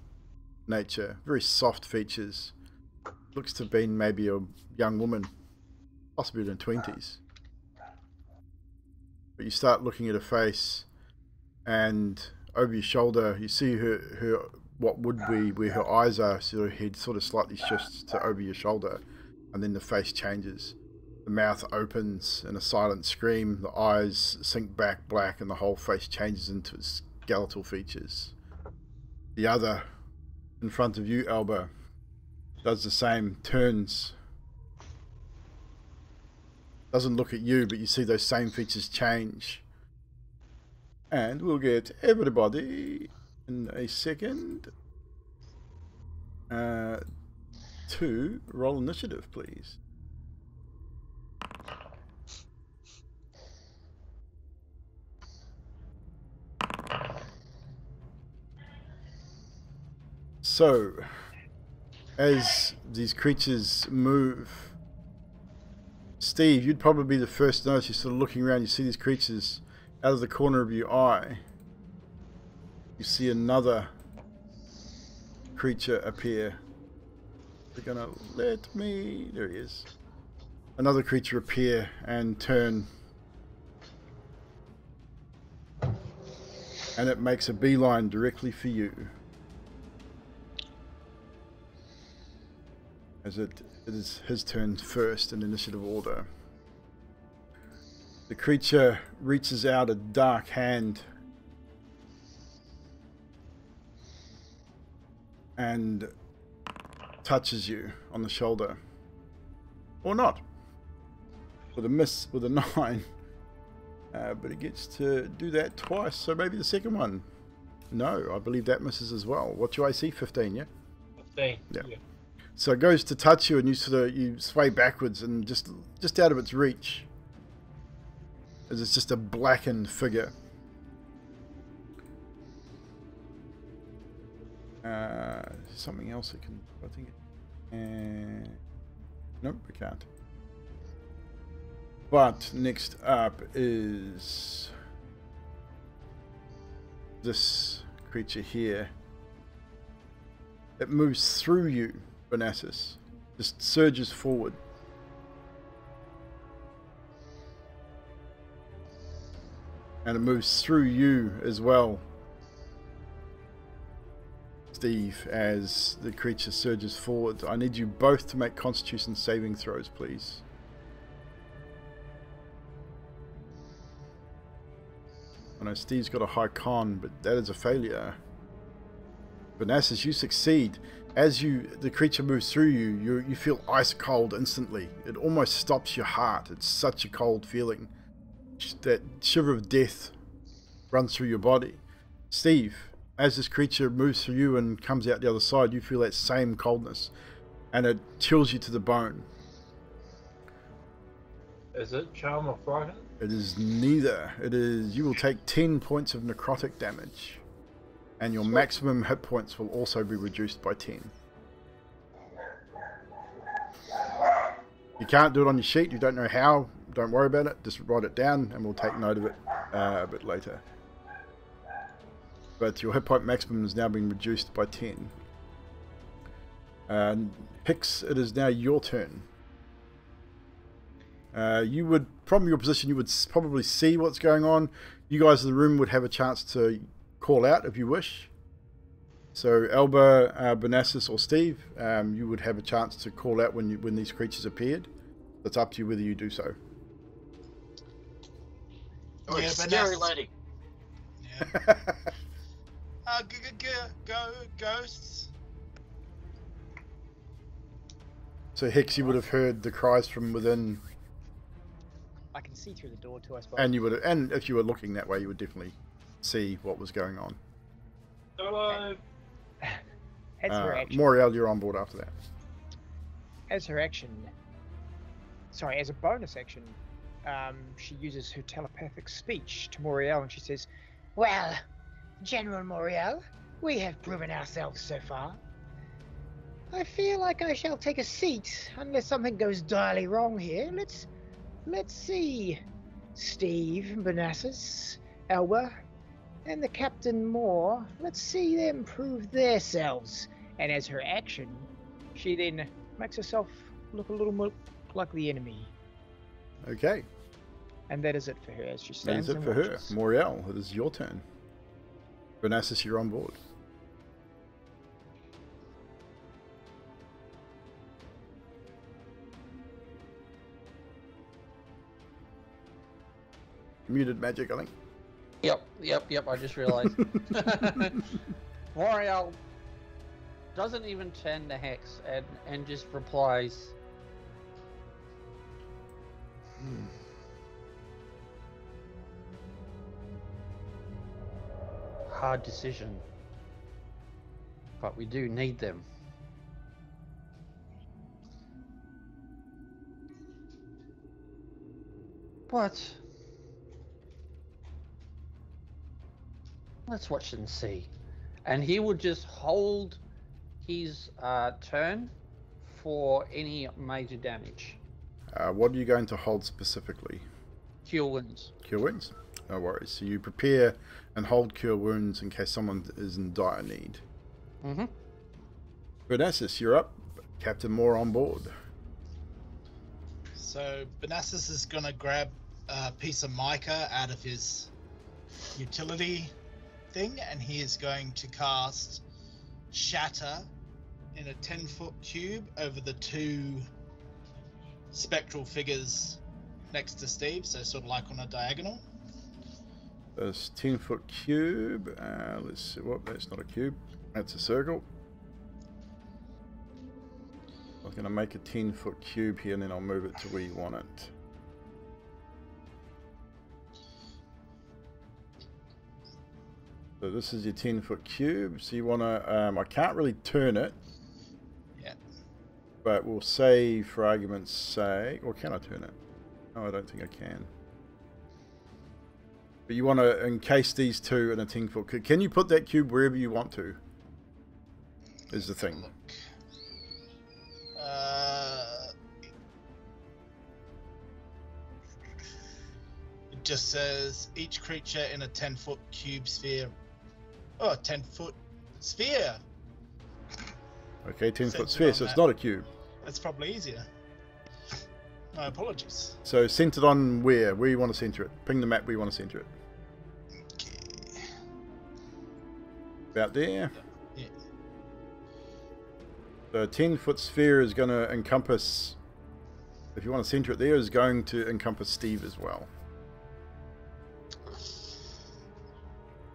nature. Very soft features. Looks to have been maybe a young woman, possibly in her 20s. But you start looking at her face, and over your shoulder, you see her what would be where her eyes are. So her head sort of slightly shifts to over your shoulder, and then the face changes. The mouth opens in a silent scream, the eyes sink back black, and the whole face changes into its skeletal features. The other, in front of you, Alba, does the same, turns, doesn't look at you, but you see those same features change. And we'll get everybody in a second to roll initiative, please. So, as these creatures move, Steve, you'd probably be the first to notice. You're sort of looking around, you see these creatures out of the corner of your eye. You see another creature appear. They're gonna let me... There he is. Another creature appear and turn. And it makes a beeline directly for you. As it is his turn first in initiative order. The creature reaches out a dark hand and touches you on the shoulder. Or not. With a miss, with a 9. But it gets to do that twice, so maybe the second one. No, I believe that misses as well. What's your AC? 15, yeah?
15.
Yeah. So it goes to touch you, and you sway backwards, and just out of its reach, as it's just a blackened figure. Something else I can, I think. Nope, I can't. But next up is this creature here. It moves through you, Banassus. Just surges forward. And it moves through you as well, Steve, as the creature surges forward. I need you both to make Constitution saving throws, please. I know Steve's got a high con, but that is a failure. Banassus, you succeed. As the creature moves through you, you feel ice cold instantly. It almost stops your heart. It's such a cold feeling. That shiver of death runs through your body. Steve, as this creature moves through you and comes out the other side, you feel that same coldness, and it chills you to the bone.
Is it charm or frighten?
It is neither. It is. You will take 10 points of necrotic damage, and your maximum hit points will also be reduced by 10. You can't do it on your sheet. You don't know how. Don't worry about it. Just write it down, and we'll take note of it a bit later. But your hit point maximum is now being reduced by 10. Hicks, it is now your turn. You would, from your position, you would probably see what's going on. You guys in the room would have a chance to call out if you wish. So Alba, Banassus, or Steve, you would have a chance to call out when these creatures appeared. It's up to you whether you do so.
Oh,
Yeah,
it's
but
scary
that's-
lady.
Yeah. Ghosts.
So Hicks, you would have heard the cries from within,
I can see through the door too, I suppose.
and you would, and if you were looking that way, you would definitely see what was going on.
Hello.
As her action,
Moriel, you're on board after that.
as her action, sorry, as a bonus action, she uses her telepathic speech to Moriel, and she says,
Well, General Moriel, we have proven ourselves so far. I feel like I shall take a seat unless something goes direly wrong here. Let's see. Steve, Bonassus, Elba, and the Captain Moore. Let's see them prove themselves.
and as her action, she then makes herself look a little more like the enemy.
Okay,
And that is it for her as she
that
stands
is it
and
for her.
watches.
Moriel, it is your turn. Vanassus, you're on board. Muted magic, I think.
Yep, I just realised. Moriel doesn't even turn the hex and just replies, hard decision, but we do need them. But let's watch and see. And he would just hold his turn for any major damage.
What are you going to hold specifically?
Cure wounds.
Cure wounds? No worries. So you prepare and hold cure wounds in case someone is in dire need.
Mm-hmm.
Vanassus, you're up. Captain Moore on board.
So Bonassus is gonna grab a piece of mica out of his utility thing, and he is going to cast Shatter in a 10-foot cube over the two spectral figures next to Steve, so sort of like on a diagonal.
This 10-foot cube. Let's see. Whoop, that's not a cube. That's a circle. I'm going to make a 10-foot cube here, and then I'll move it to where you want it. So this is your 10-foot cube. So you want to... I can't really turn it.
Yeah.
But we'll say, for argument's sake... Or can I turn it? No, I don't think I can. But you want to encase these two in a 10-foot cube. Can you put that cube wherever you want to? Is the thing.
Look. It just says each creature in a 10-foot cube sphere. Oh, 10-foot sphere.
Okay, 10-foot
Centered
sphere,
on
so it's
that.
not a cube.
That's probably easier. My apologies.
So centered on where? Where you want to center it? Ping the map where you want to center it.
Okay.
About there.
Yeah.
The 10-foot sphere is going to encompass, if you want to center it there, is going to encompass Steve as well.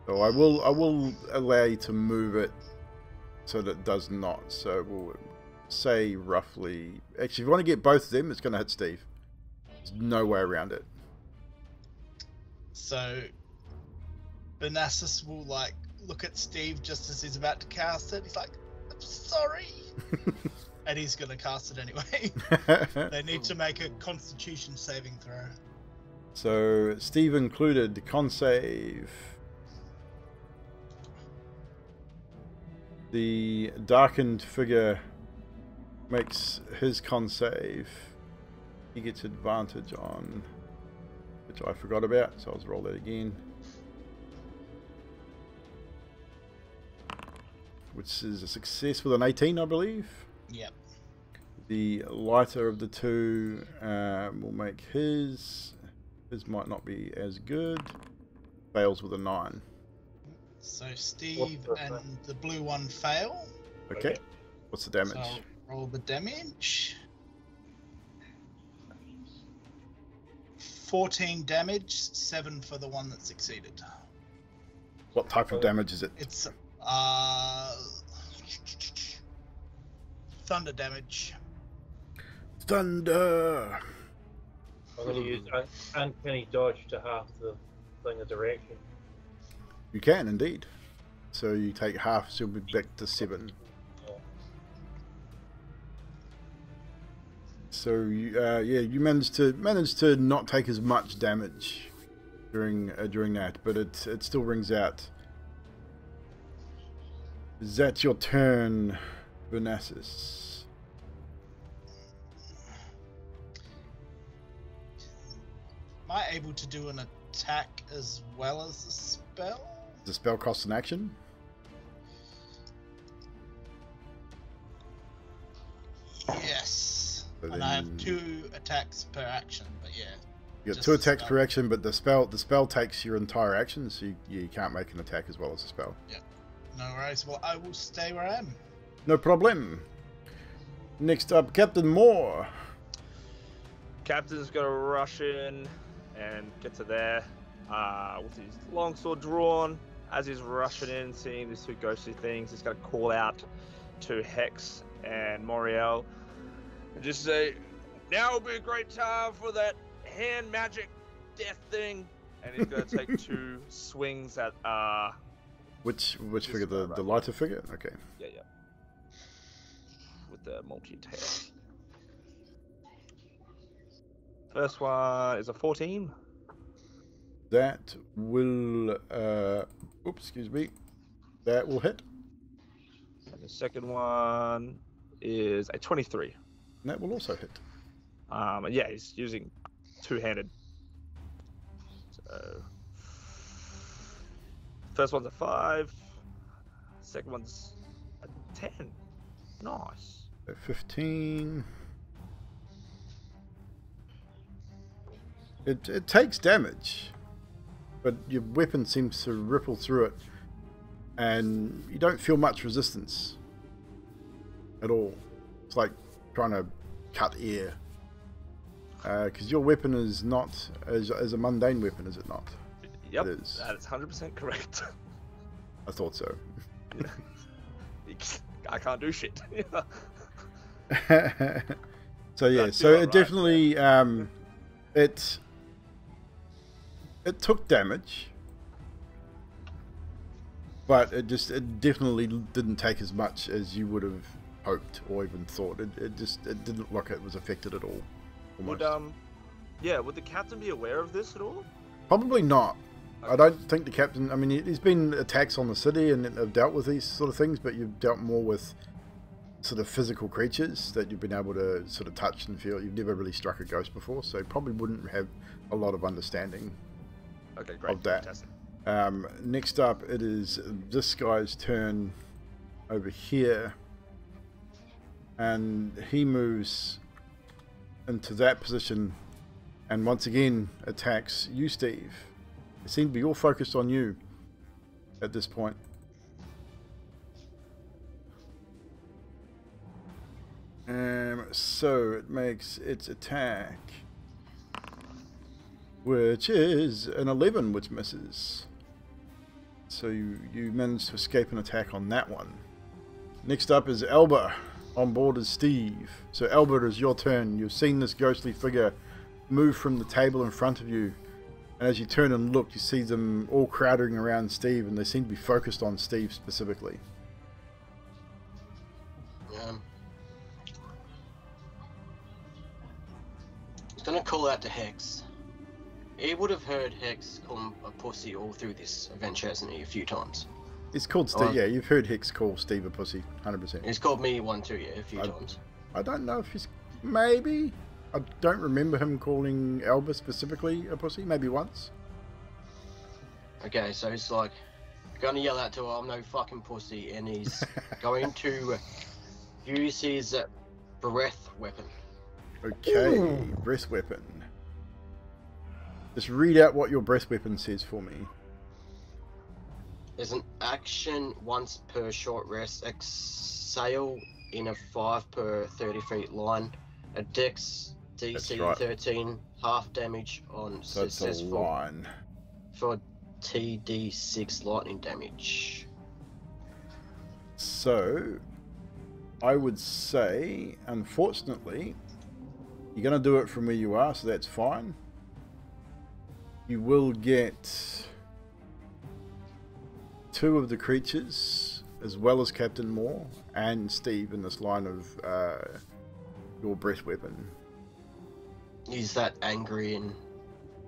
So I will allow you to move it so that it does not. So we'll say roughly, actually if you want to get both of them, it's going to hit Steve. There's no way around it.
So Bonassus will like look at Steve just as he's about to cast it. He's like, I'm sorry. And he's gonna cast it anyway. They need to make a constitution saving throw.
So Steve included, con save. The darkened figure makes his con save. He gets advantage on, which I forgot about, so I'll roll that again. Which is a success with an 18, I believe.
Yep.
The lighter of the two will make his. His might not be as good. Fails with a 9.
So Steve and the blue one fail.
Okay. What's the damage?
So I'll roll the damage. 14 damage, 7 for the one that succeeded.
What type of damage is it?
It's thunder damage.
Thunder!
I'm going to use uncanny dodge to half the thing as a reaction.
You can indeed. So you take half, so you'll be back to 7. So you managed to not take as much damage during that, but it still rings out. Is that your turn, Vernassus?
Am I able to do an attack as well as the spell?
Does the spell cost an action?
Yes.
So
and I have 2 attacks per action, but yeah.
You got
just
2
the
attacks
spell.
per action, but the spell takes your entire action, so you can't make an attack as well as a spell.
Yeah. No worries. Well, I will stay where I am.
No problem. Next up, Captain Moore.
Captain's gonna rush in and get to there with his longsword drawn. As he's rushing in, seeing these 2 ghostly things, he's gonna call out to Hex and Moriel and just say, "Now would be a great time for that hand magic death thing." And he's gonna take 2 swings at
Which
This
figure?
guy
The
right
lighter figure? Okay.
yeah with the multi-attack. First one is a 14.
That will excuse me. That will hit.
And the second one is a 23.
And that will also hit.
And yeah, he's using 2-handed. So first one's a 5. Second one's a 10. Nice.
15. It takes damage, but your weapon seems to ripple through it, and you don't feel much resistance at all. It's like trying to cut air, because your weapon is not as a mundane weapon, is it not?
Yep,
It is.
that is 100% correct.
I thought so.
I can't do shit.
So yeah,
That's
so
you,
it
right?
definitely it took damage, but it definitely didn't take as much as you would have hoped or even thought. It didn't look like it was affected at all. Almost.
Would the captain be aware of this at all?
Probably not.
Okay.
I don't think the captain. I mean, there's been attacks on the city and have dealt with these sort of things, but you've dealt more with sort of physical creatures that you've been able to sort of touch and feel. You've never really struck a ghost before, so you probably wouldn't have a lot of understanding
Okay, great.
of that.
Fantastic.
Next up, it is this guy's turn over here, and he moves into that position and once again attacks you, Steve. They seem to be all focused on you at this point. So it makes its attack, which is an 11, which misses. So you managed to escape an attack on that one. Next up is Elba. On board is Steve. So Elba, it is your turn. You've seen this ghostly figure move from the table in front of you. And as you turn and look, you see them all crowding around Steve, and they seem to be focused on Steve specifically.
He's gonna call out to Hex. He would have heard Hex call him a pussy all through this adventure, hasn't he? A few times.
It's called Steve. Yeah, you've heard Hex call Steve a pussy, 100%.
He's called me one too, yeah, a few times.
I don't know if he's... Maybe. I don't remember him calling Elba specifically a pussy. Maybe once.
Okay, so he's like, gonna yell out to her, "I'm no fucking pussy," and he's going to use his breath weapon.
Okay, breath weapon. Just read out what your breath weapon says for me.
There's an action once per short rest. Exhale in a 5 per 30 feet line. A dex DC
right.
13, half damage on
So it's a
successful
line.
for TD6 lightning damage.
So, I would say, unfortunately, you're going to do it from where you are, so that's fine. You will get 2 of the creatures, as well as Captain Moore and Steve in this line of your breath weapon.
he's that angry and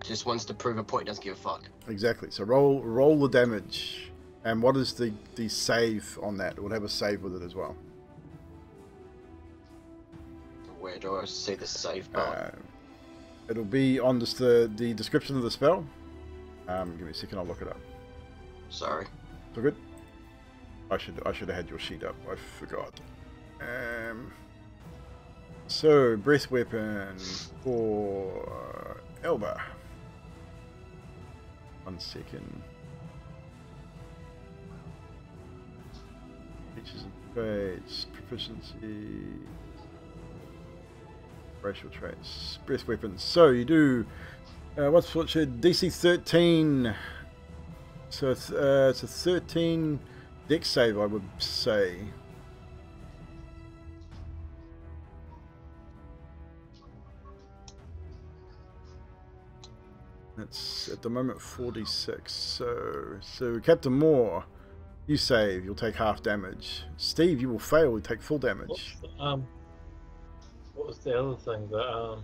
just wants to prove a point. Doesn't give a fuck.
Exactly. So roll the damage. And what is the save on that? We'll have a save with it as well.
Where do I see the save bar?
It'll be on the description of the spell. Give me a second. I'll look it up.
Sorry.
So good. I should have had your sheet up. I forgot. So breath weapon for Elba. 1 second. Features and traits, proficiency, racial traits, breath weapons. So you do what's your DC 13? So it's a 13 dex save, I would say. That's at the moment 46. So Captain Moore, you save, you'll take half damage. Steve, you will fail, you take full damage.
What was the other thing that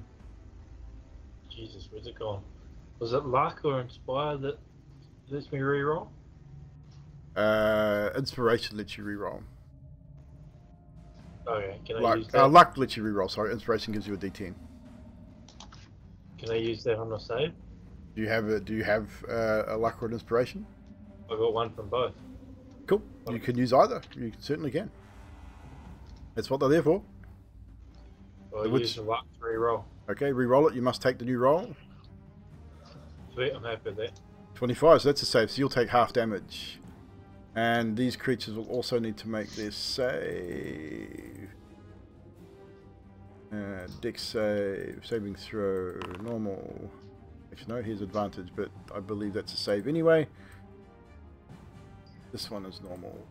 Jesus, where's it gone? Was it luck or inspire that lets me reroll?
Inspiration lets you reroll.
Okay, can I use that?
Luck lets you reroll. Sorry, inspiration gives you a D10.
Can I use that on a save?
Do you have a luck or an inspiration?
I got one from both.
Cool. You can use either. You certainly can. That's what they're there for.
Well, I use the luck to reroll.
Okay, reroll it. You must take the new roll.
Sweet, I'm happy with that.
25, so that's a save. So you'll take half damage. And these creatures will also need to make their save. Dex save, saving throw, normal. Actually, no, here's advantage, but I believe that's a save anyway. This one is normal.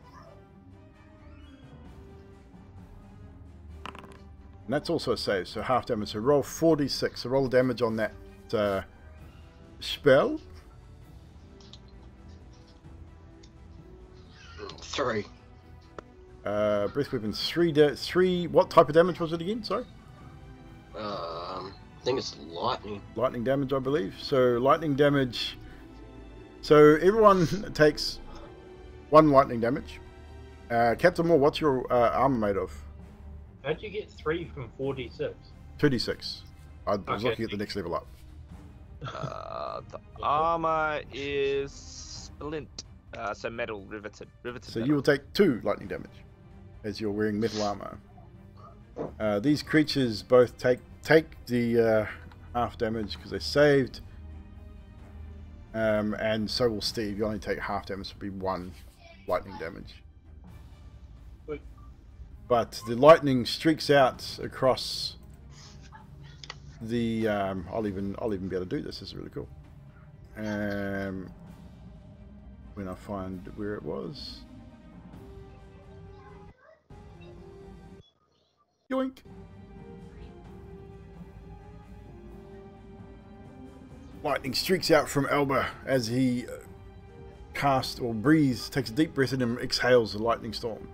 And that's also a save, so half damage. So roll 46. So roll the damage on that spell.
3.
Breath weapon 3. What type of damage was it again? Sorry.
I think it's lightning.
Lightning damage, I believe. So lightning damage. So everyone takes 1 lightning damage. Captain Moore, what's your armor made of?
How'd you get 3 from 46?
2d6. I was looking at the next level up.
The armor is splint. So metal riveted.
So
metal.
you will take 2 lightning damage as you're wearing metal armor. These creatures both take the half damage because they saved, and so will Steve. You only take half damage, so it'll be 1 lightning damage.
Wait.
But the lightning streaks out across the. I'll even be able to do this. This is really cool. When I find where it was. Yoink! Lightning streaks out from Elba as he casts or breathes, takes a deep breath in and exhales the lightning storm.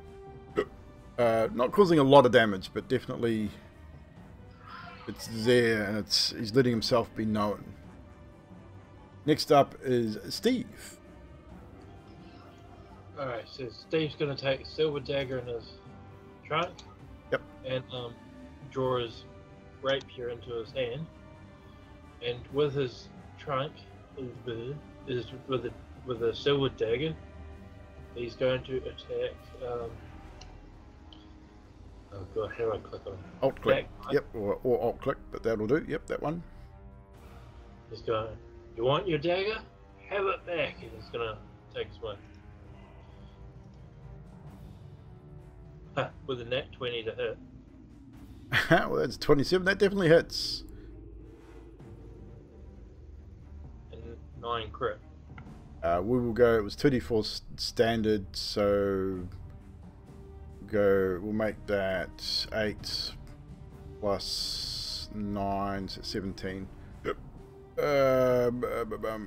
Not causing a lot of damage, but definitely it's there and he's letting himself be known. Next up is Steve.
Alright, so Steve's gonna take a silver dagger in his trunk.
Yep.
And draw his rapier into his hand. And with his trunk is with a silver dagger, he's going to attack. Oh god, how do I click on it?
Alt click.
Attack.
Yep, or alt click, but that'll do. Yep, that one.
He's going, you want your dagger? Have it back. And he's gonna take his one. With a nat 20 to hit.
Well, that's 27. That definitely hits.
And 9 crit.
We will go. It was 2d4 standard, so we'll make that 8 plus 9, so 17.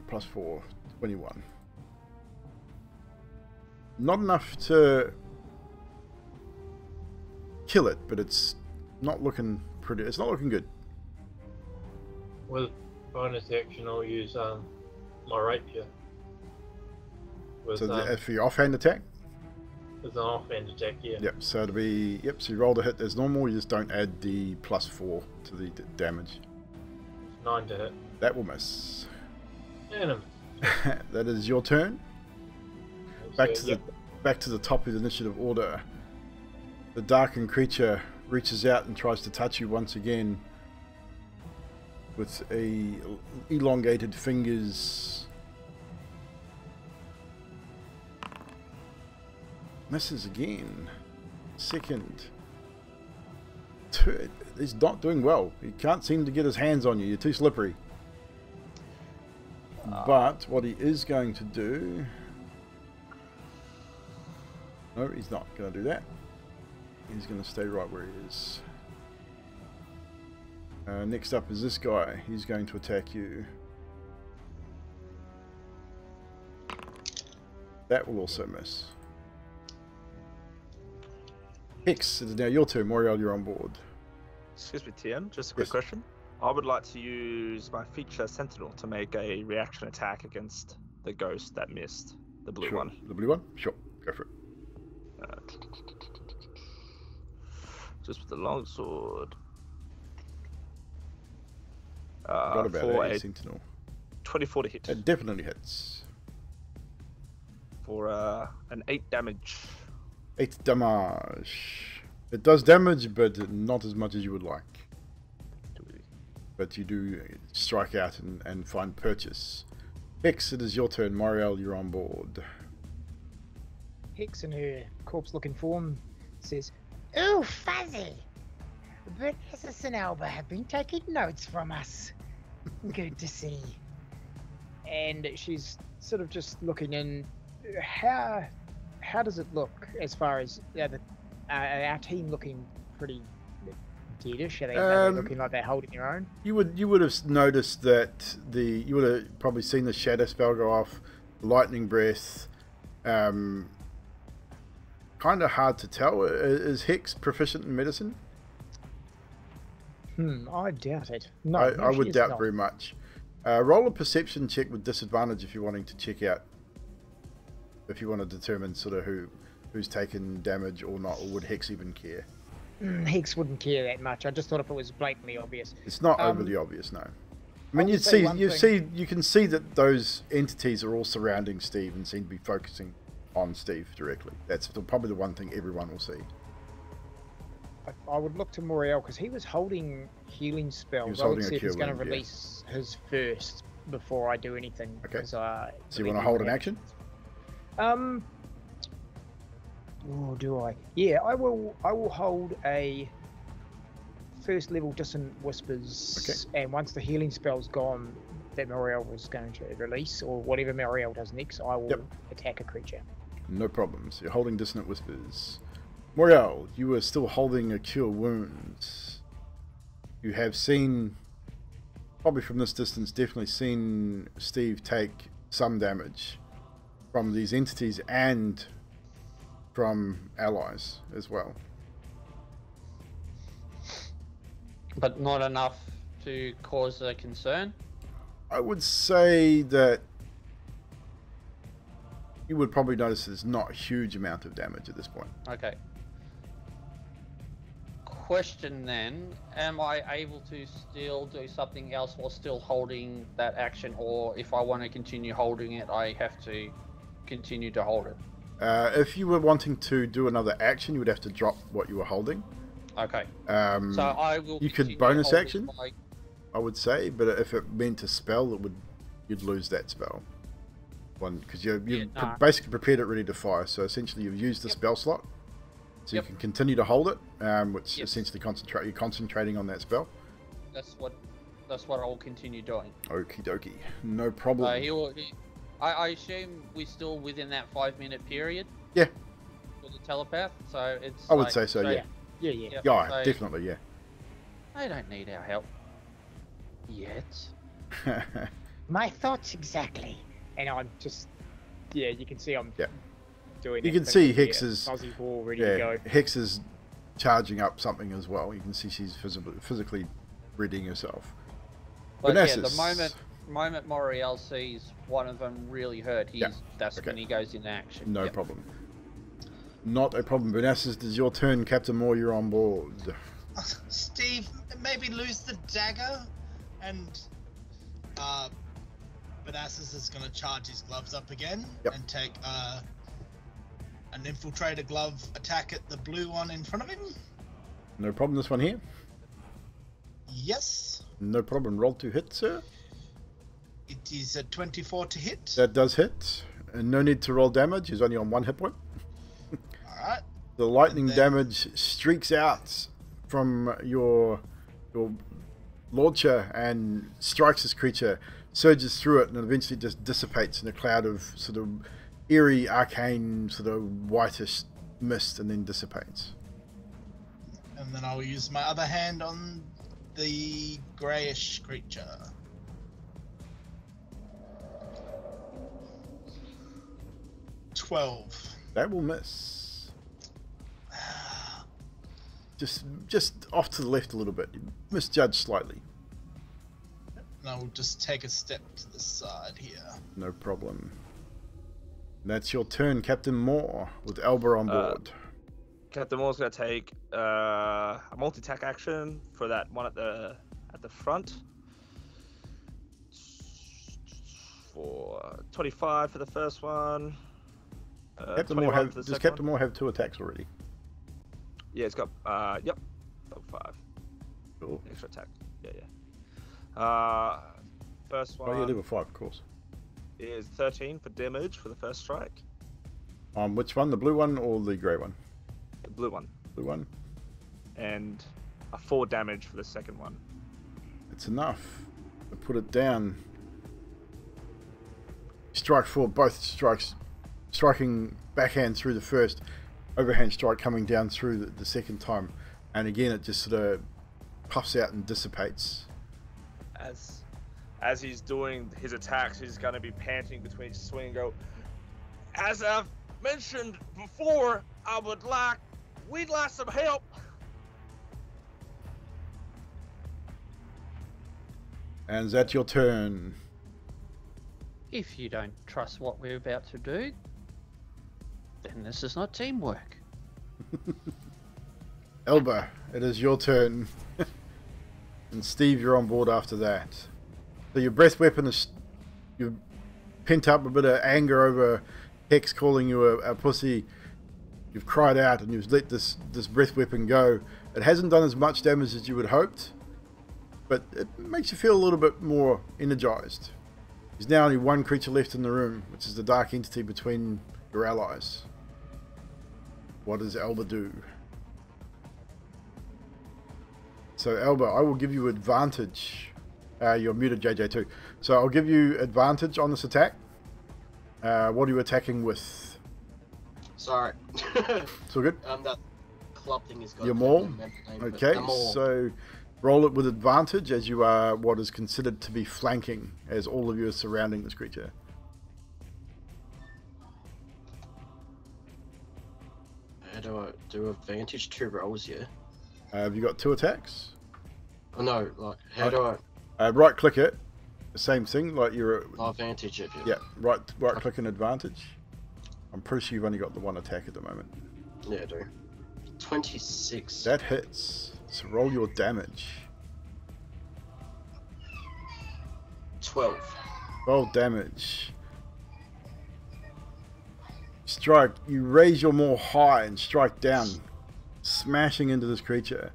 Plus 4, 21. Not enough to kill it, but it's not looking pretty. It's not looking good.
With bonus action, I'll use my rapier. With,
So for your offhand attack?
with an offhand attack, yeah.
Yep, so it'll be... Yep, so you roll the hit as normal, you just don't add the +4 to the damage.
9 to hit.
That will miss.
And a miss.
That is your turn. Back
So,
to
yep.
back to the top of the initiative order. The darkened creature reaches out and tries to touch you once again with elongated fingers. Misses again. Second. Third. He's not doing well. He can't seem to get his hands on you. You're too slippery. But what he is going to do... No, he's not going to do that. He's going to stay right where he is. Next up is this guy. He's going to attack you. That will also miss. Hicks, it is now your turn. Moriel, you're on board.
Excuse me, TM, just a quick
Yes.
question. I would like to use my feature Sentinel to make a reaction attack against the ghost that missed, the blue
Sure.
one.
The blue one? Sure, go for it.
Just with the longsword.
Got about
For
a
a
sentinel.
24 to hit.
That definitely hits.
For an 8 damage.
8 damage. It does damage, but not as much as you would like. But you do strike out and find purchase. Hicks, it is your turn. Moriel, you're on board.
Hicks in her corpse-looking form says,
Ooh, fuzzy! Bernassus and Alba have been taking notes from us. Good to see.
and she's sort of just looking in. How does it look as far as our team looking pretty deadish? Are they looking like they're holding their own?
You would have noticed that you would have probably seen the shadow spell go off, lightning breath. Kind of hard to tell. Is Hicks proficient in medicine?
I doubt it. No,
I would
she is
doubt
not.
very much. Roll a perception check with disadvantage if you're wanting to check out, if you want to determine sort of who's taken damage or not, or would Hicks even care?
Hicks wouldn't care that much. I just thought if it was blatantly obvious.
It's not overly obvious, no. I mean,
will say one thing.
you can see that those entities are all surrounding Steve and seem to be focusing on Steve directly. That's probably the one thing everyone will see.
I would look to Moriel because he was holding healing spells.
He was
I would
holding a
see if he's
cure
going to
wound, yeah.
release his first before I do anything.
Okay.
'cause,
So you
believe
want to
he
hold
would
an
have-
action?
Oh, do I? Yeah, I will hold a first level Dissonant Whispers, and once the healing spell's gone that Moriel was going to release, or whatever Moriel does next, I will attack a creature.
No problems. You're holding Dissonant Whispers. Moriel, you are still holding a Cure Wounds. You have seen, probably from this distance, definitely seen Steve take some damage from these entities and from allies as well.
But not enough to cause a concern.
I would say that you would probably notice there's not a huge amount of damage at this point.
Okay. Question then, am I able to still do something else while still holding that action, or if I want to continue holding it, I have to continue to hold it?
If you were wanting to do another action, you would have to drop what you were holding.
Okay. So I will.
You could
continue
bonus
holding
action,
my-
I would say, but if it meant a spell, you'd lose that spell. Because you've
nah.
basically prepared it ready to fire. So essentially, you've used the spell slot, so you can continue to hold it, which essentially you're concentrating on that spell.
That's what I will continue doing.
Okie dokie, no problem.
I assume we're still within that 5-minute period.
Yeah.
For the telepath, so it's.
I would
like
say so.
straight-
Yeah.
Yeah.
Yeah,
so
definitely. Yeah.
They don't need our help yet.
My thoughts exactly.
And I'm just, you can see I'm
Yeah.
doing.
You
that
can
thing
see
with the,
Hicks is
fuzzy ball ready to go.
Hicks is charging up something as well. You can see she's physically readying herself.
But yeah, the
Vanessa's.
moment Moriel sees one of them really hurt, that's when he goes into action.
No problem. Not a problem. Vanessa's, it is your turn. Captain Moore, you're on board.
Steve, maybe lose the dagger, and Manassas is going to charge his gloves up again and take an infiltrator glove attack at the blue one in front of him.
No problem. This one here.
Yes.
No problem. Roll to hit, sir.
It is a 24 to hit.
That does hit. And no need to roll damage. He's only on 1 hit point.
Alright.
The lightning damage streaks out from your launcher and strikes this creature, surges through it, and eventually just dissipates in a cloud of sort of eerie, arcane, sort of whitish mist, and then dissipates.
And then I'll use my other hand on the greyish creature.
That will miss. Just off to the left a little bit. You misjudged slightly.
And I'll just take a step to the side here.
No problem. That's your turn, Captain Moore, with Elba on board.
Captain Moore's going to take a multi-attack action for that one at the front. For 25 for the first one.
Does Captain Moore have 2 attacks already?
Yeah, it's got level 5.
Cool.
Extra attack. Yeah. First one.
Oh yeah, level 5, of course.
Is 13 for damage for the first strike.
Which one? The blue one or the grey one?
The blue one.
Blue one.
And a 4 damage for the second one.
It's enough to put it down. Strike 4, both strikes. Striking backhand through the first, overhand strike coming down through the second time, and again it just sort of puffs out and dissipates.
As he's doing his attacks, he's going to be panting between each swing and go, as I've mentioned before, we'd like some help.
And is that your turn?
If you don't trust what we're about to do, then this is not teamwork.
Elba, it is your turn. And Steve, you're on board after that. So your breath weapon is... You've pent up a bit of anger over Hex calling you a pussy. You've cried out and you've let this breath weapon go. It hasn't done as much damage as you had hoped, but it makes you feel a little bit more energized. There's now only one creature left in the room, which is the dark entity between your allies. What does Elba do? So Elba, I will give you advantage. You're muted, JJ, too. So I'll give you advantage on this attack. What are you attacking with?
Sorry.
It's all good?
That club thing is got
your maul? Okay,
maul.
so roll it with advantage as you are what is considered to be flanking, as all of you are surrounding this creature.
How do I do advantage 2 rolls here?
Have you got 2 attacks?
Oh no, like how do I?
Right click it. Same thing, like you're.
Advantage it.
Yeah, right click and advantage. I'm pretty sure you've only got the 1 attack at the moment.
Yeah, I do. 26.
That hits. So roll your damage.
12.
12 damage. Strike. You raise your maul high and strike down, smashing into this creature.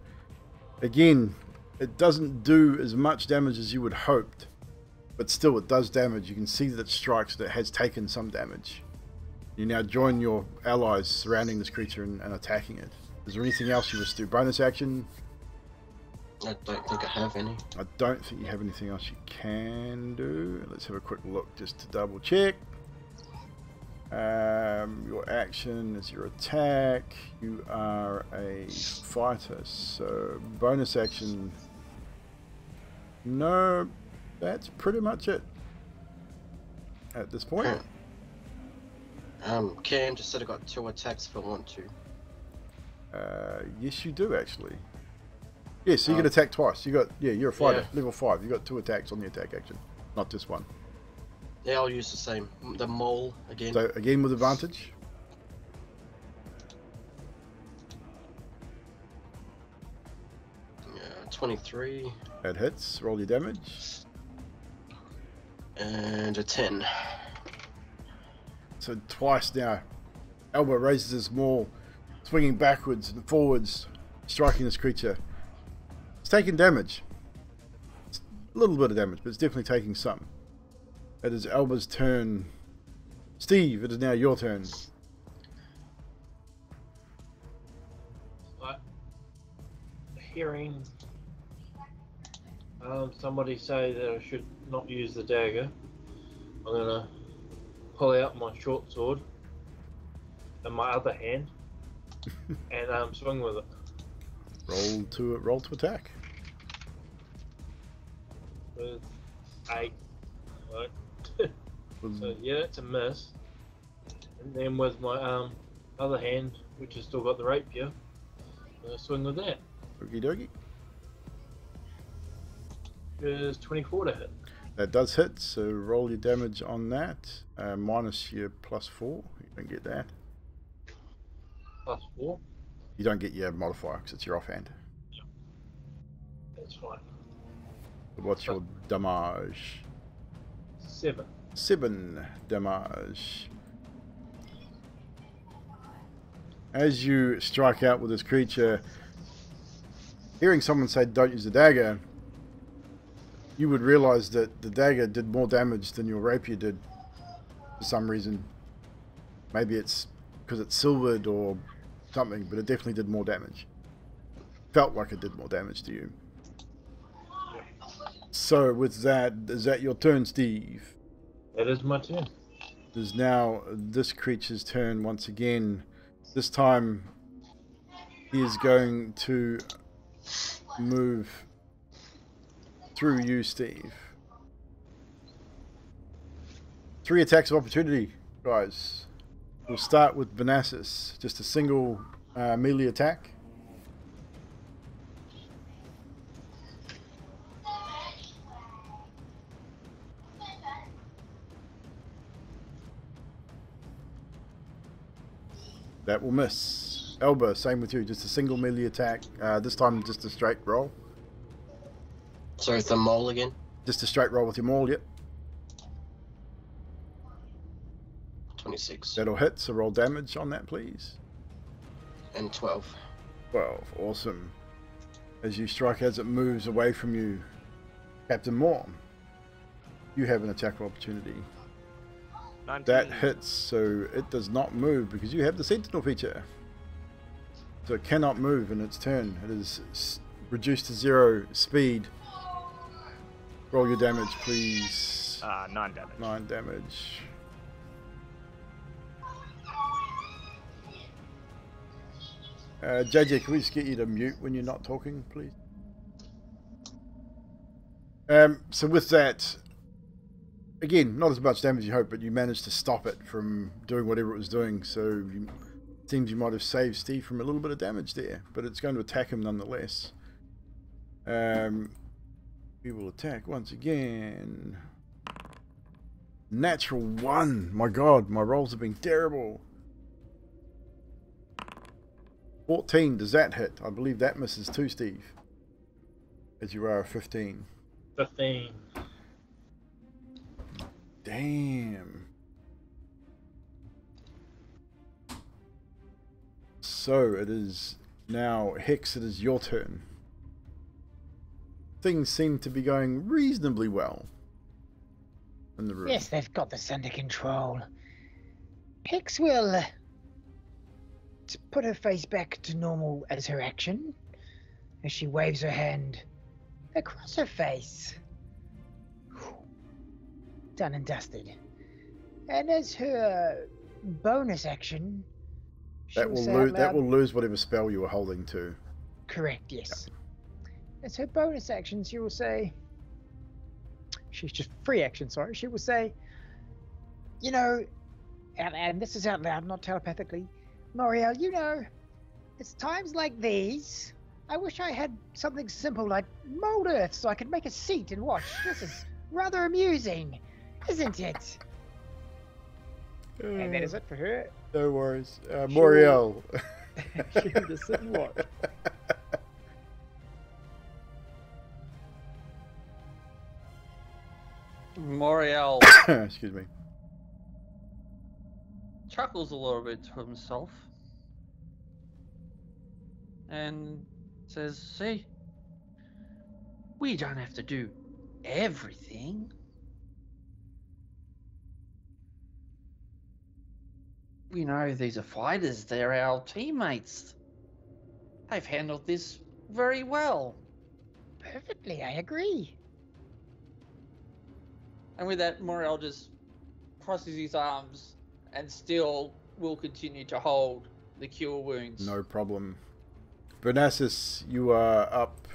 Again, it doesn't do as much damage as you would hoped, but still it does damage. You can see that it strikes, that it has taken some damage. You now join your allies surrounding this creature and attacking it. Is there anything else you wish to do? Bonus action?
I don't think I have any.
I don't think you have anything else you can do. Let's have a quick look just to double check. Your action is your attack. You are a fighter, so bonus action. No, that's pretty much it at this point.
Cam just said I got 2 attacks if I want to.
Yes, you do actually. Yeah, so you can attack twice. You got you're a fighter,
Yeah.
level 5. You got 2 attacks on the attack action, not just one.
Yeah, I'll use the same. The mole again.
So again with advantage.
Yeah, 23
That hits. Roll your damage.
and a 10.
So twice now. Elba raises his maul, swinging backwards and forwards, striking this creature. It's taking damage. It's a little bit of damage, but it's definitely taking some. It is Elba's turn. Steve, it is now your turn.
Hearing somebody say that I should not use the dagger, I'm gonna pull out my short sword in my other hand and swing with it.
Roll to attack.
With 8. Right. So yeah, it's a miss. And then with my other hand, which has still got the rapier, swing with that.
Okie dokie.
Is 24 to hit.
That does hit, so roll your damage on that. Minus your +4. You don't get that.
+4.
You don't get your modifier because it's your offhand.
That's fine.
What's your damage?
7.
7 damage. As you strike out with this creature, hearing someone say don't use the dagger, you would realize that the dagger did more damage than your rapier did for some reason. Maybe it's because it's silvered or something, but it definitely did more damage. Felt like it did more damage to you. So with that, is that your turn, Steve?
That is my turn.
It is now this creature's turn once again. This time he is going to move through you, Steve. 3 attacks of opportunity, guys. We'll start with Benasis. Just a single melee attack. That will miss. Elba, same with you. Just a single melee attack. This time just a straight roll.
So it's the mole again.
Just a straight roll with your maul, yep.
26
That'll hit, so roll damage on that, please.
and 12.
12, awesome. As you strike as it moves away from you, Captain Moore, you have an attack of opportunity.
19.
That hits, so it does not move because you have the Sentinel feature. So it cannot move in its turn. It is reduced to 0 speed. Roll your damage, please.
9 damage.
9 damage. JJ, can we just get you to mute when you're not talking, please? So with that, again, not as much damage as you hope, but you managed to stop it from doing whatever it was doing. So it seems you might have saved Steve from a little bit of damage there, but it's going to attack him nonetheless. We will attack once again. Natural 1. My God, my rolls have been terrible. 14, does that hit? I believe that misses too, Steve. As you are a 15.
15.
Damn. So it is now, Hex, it is your turn. Things seem to be going reasonably well in the room.
Yes, they've got this under control. Hix will put her face back to normal as her action, as she waves her hand across her face. Done and dusted. And as her bonus action,
That will lose whatever spell you were holding to.
Correct, yes. As her bonus action, she will say, she's just free action, sorry. She will say, you know, and this is out loud, not telepathically, L'Oreal, you know, it's times like these I wish I had something simple like mold earth so I could make a seat and watch. This is rather amusing, isn't it?
And that is it for her.
No worries. Moriel.
She'll just sit and watch.
Moriel
Excuse me.
chuckles a little bit to himself and says, "See, we don't have to do everything. We know these are fighters, they're our teammates. They've handled this very well."
Perfectly, I agree.
And with that, Moriel just crosses his arms and still will continue to hold the cure wounds.
No problem. Bernasis, you are up.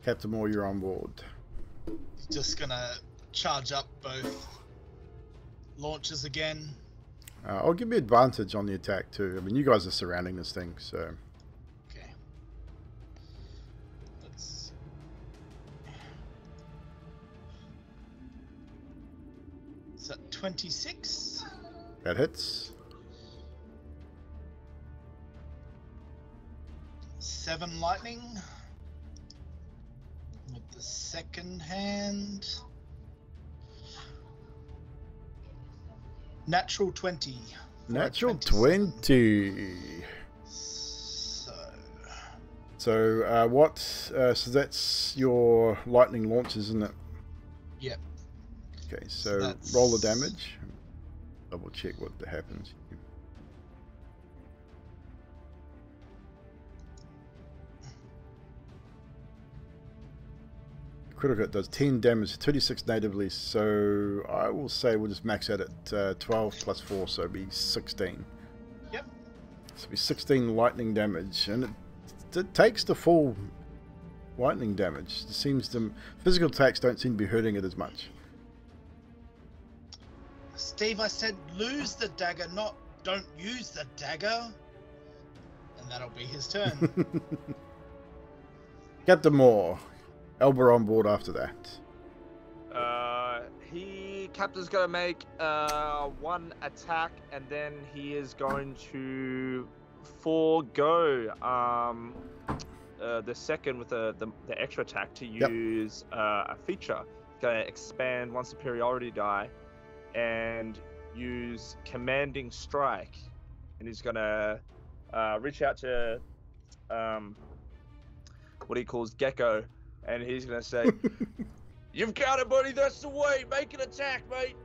Captain Moore, you're on board.
Just gonna charge up both launches again.
I'll give you advantage on the attack too. I mean, you guys are surrounding this thing, so...
Okay. Let's... Is that 26?
That hits.
7 lightning. With the second hand. Natural 20.
Natural
27.
20. So, what? So that's your lightning launch, isn't it?
Yep.
Okay, so
that's...
roll the damage. Double check what happens. Critical hit does 10 damage, 36 natively, so I will say we'll just max out at 12 plus 4, so it'll be 16.
Yep.
So it'll be 16 lightning damage, and it takes the full lightning damage. It seems to... Physical attacks don't seem to be hurting it as much.
Steve, I said lose the dagger, not don't use the dagger. And that'll be his turn.
Captain Moore. Elba on board after that.
Captain's gonna make one attack, and then he is going to forego the second with the extra attack to use a feature. Gonna expand one superiority die and use commanding strike, and he's gonna reach out to what he calls Gecko, and he's gonna say, "You've got it, buddy. That's the way. Make an attack, mate."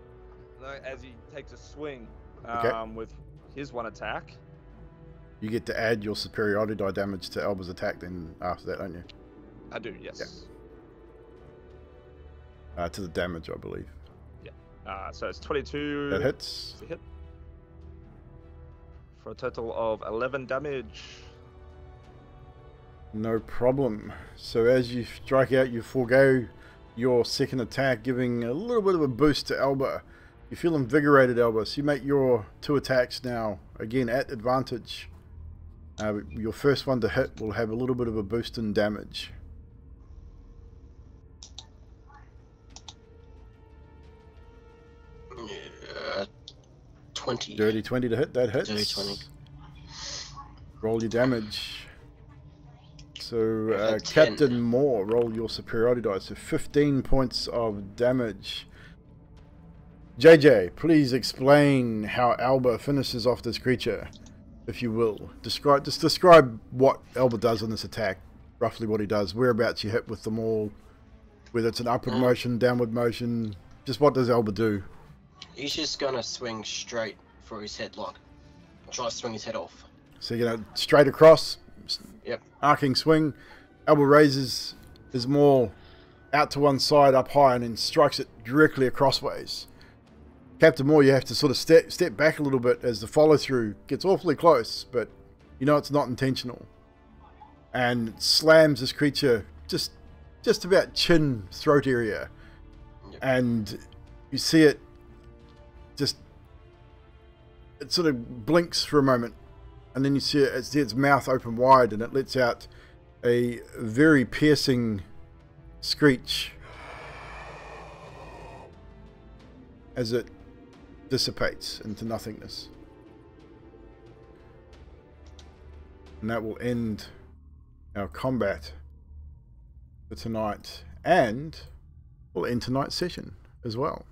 As he takes a swing with his one attack.
You get to add your superiority die damage to Elba's attack then after that, don't you?
I do, yes.
Yeah. To the damage, I believe.
Yeah. So it's 22.
That hits.
To hit. For a total of 11 damage.
No problem. So as you strike out, you forego your second attack, giving a little bit of a boost to Elba. You feel invigorated, Elba, so you make your 2 attacks now, again at advantage. Your first one to hit will have a little bit of a boost in damage.
Yeah, 20.
Dirty 20 to hit, that hits.
Dirty 20.
Roll your damage. So,
10.
Captain Moore, roll your superiority die. So 15 points of damage. JJ, please explain how Elba finishes off this creature, if you will. Describe what Elba does on this attack. Roughly what he does. Whereabouts you hit with them all. Whether it's an upward motion, downward motion. Just what does Elba do?
He's just gonna swing straight for his headlock. Try to swing his head off.
So you're going to straight across.
Yep.
Arcing swing. Elba raises his maul out to one side, up high, and then strikes it directly acrossways. Captain Moore, you have to sort of step back a little bit as the follow-through gets awfully close, but you know it's not intentional. And it slams this creature just about chin, throat area.
Yep.
And you see it sort of blinks for a moment, and then you see its mouth open wide, and it lets out a very piercing screech as it dissipates into nothingness. And that will end our combat for tonight, and we'll end tonight's session as well.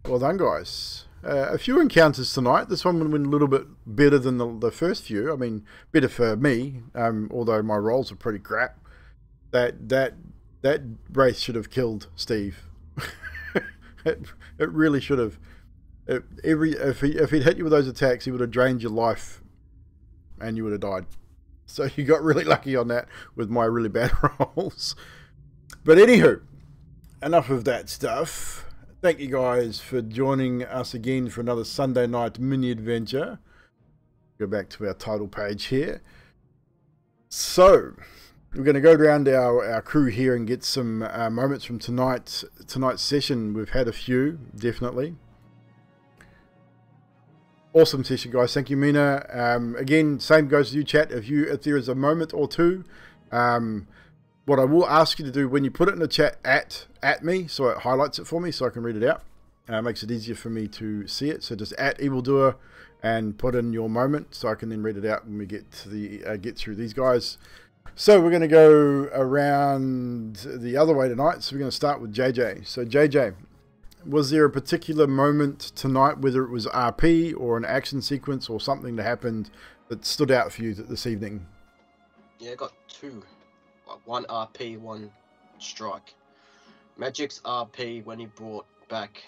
Well done, guys. A few encounters tonight. This one went a little bit better than the first few. I mean, better for me, although my rolls are pretty crap. That Wraith should have killed Steve. it really should have. If he'd hit you with those attacks, he would have drained your life, and you would have died. So you got really lucky on that with my really bad rolls. But anywho, enough of that stuff. Thank you guys for joining us again for another Sunday night mini adventure. Go back to our title page here. So, we're going to go around our crew here and get some moments from tonight's session. We've had a few, definitely. Awesome session, guys. Thank you, Mina. Again, same goes to you, chat. If there is a moment or two, what I will ask you to do when you put it in the chat at me, so it highlights it for me so I can read it out. Makes it easier for me to see it. So just at evildoer and put in your moment so I can then read it out when we get to get through these guys. So we're going to go around the other way tonight. So we're going to start with JJ. So JJ, was there a particular moment tonight, whether it was RP or an action sequence or something that happened that stood out for you this evening?
Yeah, I got two. One RP, one strike. Magic's RP when he brought back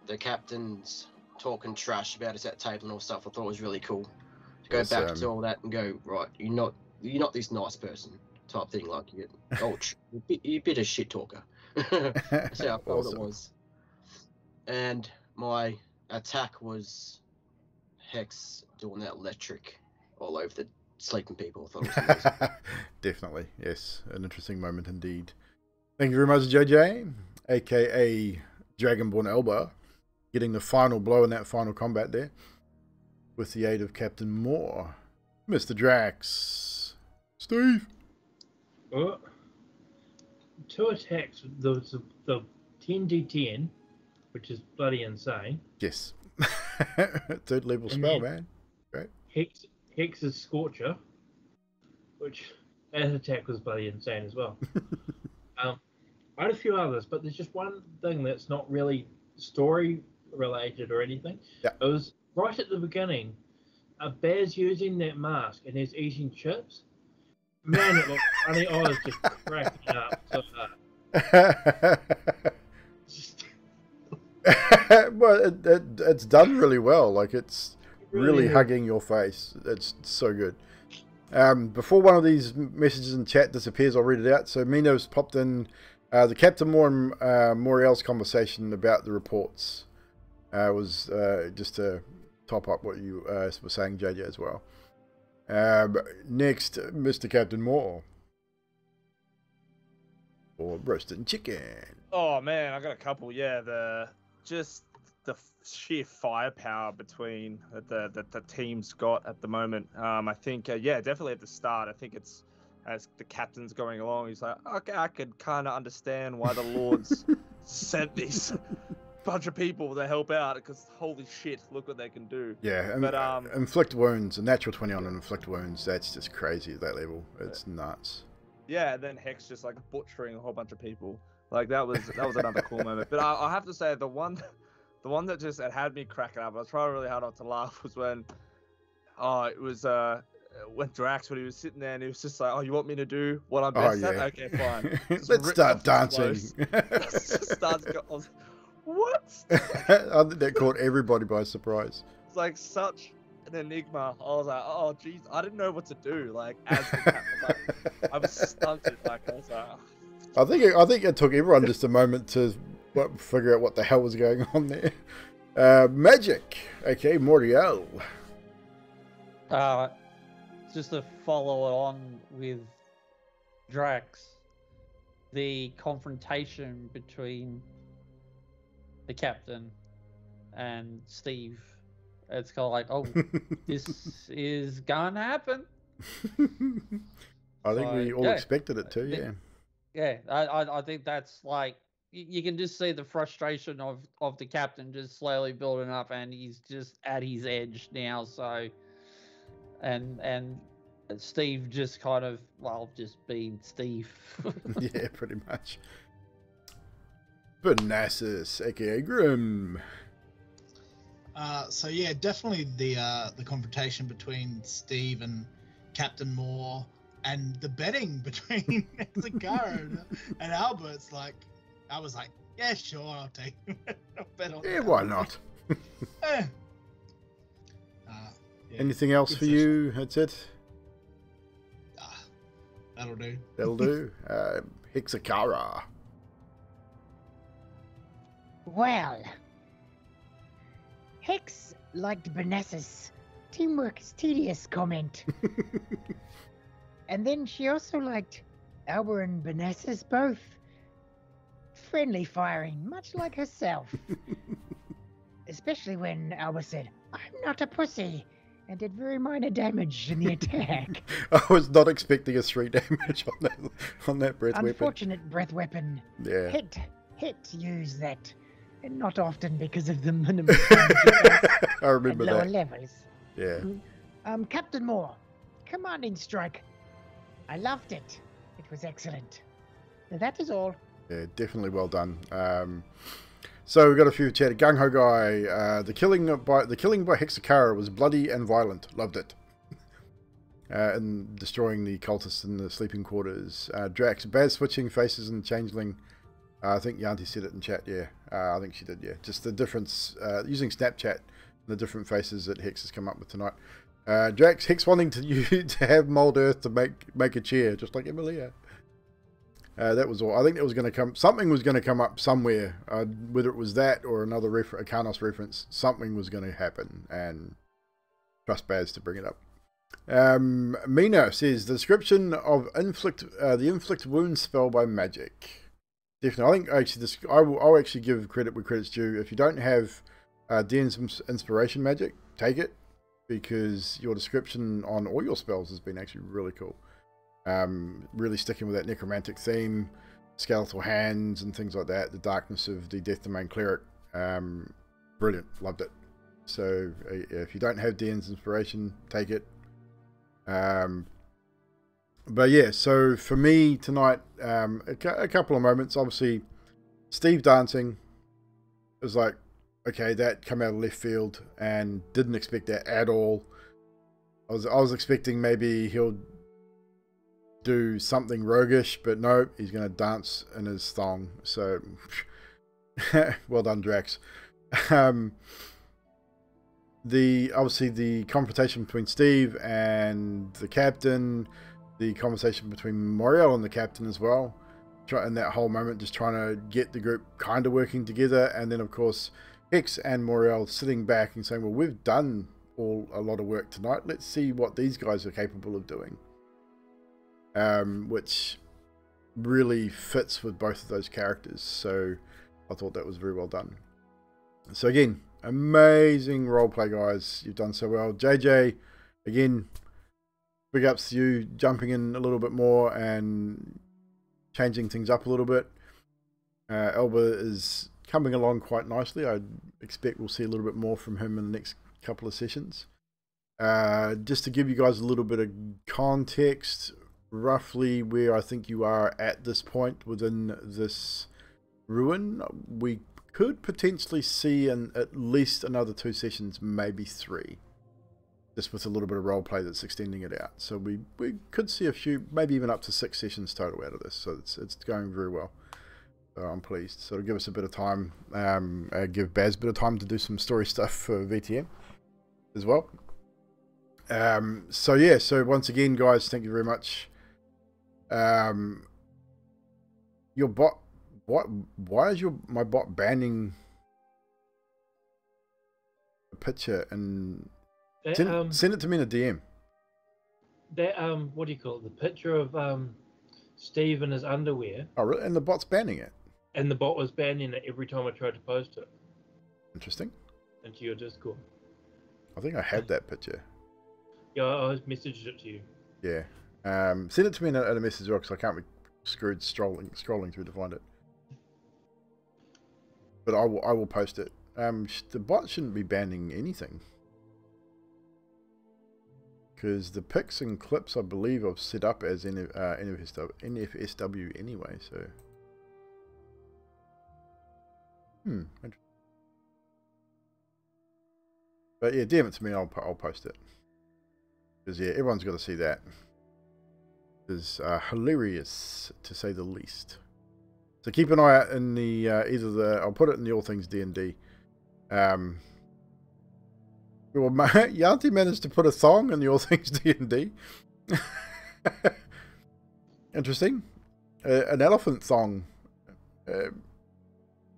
the captain's talking trash about us at table and all stuff. I thought it was really cool to go back to all that and go, right, you're not this nice person type thing. Like you're a bit of shit talker. That's how I felt it was. And my attack was Hex doing that electric all over the sleeping people. I thought it was amazing.
Definitely, yes. An interesting moment indeed. Thank you very much, JJ, aka Dragonborn Elba, getting the final blow in that final combat there with the aid of Captain Moore. Mr. Drax. Steve.
Two attacks. The 10d10, which is bloody insane.
Yes. Third level spell, man. Great.
Hex's Scorcher, which that attack was bloody insane as well. I had a few others, but there's just one thing that's not really story related or anything.
Yeah.
It was right at the beginning. Bear's using that mask and he's eating chips. Man, it looked funny. I was just cracking up so hard.
Well, it's done really well. Like, it's really hugging your face. It's so good. Before one of these messages in chat disappears, I'll read it out. So Mino's popped in the Captain Moore and Moriel's conversation about the reports. Was just to top up what you were saying, JJ, as well. Next, Mr. Captain Moore. Or roasted chicken.
Oh man, I got a couple. Yeah, the sheer firepower between the team's got at the moment. I think yeah, definitely at the start. I think it's as the captain's going along, he's like, okay, I could kind of understand why the Lords sent these bunch of people to help out, because holy shit, look what they can do.
Yeah,
but
inflict wounds, a natural 20 on inflict wounds. That's just crazy at that level. It's nuts.
Yeah, and then Hex just like butchering a whole bunch of people. Like that was another cool moment. But I have to say the one that just had me cracking up. I was trying really hard not to laugh. Was when it was when Drax, when he was sitting there and he was just like, "Oh, you want me to do what I'm best at? Okay, fine.
Let's start dancing."
What?
I think that caught everybody by surprise.
It's like such an enigma. I was like, oh jeez, I didn't know what to do. Like as the captain, like, I was stunted. Like I was like.
I think it took everyone just a moment to figure out what the hell was going on there. Magic, okay, Moriel.
Just to follow it on with Drax, the confrontation between the captain and Steve. It's kind of like, oh, this is gonna happen.
I think we all
yeah.
expected it to, yeah.
Yeah, I think that's like you can just see the frustration of the captain just slowly building up, and he's just at his edge now. So, and Steve just kind of just being Steve.
Yeah, pretty much. Banassus, aka Grim.
So yeah, definitely the confrontation between Steve and Captain Moore, and the betting between Zakara and Albert's like, I was like, yeah, sure, I'll take I'll bet on
Yeah,
that.
why not?
Yeah,
Anything else for you? That's it?
That'll do.
That'll do. Hexakara.
Well, Hex liked Banassus' teamwork is tedious comment. And then she also liked Albert and Banassus both. Friendly firing, much like herself. Especially when Albert said, "I'm not a pussy," and did very minor damage in the attack.
I was not expecting a 3 damage on that breath weapon.
Unfortunate breath weapon.
Yeah.
Hit use that. And not often because of the minimum damage
I remember
at lower
that.
levels.
Yeah.
Captain Moore, commanding strike. I loved it. It was excellent. That is all.
Yeah, definitely well done. So we've got a few chat. Gung Ho Guy. The killing by Hexakara was bloody and violent. Loved it. And destroying the cultists in the sleeping quarters. Drax, bad switching faces and changeling. I think Yanti said it in chat. Yeah, I think she did. Yeah, just the difference using Snapchat, the different faces that Hex has come up with tonight. Drax, Hex wanting to have mold earth to make a chair, just like Emilia. That was all. I think it was going to come. Something was going to come up somewhere. Whether it was that or another a Karnos reference, something was going to happen. And trust Baz to bring it up. Mina says the description of the inflict wound spell by magic. Definitely, I think actually I'll actually give credit where credit's due. If you don't have DN's inspiration magic, take it, because your description on all your spells has been actually really cool. Really sticking with that necromantic theme, skeletal hands and things like that. The darkness of the Death Domain cleric, brilliant, loved it. So if you don't have DN's inspiration, take it. But yeah, so for me tonight, a couple of moments. Obviously, Steve dancing. It was like, okay, that come out of left field, and didn't expect that at all. I was expecting maybe he'll do something roguish, but no, he's going to dance in his thong. So, well done, Drax. Obviously the confrontation between Steve and the captain. The conversation between Moriel and the captain as well, in that whole moment, just trying to get the group kind of working together, and then of course Hex and Moriel sitting back and saying, well, we've done a lot of work tonight, let's see what these guys are capable of doing, which really fits with both of those characters. So I thought that was very well done. So again, amazing roleplay, guys. You've done so well. JJ, again, big ups to you, jumping in a little bit more and changing things up a little bit. Elba is coming along quite nicely. I expect we'll see a little bit more from him in the next couple of sessions. Just to give you guys a little bit of context, roughly where I think you are at this point within this ruin, we could potentially see at least another 2 sessions, maybe 3. Just with a little bit of role play that's extending it out. So we could see a few, maybe even up to 6 sessions total out of this. So it's going very well. So I'm pleased. So it'll give us a bit of time, give Baz a bit of time to do some story stuff for VTM as well. So yeah, so once again, guys, thank you very much. Your bot, why is my bot banning a picture and send it to me in a DM.
That what do you call it? The picture of Steve in his underwear.
Oh, really? And the bot's banning it.
And the bot was banning it every time I tried to post it.
Interesting.
Into your Discord.
I think I had that picture.
Yeah, I messaged it to you.
Yeah. Send it to me in a message as well, because I can't be screwed scrolling through to find it. But I will post it. The bot shouldn't be banning anything, because the pics and clips I believe I've set up as NFSW anyway. So, interesting. But yeah, DM it to me. I'll post it, because yeah, everyone's got to see that. It's hilarious to say the least. So keep an eye out in the I'll put it in the All Things D&D. Well, Yanti managed to put a thong in the All Things D&D. Interesting. An elephant thong.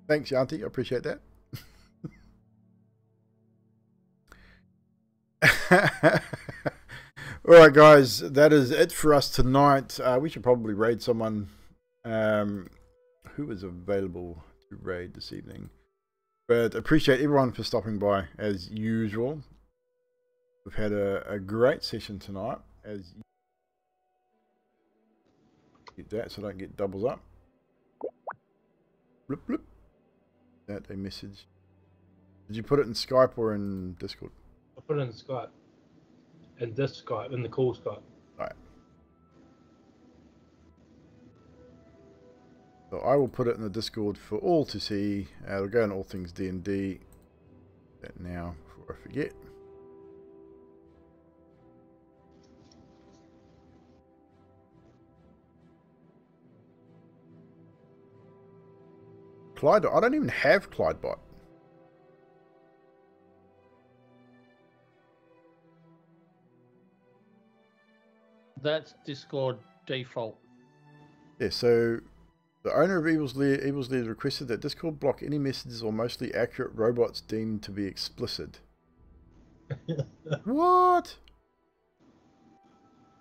Thanks, Yanti. I appreciate that. Alright, guys. That is it for us tonight. We should probably raid someone who is available to raid this evening. But appreciate everyone for stopping by as usual. We've had a great session tonight. As get that so I don't get doubles up. Bloop, bloop. That a message. Did you put it in Skype or in Discord?
I put it in Skype. In this Skype, in the call Skype.
Right. So I will put it in the Discord for all to see. It'll go in All Things D&D. That now before I forget. Clyde, I don't even have Clydebot.
That's Discord default.
Yeah, so the owner of Evil's Lead requested that Discord block any messages or mostly accurate robots deemed to be explicit. What?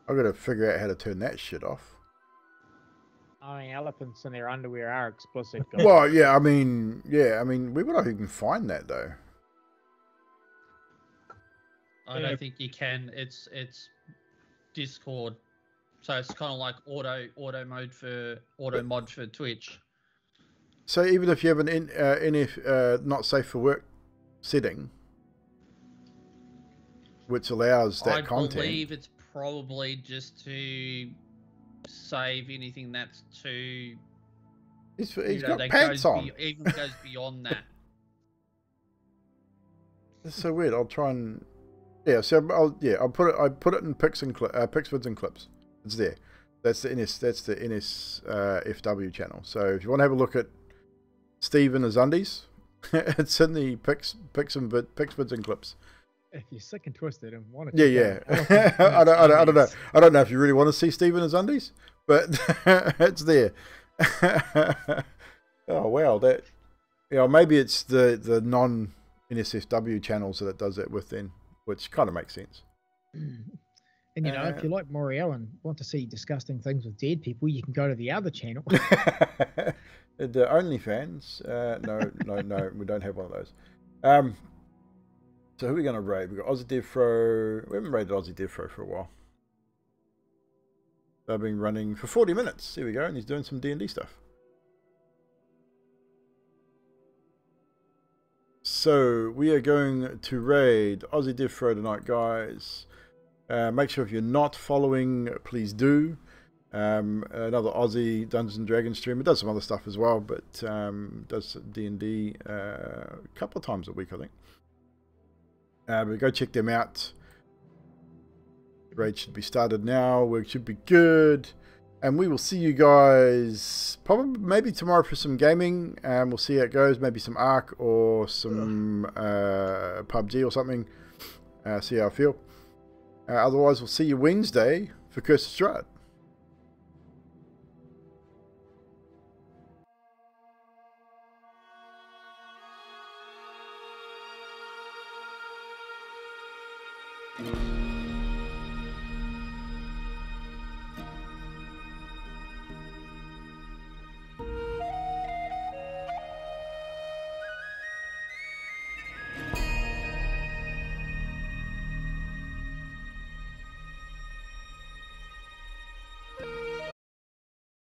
I've got to figure out how to turn that shit off.
I mean, elephants in their underwear are explicit.
Well, yeah, I mean, where would I even find that though?
I don't think you can. It's Discord, so it's kind of like auto mod for Twitch.
So even if you have an NF not safe for work setting, which allows that content,
I believe it's probably just to save anything that's too.
He's got pants on.
Even goes beyond that.
That's so weird. I'll try and. Yeah, so I'll put it in pics, vids and clips. It's there. That's the NSFW channel. So if you want to have a look at Steve in his undies, it's in the pics, vids and clips.
If you're sick and twisted and want to,
yeah. I don't know. I don't know if you really want to see Steve in his undies, but it's there. Oh wow, that. Maybe it's the non NSFW channels that it does that with then. Which kind of makes sense.
And if you like Moriel and want to see disgusting things with dead people, you can go to the other channel.
The OnlyFans. No, we don't have one of those. So who are we going to raid? We've got Aussie DevFro. We haven't raided Aussie DevFro for a while. They've been running for 40 minutes. There we go, and he's doing some D&D stuff. So we are going to raid Aussie DevFro tonight, guys. Make sure if you're not following, please do. Another Aussie Dungeons and Dragons stream. It does some other stuff as well, but does D&D a couple of times a week, I think. But go check them out. Raid should be started now. Work should be good. And we will see you guys probably maybe tomorrow for some gaming. We'll see how it goes. Maybe some Ark or some PUBG or something. See how I feel. Otherwise, we'll see you Wednesday for Curse of Strahd.